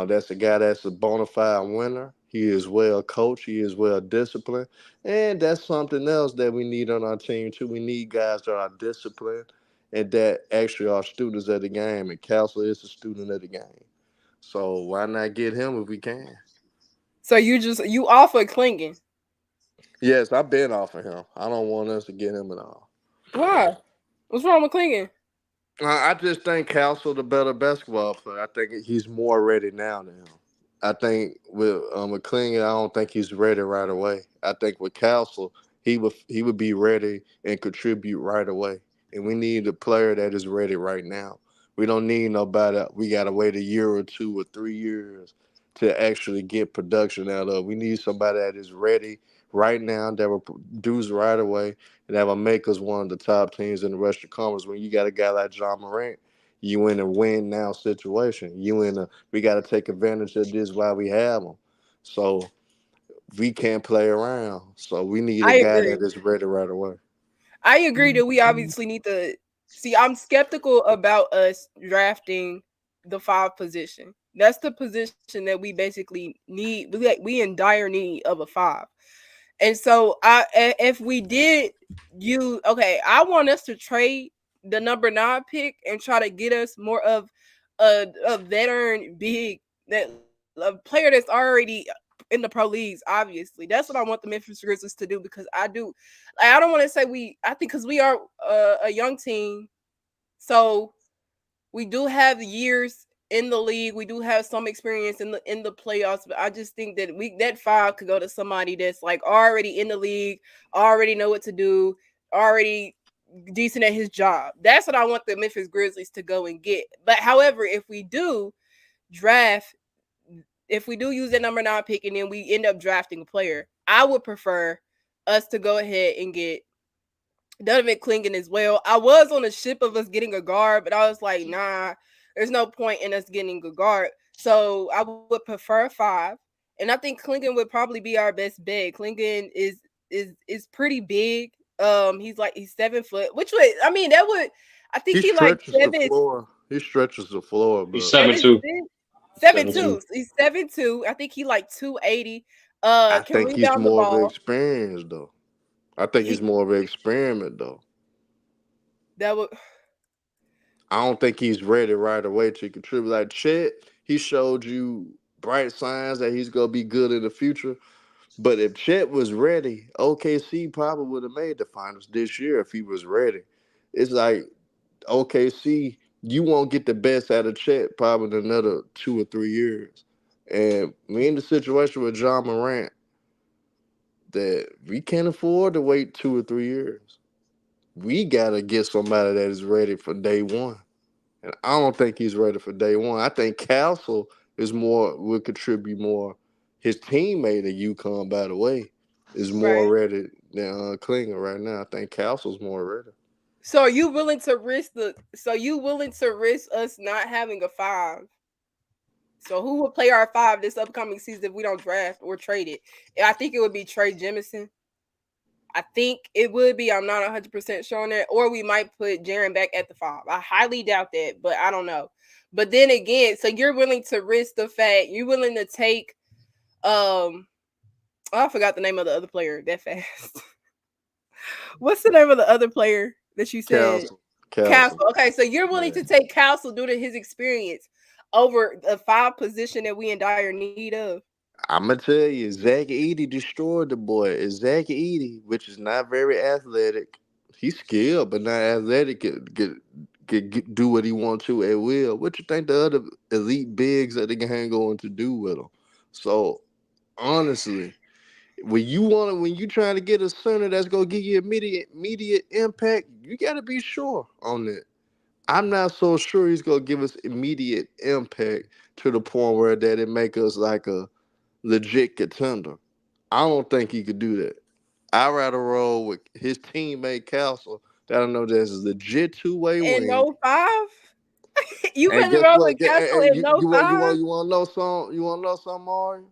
That's a guy that's a bona fide winner. He is well coached. He is well disciplined. And that's something else that we need on our team, too. We need guys that are disciplined and that actually are students of the game. And Castle is a student of the game. So why not get him if we can? So you offer Klingon. Yes, I've been off of him. I don't want us to get him at all. Why? What's wrong with Klingon? I just think Castle the better basketball player. I think he's more ready now than him. I think with McClingan, I don't think he's ready right away. I think with Castle, he would be ready and contribute right away. And we need a player that is ready right now. We don't need nobody. We gotta wait a year or 2 or 3 years to actually get production out of. We need somebody that is ready right now that will produce right away and that will make us one of the top teams in the Western Conference. When you got a guy like John Morant, you in a win now situation. We got to take advantage of this while we have them. So we can't play around. So we need a I guy agree. that is ready right away. I agree that we obviously need to see. I'm skeptical about us drafting the 5 position. That's the position that we basically need. We in dire need of a 5. And so if we did I want us to trade the number 9 pick and try to get us more of a veteran big, that a player that's already in the pro leagues. Obviously, that's what I want the Memphis Grizzlies to do, because I don't want to say I think because we are a young team, so we do have years in the league. We do have some experience in the playoffs, but I just think that that 5 could go to somebody that's like already in the league, already know what to do, already decent at his job. That's what I want the Memphis Grizzlies to go and get. But however, if we do use that number 9 pick and then we end up drafting a player, I would prefer us to go ahead and get Donovan Klingon as well. I was on the ship of us getting a guard, but I was like, nah, there's no point in us getting a guard. So I would prefer 5. And I think Klingon would probably be our best bet. Klingon is pretty big. He's 7 foot, I think he like stretches the 7. floor. He stretches the floor, He's but 7'2". 7'2". 7'2". He's 7'2". I think he like 280. I Can think he's rebound the more of an ball. experience, though. I think he's more of an experiment, though. That would. I don't think he's ready right away to contribute. Like Chet, he showed you bright signs that he's gonna be good in the future. But if Chet was ready, OKC probably would have made the finals this year if he was ready. It's like OKC, you won't get the best out of Chet probably in another 2 or 3 years. And we in the situation with John Morant that we can't afford to wait 2 or 3 years. We gotta get somebody that is ready for day one. And I don't think he's ready for day one. I think Castle will contribute more. His teammate at UConn, by the way, is more ready than Klinger right now. I think Castle's more ready. So are you willing to risk us not having a 5? So who will play our 5 this upcoming season if we don't draft or trade it? I think it would be Trey Jemison. I think it would be. I'm not 100% sure on that. Or we might put Jaren back at the 5. I highly doubt that, but I don't know. But then again, so you're willing to risk the fact, you're willing to take I forgot the name of the other player that fast. What's the name of the other player that you said? Castle. Okay, so you're willing to take Castle due to his experience over the 5 position that we in dire need of. I'm gonna tell you, Zach Edey destroyed the boy. Zach Edey, which is not very athletic. He's skilled, but not athletic. Could do what he wants to at will. What you think the other elite bigs that they can going to do with him? So honestly, when you trying to get a center that's gonna give you immediate impact, you gotta be sure on that. I'm not so sure he's gonna give us immediate impact to the point where it make us like a legit contender. I don't think he could do that. I'd rather roll with his teammate Castle that I know there's a legit two-way And wing. no 5? You And rather guess roll what? with Castle and no 5? You want to know something? You want to know something, Mario?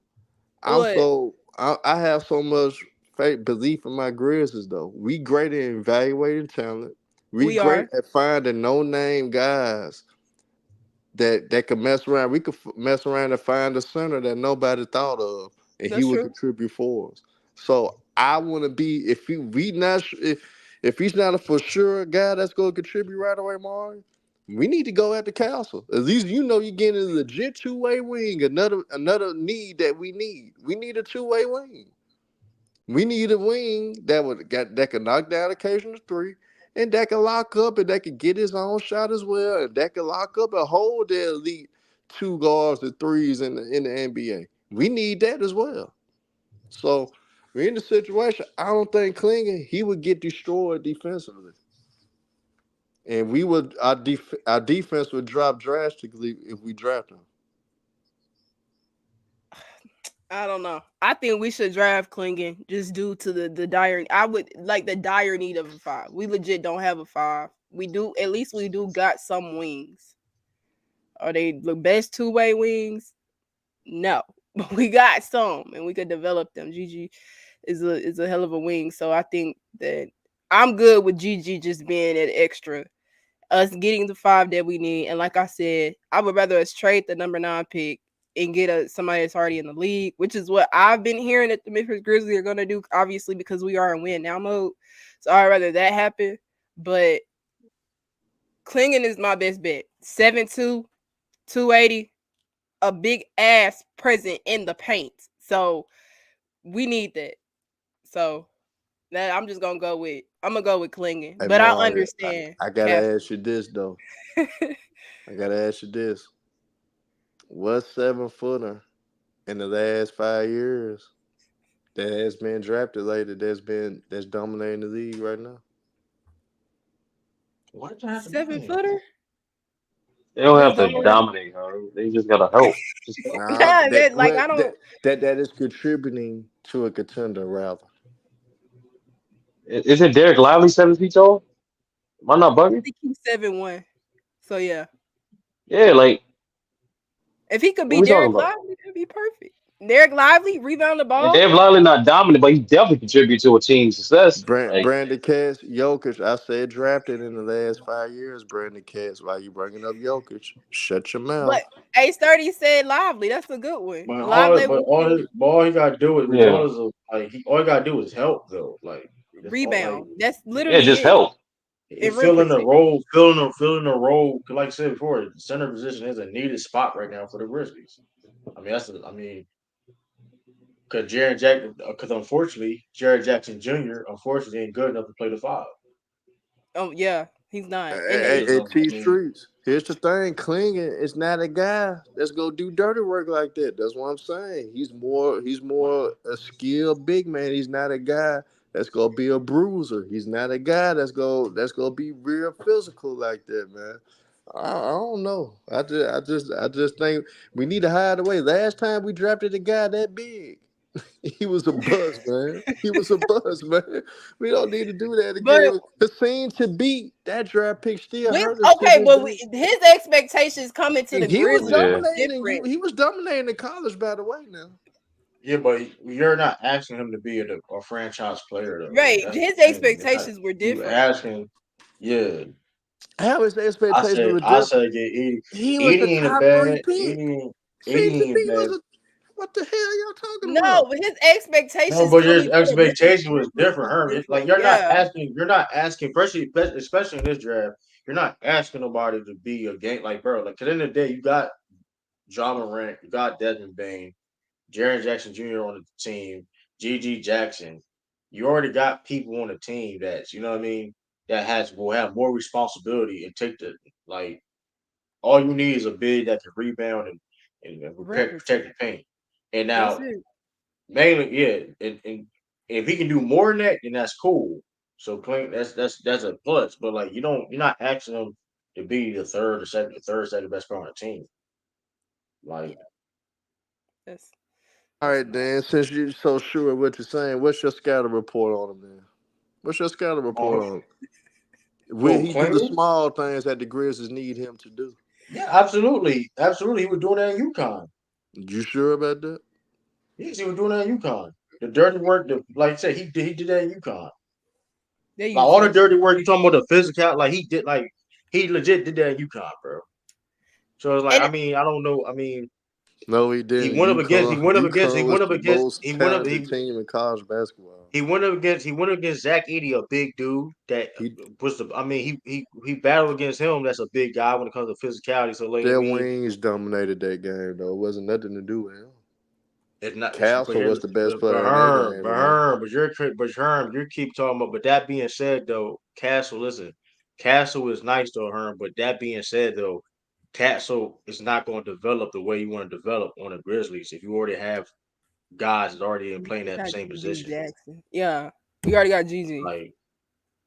What? I have so much faith belief in my Grizzlies though. We great at evaluating talent. We We great are. at finding no name guys that could mess around. We could mess around and find a center that nobody thought of, and he That's would true. contribute for us. So I want to be if he's not a for sure guy that's going to contribute right away, Mario. We need to go at the castle. At least you're getting a legit two-way wing. Another need that we need. We need a two-way wing. We need a wing that can knock down occasional three, and that can lock up, and that can get his own shot as well, and that can lock up and hold the elite two guards and threes in the NBA. We need that as well. So we're in the situation. I don't think Klingon he would get destroyed defensively, and our defense would drop drastically if we draft him. I don't know. I think we should draft Klingon just due to the dire. I would like the dire need of a 5. We legit don't have a 5. We do, at least we do got some wings. Are they the best two-way wings? No, but we got some, and we could develop them. GG is a hell of a wing, so I think that I'm good with GG just being an extra. Us getting the 5 that we need, and like I said, I would rather us trade the number 9 pick and get somebody that's already in the league, which is what I've been hearing that the Memphis Grizzlies are gonna do, obviously because we are in win now mode. So I'd rather that happen. But Klingon is my best bet. 7'2", 280, a big ass present in the paint. So we need that. So that I'm gonna go with Klingon. Hey, But I Mario, understand. I gotta ask you this though. I gotta ask you this. What 7-footer in the last 5 years that has been drafted later that's dominating the league right now? Why did you have to be 7-footer? They don't That's have to dominant. dominate her. They just gotta help. Just help. Nah, Yeah, that like I don't. that is contributing to a contender rather. Isn't Derek Lively 7 feet tall? Am I not I bugging? think he's 7'1". So yeah, Yeah, like if he could what be we talking Derek about? Lively, that'd be perfect. Derek Lively rebound the And ball. Derek Lively not dominant, but he definitely contribute to a team's success. Like Brandon Cass, Jokic, I said drafted in the last 5 years. Brandon Cass, why you bringing up Jokic? Shut your But mouth. Ace 30 said Lively. That's a good one. But Lively would be all he gotta do is yeah, regardless of all he gotta do is help though. Like that's all rebound. That's yeah, literally just it. help. And rim filling the protect. role, filling the role. 'Cause like I said before, the center position is a needed spot right now for the Grizzlies. I mean, because unfortunately, Jared Jackson Jr. unfortunately ain't good enough to play the 5. Oh yeah, he's not. And Hey, it, hey, So, I T mean, Streets. Here's the thing: Klingon is not a guy that's gonna do dirty work like that. That's what I'm saying. He's more a skilled big man. He's not a guy that's gonna be a bruiser. He's not a guy that's gonna be real physical like that, man. I don't know. I just think we need to hide away. Last time we drafted a guy that big. He was a buzz, man. He was a buzz, man. We don't need to do that but again. The scene to beat that draft pick still with hurt us to okay, this but day. his expectations coming to the He was Grizzlies Yeah, is dominating. different. He was dominating in college, by the way. Now, yeah, but you're not asking him to be a franchise player though. Like Right. that's His the thing. expectations were You different. asking, yeah. how is the expectation of a I draft? said get Edie. He was the Edie ain't a top three bad. pick. Edie Seems to ain't be bad. what the hell y'all talking No, about? but his No, expectations but your coming to the expectation was Grizzlies different, was Herman. different. Like Yeah. you're not asking, especially in this draft, you're not asking nobody to be a game like bro. Like at the end of the day, you got John Morant, you got Desmond Bain, Jaren Jackson Jr. on the team, GG Jackson. You already got people on the team that's, you know what I mean, will have more responsibility and take the like all you need is a bid that can rebound and Rim protect protect. the paint. And That's now it. mainly, yeah, and if he can do more than that, then that's cool. So Clint, that's a plus. But like you're not asking him to be the third second best player on the team. Like That's right, Dan. Since you're so sure of what you're saying, what's your scatter report on him, man? What's your scatter report on him? Will he do the Clingy? small things that the Grizzlies need him to do? Yeah, absolutely. Absolutely. He was doing that in UConn. You sure about that? Yes, he was doing that in UConn. The dirty work, like I said, he did that in UConn. They Like use all the him. dirty work, you talking about the physical, like he legit did that in UConn, bro. So it's like, And I mean, I don't know. I mean, No, he he didn't. went up against, he went up against, he UConn was went up the against, most talented team in college basketball. he went up against Zach Edey, a big dude that He was the. I mean, he battled against him. That's a big guy when it comes to physicality. So like, I Their mean, wings dominated that game, though. It wasn't nothing to do with him. it's not. But Castle here's was the best but player in that Herm, game to me. but Herm, you keep talking about. But that being said, though, Castle, listen, Castle is nice though, Herm. But that being said, though, Castle is not going to develop the way you want to develop on the Grizzlies if you already have guys that already in playing that got same GG position. Jackson. Yeah, you already got GG.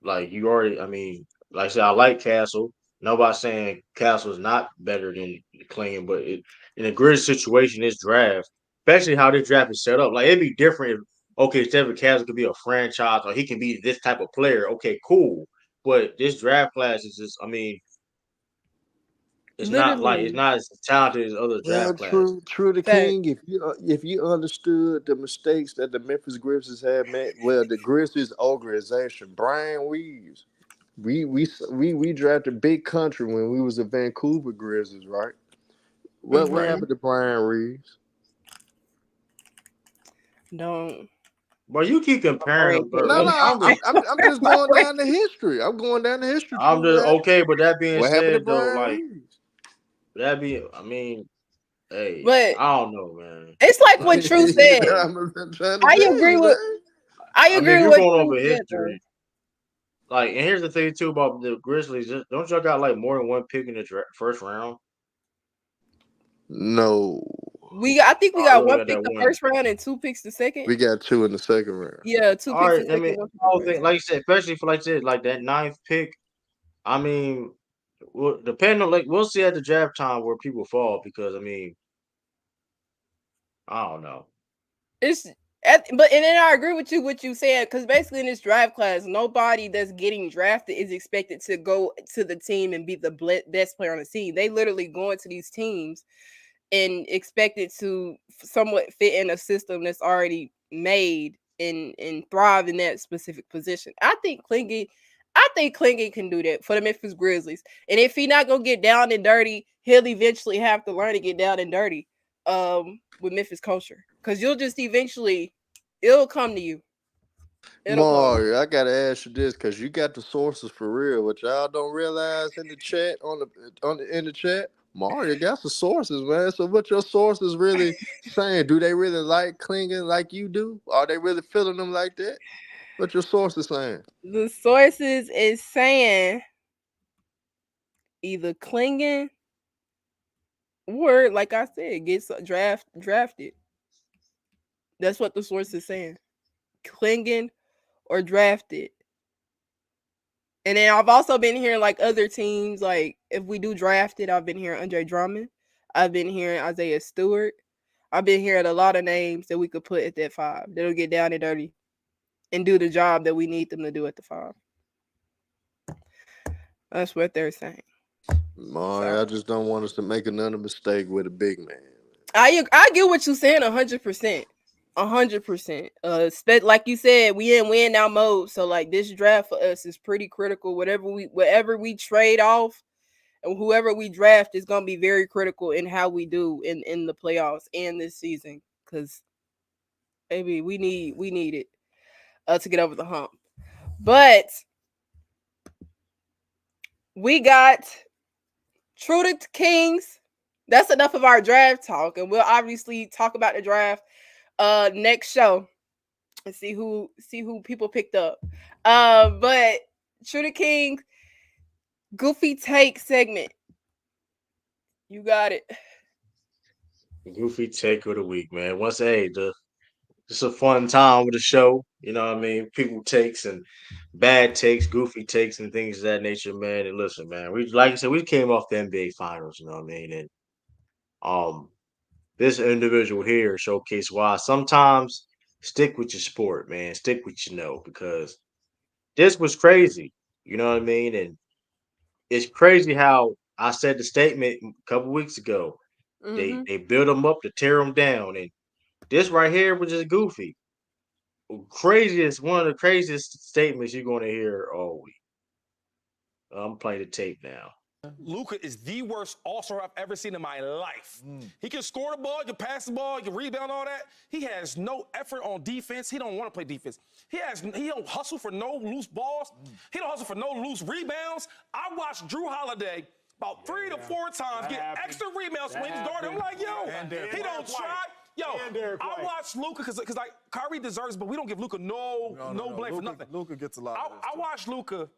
Like you already, I mean, like I said, I like Castle. Nobody's saying Castle is not better than Clingan, but in a Grizz situation, this draft, especially how this draft is set up, like it'd be different if Stephen Castle could be a franchise or he can be this type of player. Okay, cool. But this draft class is just, I mean, it's Literally, not as talented as other Well, draft classes. true the fact. king. If you understood the mistakes that the Memphis Grizzlies had made, well, the Grizzlies organization, Brian Reeves, we drafted Big Country when we was the Vancouver Grizzlies, right? What Mhm. happened to Brian Reeves? Don't. But you keep My comparing brain them, can't bro. No, really. no, I'm just My going brain. down the history. I'm going down the history. I'm True, just okay. But that being what happened to said, though, Brian like Reeves? that be, I mean. Hey, But I don't know, man. it's like what True said. I'm trying to I tell agree you, with. man. I I mean, agree if with you're what going True over said though. history, like, and here's the thing too about the Grizzlies. Don't y'all got like more than one pick in the first round? No, I think we Oh, you got only one got pick that the one. first round and 2 picks the second. we got 2 in the second round. Yeah, 2 picks All the right, I second. mean, One pick I the don't think, first. like you said, especially for like I said, like that ninth pick. I mean, well, depending on like we'll see at the draft time where people fall because I mean, I don't know. It's but and then I agree with you what you said because basically in this draft class, nobody that's getting drafted is expected to go to the team and be the best player on the team. They literally go into these teams and expected to somewhat fit in a system that's already made and thrive in that specific position. I think Klingy can do that for the Memphis Grizzlies. And if he not gonna get down and dirty, he'll eventually have to learn to get down and dirty with Memphis culture. Cause you'll just eventually it'll come to you. It'll come. Mario, I gotta ask you this because you got the sources for real. What y'all don't realize in the chat in the chat, Mario got some sources, man. So what your sources really saying? Do they really like clinging like you do? Are they really feeling them like that? What your sources saying? The sources is saying either clinging or like I said, gets drafted. That's what the source is saying. Clinging or drafted. And then I've also been hearing like other teams, like if we do draft it, I've been hearing Andre Drummond. I've been hearing Isaiah Stewart. I've been hearing a lot of names that we could put at that 5. That'll get down and dirty and do the job that we need them to do at the 5. That's what they're saying. Mario, I just don't want us to make another mistake with a big man. I get what you're saying 100%. 100%. Like you said, we in win now mode. So like this draft for us is pretty critical. Whatever we trade off and whoever we draft is gonna be very critical in how we do in the playoffs and this season. Cause maybe we need it to get over the hump. But we got True to Kings. That's enough of our draft talk, and we'll obviously talk about the draft next show and see who people picked up. But True to King Goofy Take segment. You got it. Goofy take of the week, man. It's a fun time with the show. You know what I mean? People takes and bad takes, goofy takes, and things of that nature, man. And listen, man, we like I said, we came off the NBA finals, you know what I mean? And um this individual here showcase why sometimes stick with your sport, man. Stick with because this was crazy. You know what I mean? And it's crazy how I said the statement a couple weeks ago. Mm-hmm. They build them up to tear them down, and this right here was just goofy. Craziest, one of the craziest statements you're going to hear all week. I'm playing the tape now. Luka is the worst all-star I've ever seen in my life. He can score the ball, he can pass the ball, he can rebound, all that. He has no effort on defense. He don't want to play defense. He don't hustle for no loose balls. He don't hustle for no loose rebounds. I watched Drew Holiday about 3 to 4 times get extra rebounds when he's guarding. I'm like, yo, he don't try. Yo, I watched Luka because like Kyrie deserves, but we don't give Luka no blame for nothing. Luka gets a lot of this, I watched Luka.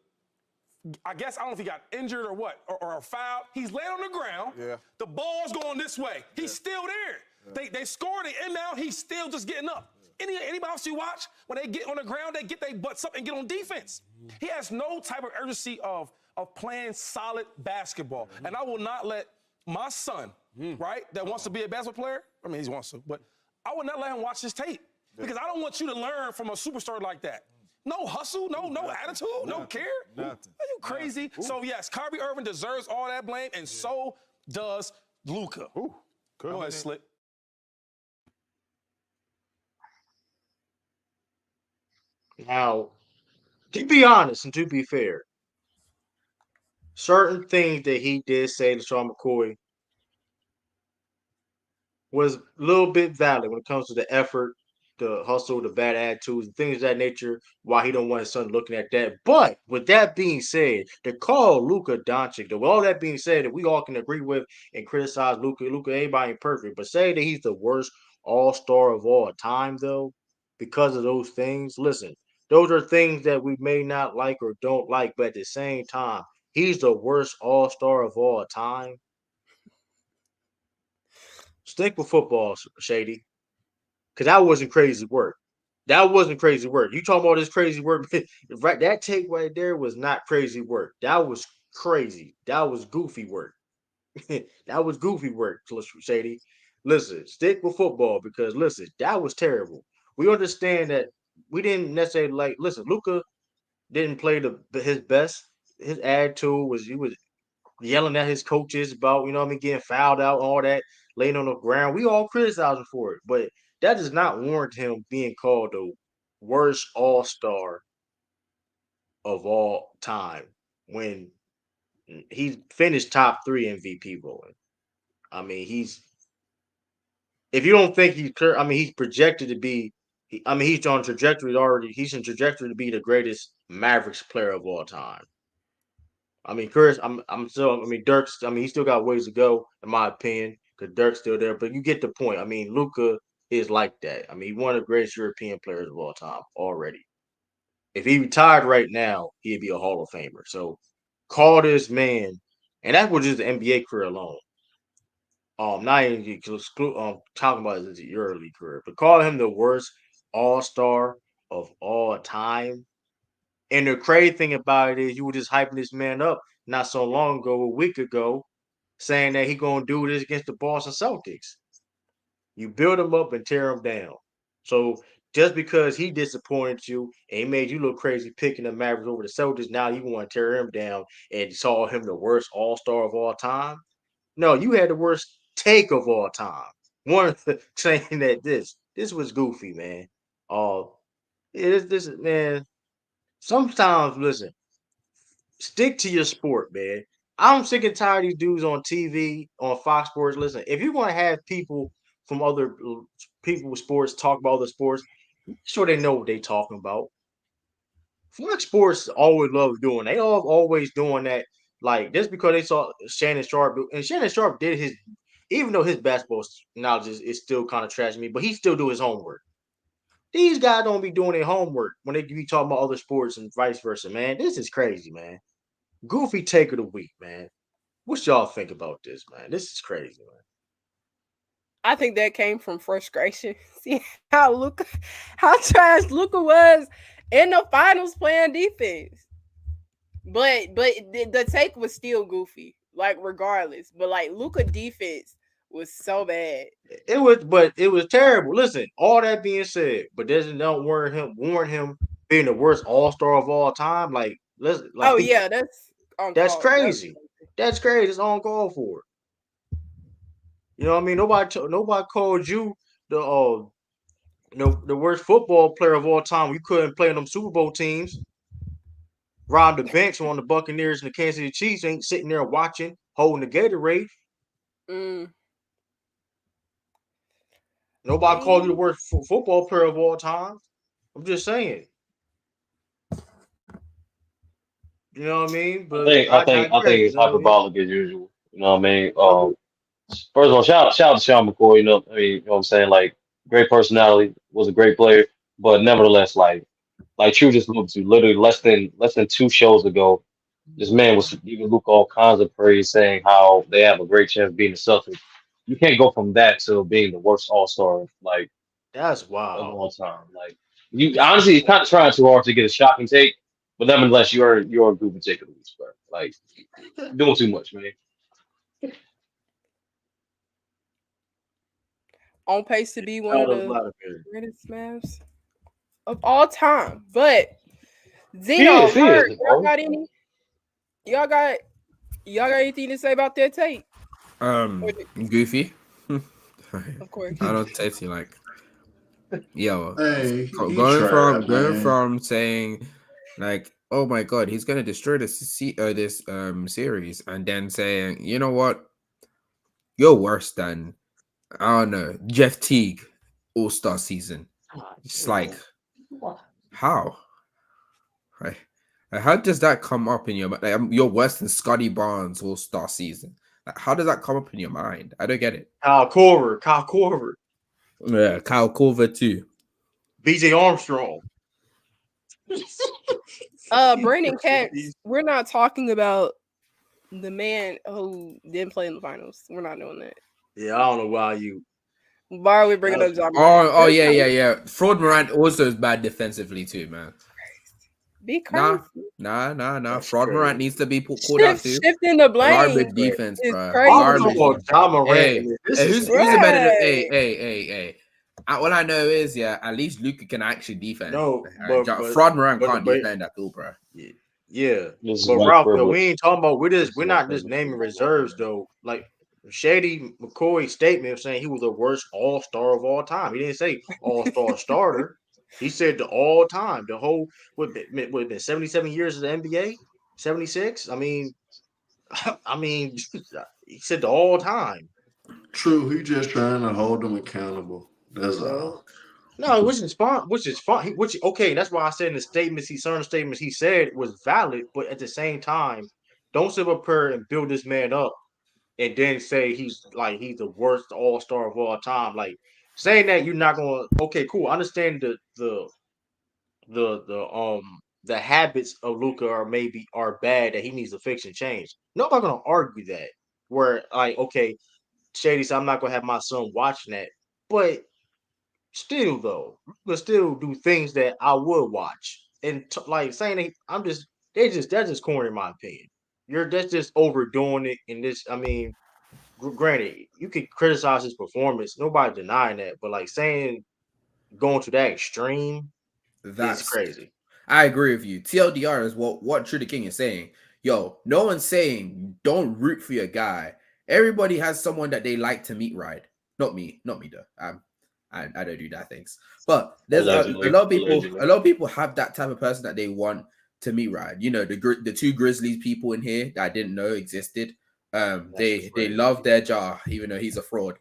I guess I don't know if he got injured or what, or fouled. He's laying on the ground. Yeah. The ball's going this way. He's still there. Yeah. They scored it in now. He's still just getting up. Anybody else you watch, when they get on the ground, they get their butts up and get on defense. He has no type of urgency of playing solid basketball. And I will not let my son, right, that wants to be a basketball player, I mean, he wants to, but I will not let him watch his tape because I don't want you to learn from a superstar like that. No hustle, no attitude, no care. Nothing. Are you crazy? So, yes, Kyrie Irving deserves all that blame, and so does Luka. Go ahead, Slick. Now, to be honest and to be fair, certain things that he did say to Sean McCoy was a little bit valid when it comes to the effort, the hustle, the bad attitudes, and things of that nature, why he don't want his son looking at that. But with that being said, to call Luka Doncic, with all that being said, that we all can agree with and criticize Luka, everybody ain't perfect, but say that he's the worst all-star of all time, though, because of those things, listen, those are things that we may not like or don't like, but at the same time, he's the worst all-star of all time. Stick with football, Shady. Because that wasn't crazy work. That wasn't crazy work. You talking about this crazy work? Right, that tape right there was not crazy work. That was crazy. That was goofy work. That was goofy work, Shady. Listen, stick with football because listen, that was terrible. We understand that we didn't necessarily like. Listen, Luka didn't play his best. His attitude was he was yelling at his coaches about, getting fouled out, all that, laying on the ground. We all criticize him for it, but that does not warrant him being called the worst all-star of all time when he finished top 3 MVP voting. I mean, if you don't think he's projected to be, he's on trajectory already. He's in trajectory to be the greatest Mavericks player of all time. I mean, Chris, Dirk's, he still got ways to go, in my opinion, because Dirk's still there. But you get the point. I mean, Luka is like that. I mean, he's one of the greatest European players of all time already. If he retired right now, he'd be a Hall of Famer. So call this man, and that was just the NBA career alone. Not even talking about his early career, but call him the worst all-star of all time. And the crazy thing about it is you were just hyping this man up not so long ago, a week ago, saying that he gonna do this against the Boston Celtics. You build him up and tear him down. So just because he disappointed you and he made you look crazy picking the Mavericks over the Celtics, now you want to tear him down and saw him the worst all-star of all time? No, you had the worst take of all time. One saying that this was goofy, man. This man. Sometimes, listen, stick to your sport, man. I'm sick and tired of these dudes on TV, on Fox Sports. Listen, if you're going to have people from other people with sports talk about other sports, make sure they know what they're talking about. Fox Sports always love doing. They always doing that. Like just because they saw Shannon Sharp, and Shannon Sharp did his, even though his basketball knowledge is still kind of trash to me, but he still do his homework. These guys don't be doing their homework when they be talking about other sports and vice versa, man. This is crazy, man. Goofy take of the week, man. What y'all think about this, man? This is crazy, man. I think that came from frustration. See how trash Luka was in the finals playing defense. But the take was still goofy, like regardless. But like Luka defense was so bad. It was terrible. Listen, all that being said, but doesn't don't warrant him being the worst All-Star of all time. Like Oh yeah, that's on that's call. crazy. That's crazy. It's on call for. You know what I mean? Nobody called you the worst football player of all time. You couldn't play in them Super Bowl teams. Rob the bench on the Buccaneers and the Kansas City Chiefs ain't sitting there watching, holding the Gatorade. Nobody called you the worst football player of all time. I'm just saying. You know what I mean? But I think it's hyperbolic as usual. You know what I mean? First of all, shout out to Sean McCoy. You know what I'm saying? Like, great personality, was a great player, but nevertheless, like True just moved to literally less than 2 shows ago, this man was giving Luka all kinds of praise, saying how they have a great chance of being the Celtics. You can't go from that to being the worst All-Star like that's of wild. all time. Like, you honestly, you're kind of trying too hard to get a shocking take, but nevertheless, you're a group of take, bro. Like, doing too much, man. On pace to be one of the greatest Mavs of all time. But Zeno, y'all got any? Y'all got anything to say about that tape? Goofy. Of course. I don't taste you like. Yo, going from saying like, oh my god, he's gonna destroy this series, and then saying, you know what, you're worse than, I don't know, Jeff Teague All-Star season. It's like, how? Right? Like, how does that come up in your mind? Like, you're worse than Scotty Barnes All-Star season. Like, how does that come up in your mind? I don't get it. Kyle Korver. Yeah, Kyle Korver too. BJ Armstrong. Brandon Katz, we're not talking about the man who didn't play in the finals. We're not doing that. Yeah, I don't know why are we bringing up John? Oh yeah. Fraud Morant also is bad defensively too, man. Be crazy. Nah. Fraud Morant needs to be called out too. Shifting the blame. Garbage defense, bro. Garbage. John Morant. Who's better than? Hey. All I know is, at least Luka can actually defend. No, Fraud Morant can't defend at all, bro. Yeah. But Ralph, we ain't talking about. We're not just naming reserves though. Like Shady McCoy's statement of saying he was the worst All-Star of all time. He didn't say All-Star starter. He said the all time, the whole what been 77 years of the NBA, 76. I mean, he said the all time. True, he just trying to hold them accountable. That's all. No, which is fine. Okay, that's why I said in the statements, certain statements he said was valid, but at the same time, don't sit up here and build this man up and then say he's the worst All-Star of all time. Like, saying that you're not gonna, okay, cool. I understand the habits of Luka are bad, that he needs to fix and change. Nobody's gonna argue that. Where, like, okay, Shady said I'm not gonna have my son watching that, but still though, we still do things that I would watch. And like saying that's just corny in my opinion. That's just overdoing it. And this, I mean, granted, you could criticize his performance. Nobody denying that, but like saying going to that extreme, that's crazy. I agree with you. TLDR is what True the King is saying. Yo, no one's saying don't root for your guy. Everybody has someone that they like to meet ride. Not me though. I don't do that things. But there's a lot of people have that type of person that they want to meet ride. You know, the two Grizzlies people in here that I didn't know existed. They love their jar, even though he's a fraud.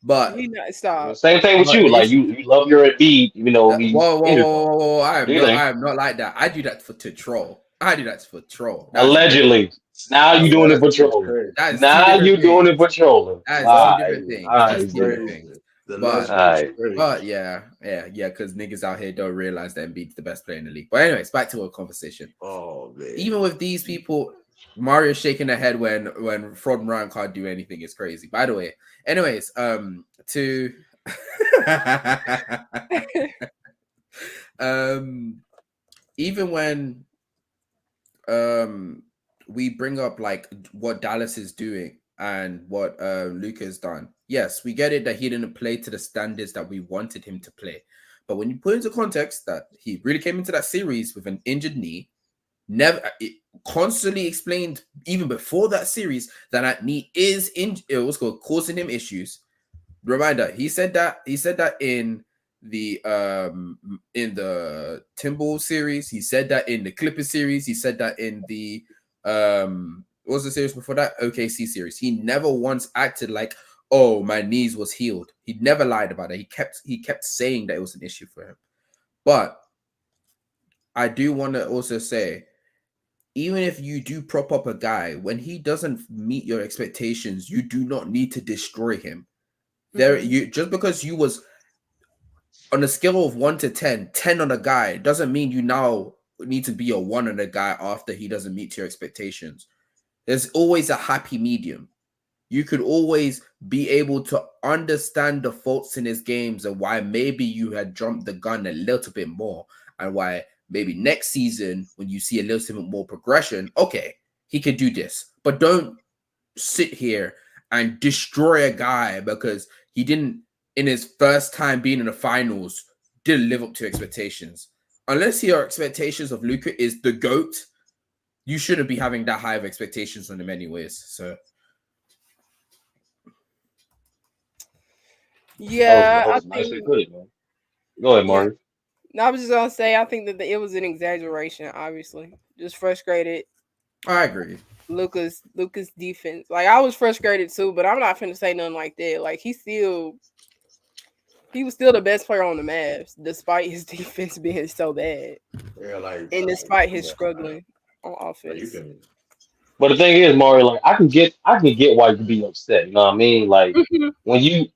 But same thing with you. Like you love your Embiid, even though he's whoa. I am not like that. I do that to troll. Allegedly. Now you're doing it for trolling. Now you're doing it for trolling. That's two different things. But yeah, because niggas out here don't realize that Embiid's the best player in the league. But anyways, back to our conversation. Oh man. Even with these people, Mario's shaking their head when Fraud Morant can't do anything. It's crazy. By the way, anyways, to even when we bring up like what Dallas is doing and what Luka's done, Yes, we get it that he didn't play to the standards that we wanted him to play. But when you put into context that he really came into that series with an injured knee, constantly explained even before that series that knee is causing him issues. Reminder, he said that in the Timberwolves series, he said that in the Clippers series, he said that in the what was the series before that? OKC series. He never once acted like, oh, my knees was healed. He never lied about it. He kept saying that it was an issue for him. But I do want to also say, even if you do prop up a guy, when he doesn't meet your expectations, you do not need to destroy him. Just because you was on a scale of 1 to 10, 10 on a guy doesn't mean you now need to be a 1 on a guy after he doesn't meet your expectations. There's always a happy medium. You could always be able to understand the faults in his games and why maybe you had jumped the gun a little bit more, and why maybe next season when you see a little bit more progression, okay, he could do this. But don't sit here and destroy a guy because he didn't, in his first time being in the finals, didn't live up to expectations. Unless your expectations of Luka is the GOAT, you shouldn't be having that high of expectations on him anyways. So yeah, that was nicely put it, man. Go ahead, Mario. I was just gonna say, I think that it was an exaggeration. Obviously, just frustrated. I agree. Luka's defense. Like, I was frustrated too, but I'm not finna say nothing like that. Like, he was still the best player on the Mavs, despite his defense being so bad. Yeah, and despite his struggling on offense. But the thing is, Mario, like I can get why you can be upset. You know what I mean? Like when you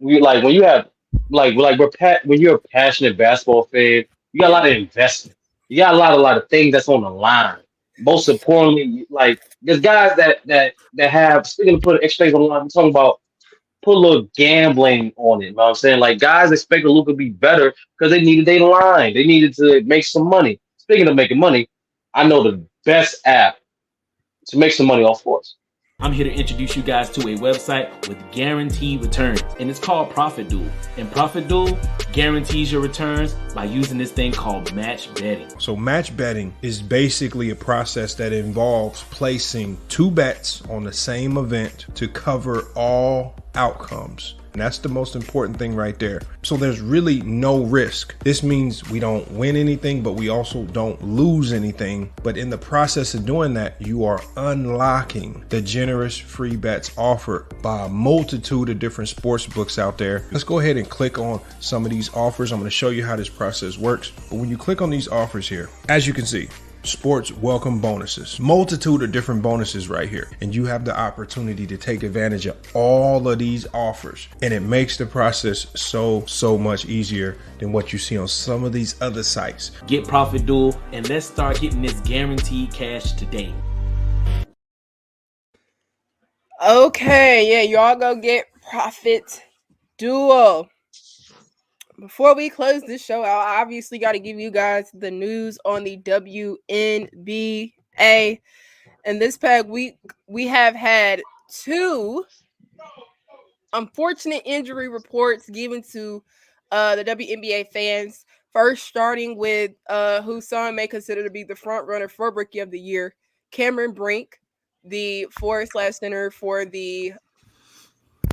have when you're a passionate basketball fan, you got a lot of investment. You got a lot of things that's on the line. Most importantly, like there's guys that have, speaking of putting extra things on the line, I'm talking about put a little gambling on it. You know what I'm saying? Like guys expected Luka to be better because they needed their line. They needed to make some money. Speaking of making money, I know the best app to make some money off sports. I'm here to introduce you guys to a website with guaranteed returns, and it's called Profit Duel. And Profit Duel guarantees your returns by using this thing called match betting. So match betting is basically a process that involves placing 2 bets on the same event to cover all outcomes. And that's the most important thing right there. So there's really no risk. This means we don't win anything, but we also don't lose anything. But in the process of doing that, you are unlocking the generous free bets offered by a multitude of different sports books out there. Let's go ahead and click on some of these offers. I'm going to show you how this process works. But when you click on these offers here, as you can see, sports welcome bonuses, multitude of different bonuses right here, and you have the opportunity to take advantage of all of these offers, and it makes the process so much easier than what you see on some of these other sites. Get Profit Duel, and let's start getting this guaranteed cash today. Okay, yeah, y'all go get Profit Duel. Before we close this show, I obviously got to give you guys the news on the WNBA. And this past week, we have had 2 unfortunate injury reports given to the WNBA fans. First, starting with who some may consider to be the front runner for Rookie of the Year, Cameron Brink, the forward/center for the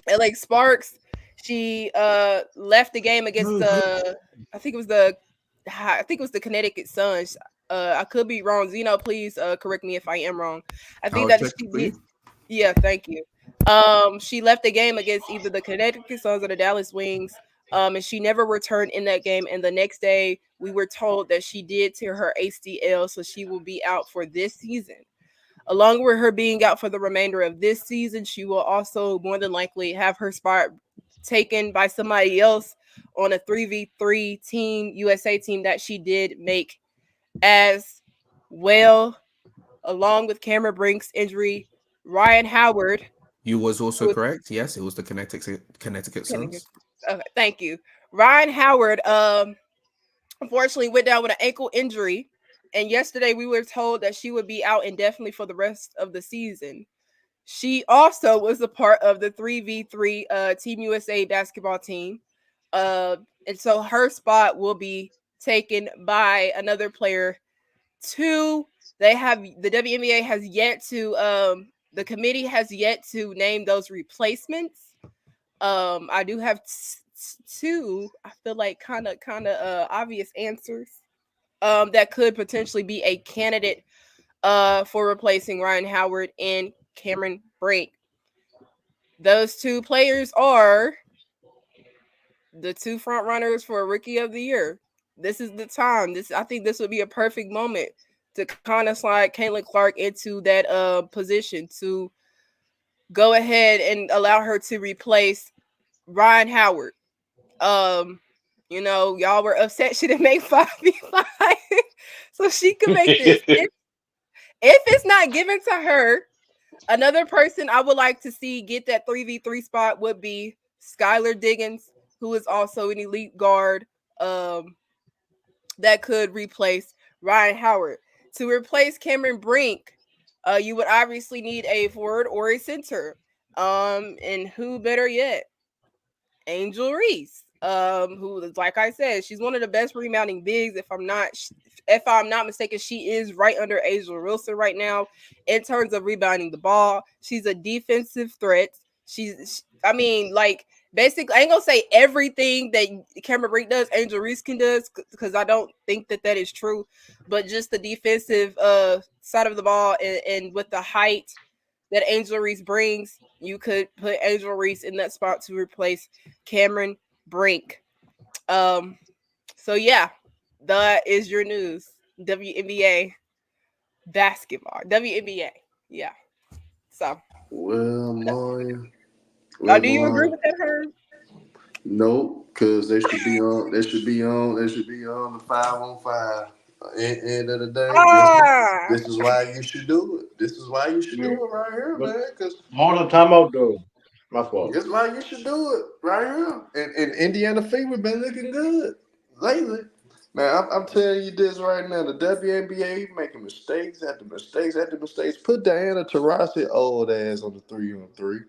LA Sparks. She left the game against I think it was the Connecticut Suns. I could be wrong. Zeno, please correct me if I am wrong. I think that she did. Yeah, thank you. She left the game against either the Connecticut Suns or the Dallas Wings. And she never returned in that game. And the next day, we were told that she did tear her ACL, so she will be out for this season. Along with her being out for the remainder of this season, she will also more than likely have her spot taken by somebody else on a 3v3 team, USA team that she did make as well. Along with Cameron Brink's injury, Ryan Howard. You was also correct. Yes, it was the Connecticut Suns. Okay, thank you. Ryan Howard unfortunately went down with an ankle injury. And yesterday we were told that she would be out indefinitely for the rest of the season. She also was a part of the 3v3 Team USA basketball team. And so her spot will be taken by another player. Two, they have the WNBA has yet to the committee has yet to name those replacements. I do have two, I feel like kind of obvious answers that could potentially be a candidate for replacing Ryan Howard and Cameron Brink. Those two players are the two front runners for Rookie of the Year. This is the time. I think this would be a perfect moment to kind of slide Caitlin Clark into that position to go ahead and allow her to replace Ryan Howard. You know, y'all were upset she didn't make 5v5, so she can make this. If it's not given to her, another person I would like to see get that 3v3 spot would be Skylar Diggins, who is also an elite guard that could replace Ryan Howard. To replace Cameron Brink, you would obviously need a forward or a center. And who better yet? Angel Reese, who, like I said, she's one of the best rebounding bigs. If I'm not mistaken, she is right under Angel Wilson right now in terms of rebounding the ball. She's a defensive threat. Basically, I ain't gonna say everything that Cameron Brink does, Angel Reese can do, because I don't think that is true. But just the defensive side of the ball, and with the height that Angel Reese brings, you could put Angel Reese in that spot to replace Cameron Brink. So yeah, that is your news. WNBA basketball. WNBA. Yeah. So. Well, Mario. Do you agree with that, Herb? No, because they should be on. They should be on the 5-on-5. End of the day, this is why you should do it. This is why you should do it right here, man. Because all the time out though. My fault. That's why you should do it right here. And Indiana Fever been looking good lately. Man, I'm telling you this right now. The WNBA making mistakes after mistakes after mistakes. Put Diana Taurasi old ass on the 3-on-3.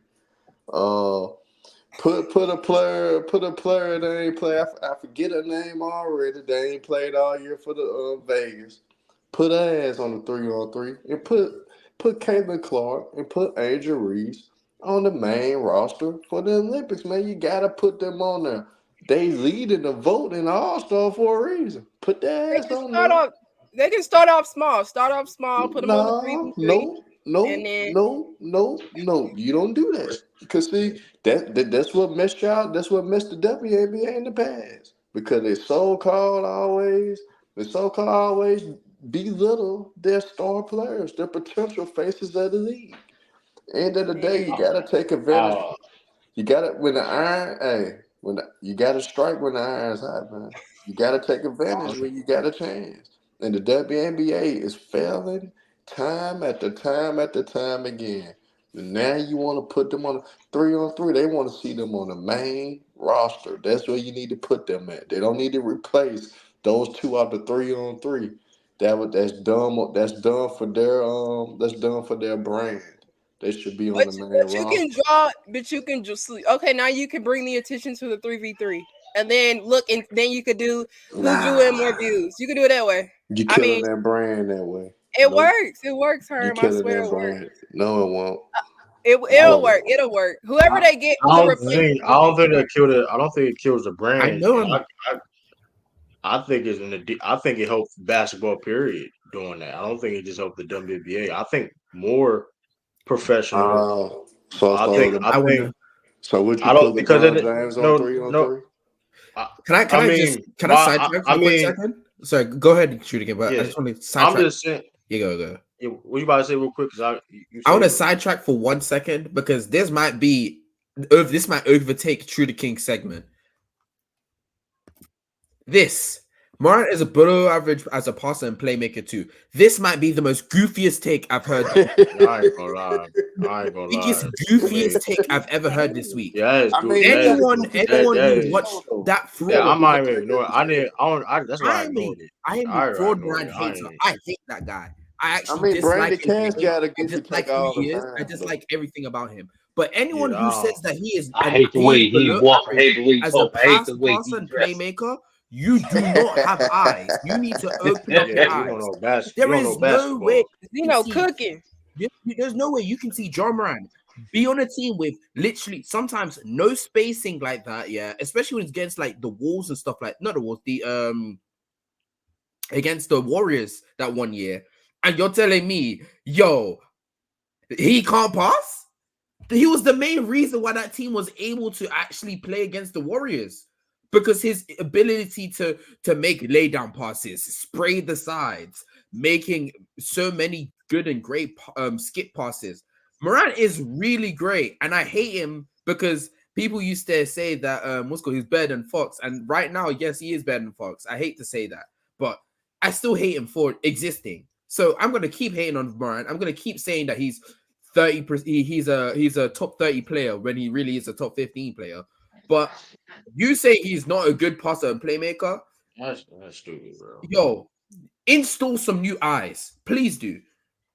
Put a player that ain't play. I forget her name already. They ain't played all year for the Vegas. Put her ass on the 3-on-3 and put Caitlin Clark and put Angel Reese on the main roster for the Olympics. Man, you gotta put them on there. They leading the vote in the All-Star for a reason. Put their ass on there. They can start off small. Put them on the 3v3. No. You don't do that. Because see, that's what messed y'all. That's what messed the WNBA in the past. Because they so-called always belittle their star players, their potential faces of the league. End of the day, you gotta take advantage. You gotta you gotta strike when the iron's hot, man. You gotta take advantage when you got a chance. And the WNBA is failing time after time again. And now you want to put them on a 3-on-3. They want to see them on the main roster. That's where you need to put them at. They don't need to replace those two out the 3-on-3. That's dumb. That's done for their brand. They should be on the main roster. But you can just okay. Now you can bring the attention to the 3v3, and then look, and then you could do who's doing more views. You can do it that way. You killing that brand that way. It works. It works, Herm. I swear it works. No, it won't. It'll work. It'll work. Whoever they get, I don't think it kills the brand. I know. I think it helps basketball. Period. Doing that, I don't think it just helped the WNBA. I think more professional. So would you put LeBron James on 3-on-3? Can I sidetrack for a quick second? Sorry, go ahead and shoot again. But I just want to sidetrack. I'm just saying. Go. Yeah, what you about to say real quick? Because I want to sidetrack for 1 second because this might overtake True the King segment. Moran is a below average as a passer and playmaker too. This might be the most goofiest take I've heard. I ain't gonna lie. Biggest goofiest take I've ever heard this week. Yeah, anyone who watched that fraud. Yeah, I might even ignore it. That's why I ignored it. I am a fraud brand hater. I hate that guy. I actually mean, Brandon dislike his Cash game. got a I goofy dislike take who all the he is. I time. dislike everything about him. But anyone Yeah, who says that he is I an hate the way he below walk. I average hate the way he as a talk. I hate passer the way he and dressed. playmaker, you do not have eyes. You need to open up yeah, your you eyes. don't know basketball. There You don't is know no basketball. way you Zeno can see. cooking. There's no way you can see John Moran be on a team with literally sometimes no spacing like that. Yeah, especially when it's against like the Wolves and stuff like not the Wolves, the against the Warriors that one year, and you're telling me, yo, he can't pass? He was the main reason why that team was able to actually play against the Warriors because his ability to make lay down passes, spray the sides, making so many good and great skip passes. Morant is really great, and I hate him because people used to say that he's better than Fox, and right now, yes, he is better than Fox. I hate to say that, but I still hate him for existing. So I'm gonna keep hating on Morant. I'm gonna keep saying that he's 30%. He's a top 30 player when he really is a top 15 player. But you say he's not a good passer and playmaker. That's stupid, bro. Yo, install some new eyes, please do.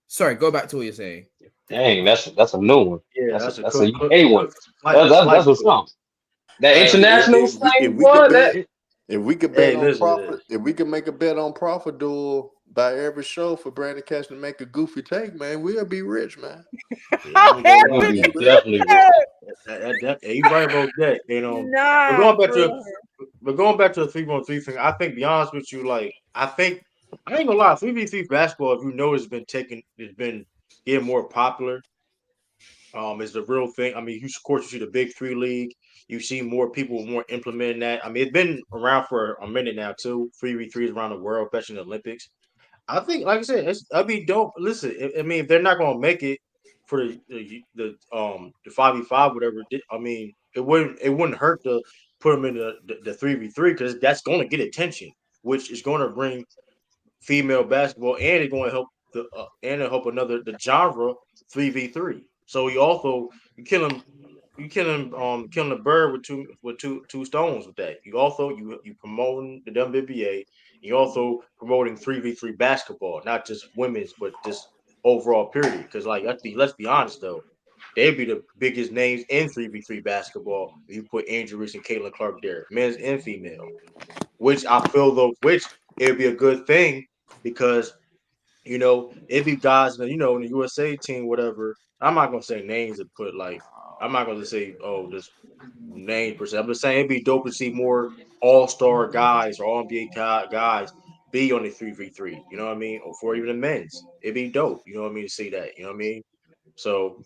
Sorry, go back to what you're saying. Dang, that's a new one. Yeah, That's that's a UK one. That's That's what's up. That Hey, international slang, boy. If we could bet on profit, if we could make a bet on profit duel by every show for Brandon Cash to make a goofy take, man, we'll be rich, man. We'll be definitely rich. You right about that. You know, but going back to the 3-1-3 thing, I think, be honest with you, like I ain't gonna lie, 3v3 basketball, if you know, it's been getting more popular. Is the real thing. I mean, of course, you see the Big Three League. You see more people more implementing that. I mean, it's been around for a minute now too. 3v3s around the world, especially in the Olympics. I think, like I said, that'd be dope. Listen, I mean, if they're not gonna make it for the 5v5, whatever. I mean, it wouldn't hurt to put them in the 3v3 because that's going to get attention, which is going to bring female basketball, and it's going to help the genre 3v3. So you killing a bird with two stones with that. You promoting the WNBA. You also promoting 3v3 basketball, not just women's, but just overall period. Because let's be honest though, they'd be the biggest names in 3v3 basketball if you put Andrew Reese and Caitlin Clark there, men's and female. Which I feel though, it would be a good thing because it'd be guys in the USA team, whatever. I'm not gonna say names and I'm not gonna say this name per se. I'm just saying it'd be dope to see more all-star guys or all-NBA guys be on the 3v3. You know what I mean? Or for even the men's, it'd be dope. You know what I mean to see that. You know what I mean? So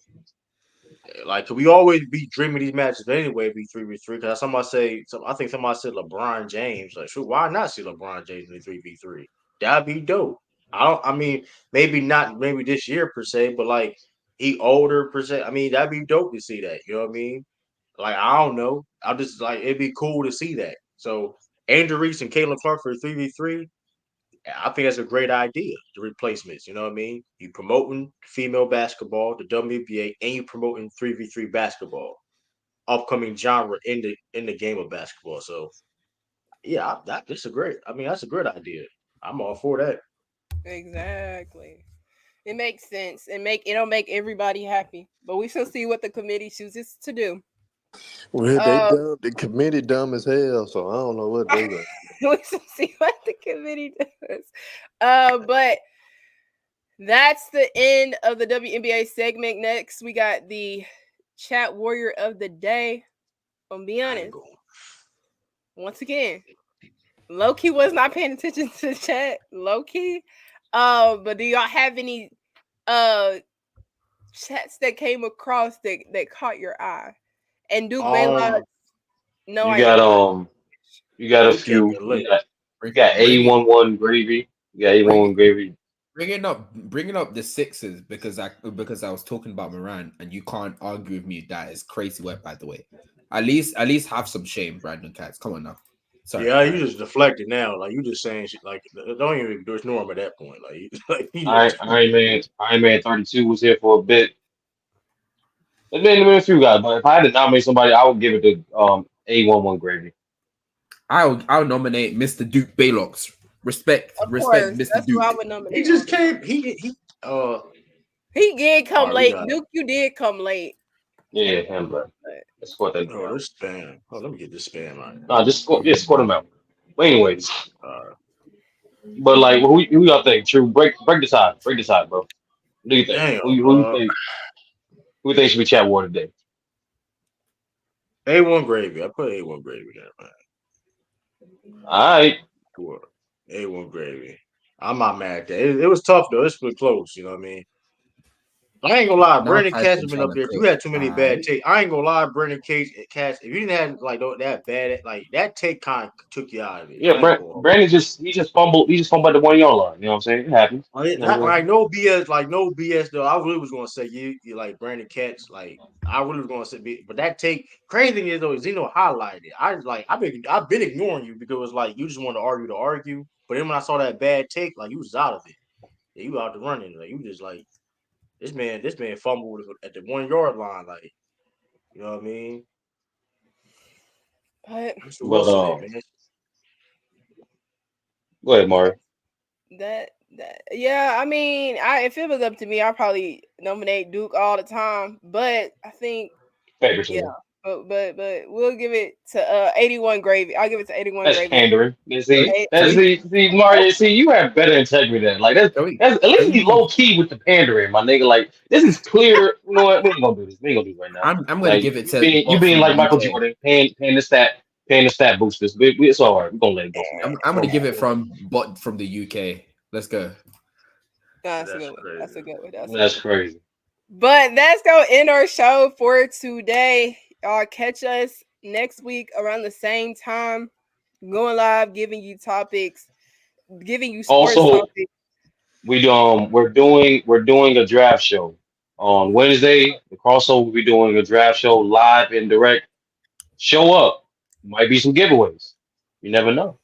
we always be dreaming these matches anyway, be 3v3. Because I think somebody said LeBron James. Like, shoot, why not see LeBron James in the 3v3? That'd be dope. I mean, maybe not maybe this year per se, but he older per se. I mean, that'd be dope to see that. You know what I mean? I don't know. I just it'd be cool to see that. So Andrew Reese and Caitlin Clark for 3v3. I think that's a great idea. The replacements, you know what I mean? You promoting female basketball, the WNBA, and you promoting 3v3 basketball, upcoming genre in the game of basketball. So, yeah, that's a great. I mean, that's a great idea. I'm all for that. Exactly. It makes sense. It'll make everybody happy. But we shall see what the committee chooses to do. Well, they dumb. The committee dumb as hell, so I don't know what they do. We shall see what the committee does. But that's the end of the WNBA segment. Next, we got the chat warrior of the day. I'm be honest. Once again, low-key was not paying attention to the chat. Low-key. But do y'all have any chats that came across that caught your eye? And Duke Maylock, no, you got a few. You got A11 gravy. You got A11 gravy. Bringing up the Sixers because I was talking about Moran, and you can't argue with me. That is crazy work, by the way. At least have some shame, Brandon Katz. Come on now. Sorry. Yeah, you just deflected now. You just saying shit don't even ignore him at that point. Iron Man 32 was here for a bit. There's been a few guys, but if I had to nominate somebody, I would give it to A11 gravy. I'll nominate Mr. Duke Baylocks Respect, Of respect, course, Mr. that's who I Duke. would nominate. He just on. came. He did come All right, we late. got it. Duke, you did come late. Yeah, him, bro. That's what they Oh, do. this spam. Oh, let me get this spam line. Nah, just score them out. But anyways, Uh, but like, who y'all think? True, break the side, bro. What do you think? damn. Who you think? Who you think should be chat war today? A1 gravy. I put A1 gravy there, man. All right. Cool. A1 gravy. I'm not mad at that. It was tough though. It's pretty close. You know what I mean? I ain't gonna lie, Now Brandon Cash has been up there. You had too many bad takes. I ain't gonna lie, Brandon Cash. If you didn't have like that bad, like that take, kind of took you out of it. Yeah, Brandon just fumbled. He just fumbled at the 1 yard line. You know what I'm saying? It happens. Like no BS though. I really was gonna say you like Brandon Katz. Like I really was gonna say, but that take. Crazy thing is though, Zeno highlighted it. I've been ignoring you because it was like you just wanted to argue. But then when I saw that bad take, like you was out of it. Yeah, you out the running. Like you just like this man fumbled at the 1 yard line. Like you know what I mean? But Mr. Wilson, man. Go ahead, Mario. Yeah, I mean, if it was up to me, I'd probably nominate Duke all the time. But I think yeah, but we'll give it to 81 gravy. I'll give it to 81 that's gravy. Pandering. See, Mario. See, you have better integrity than like that's at least be low key with the pandering, my nigga. Like this is clear. You know what? We ain't gonna do this. We ain't gonna do it right now. I'm gonna give it to you being like Michael Jordan, paying the stat boosters. It's all right. We're gonna let it go. I'm gonna give it from the UK. Let's go. That's a good one. That's a good one. That's crazy. But that's gonna end our show for today. Y'all catch us next week around the same time. Going live, giving you topics, giving you sports topics. We're doing a draft show on Wednesday. The crossover will be doing a draft show live and direct. Show up. Might be some giveaways. You never know.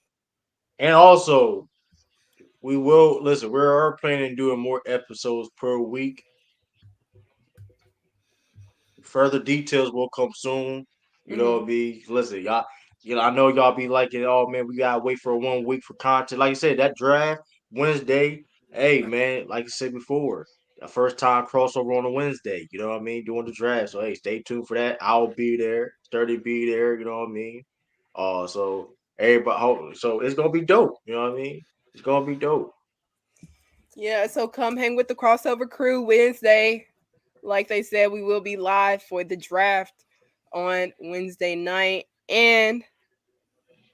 And also, we will listen. We are planning on doing more episodes per week. Further details will come soon. You know, listen, y'all. You know, I know y'all be like, oh man, we gotta wait for 1 week for content. Like I said, that draft Wednesday. Hey man, like I said before, the first time crossover on a Wednesday. You know what I mean? Doing the draft. So hey, stay tuned for that. I'll be there. Sturdy be there. You know what I mean? So everybody. So it's gonna be dope. You know what I mean? It's gonna be dope. Yeah. So come hang with the crossover crew Wednesday. Like they said, we will be live for the draft on Wednesday night. And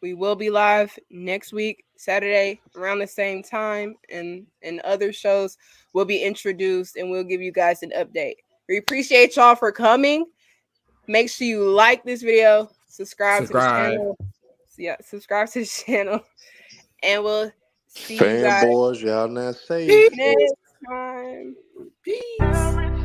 we will be live next week, Saturday, around the same time. And other shows will be introduced and we'll give you guys an update. We appreciate y'all for coming. Make sure you like this video, subscribe to the channel. Yeah, subscribe to the channel. And we'll see you guys Fanboys, y'all not safe. next time. Peace.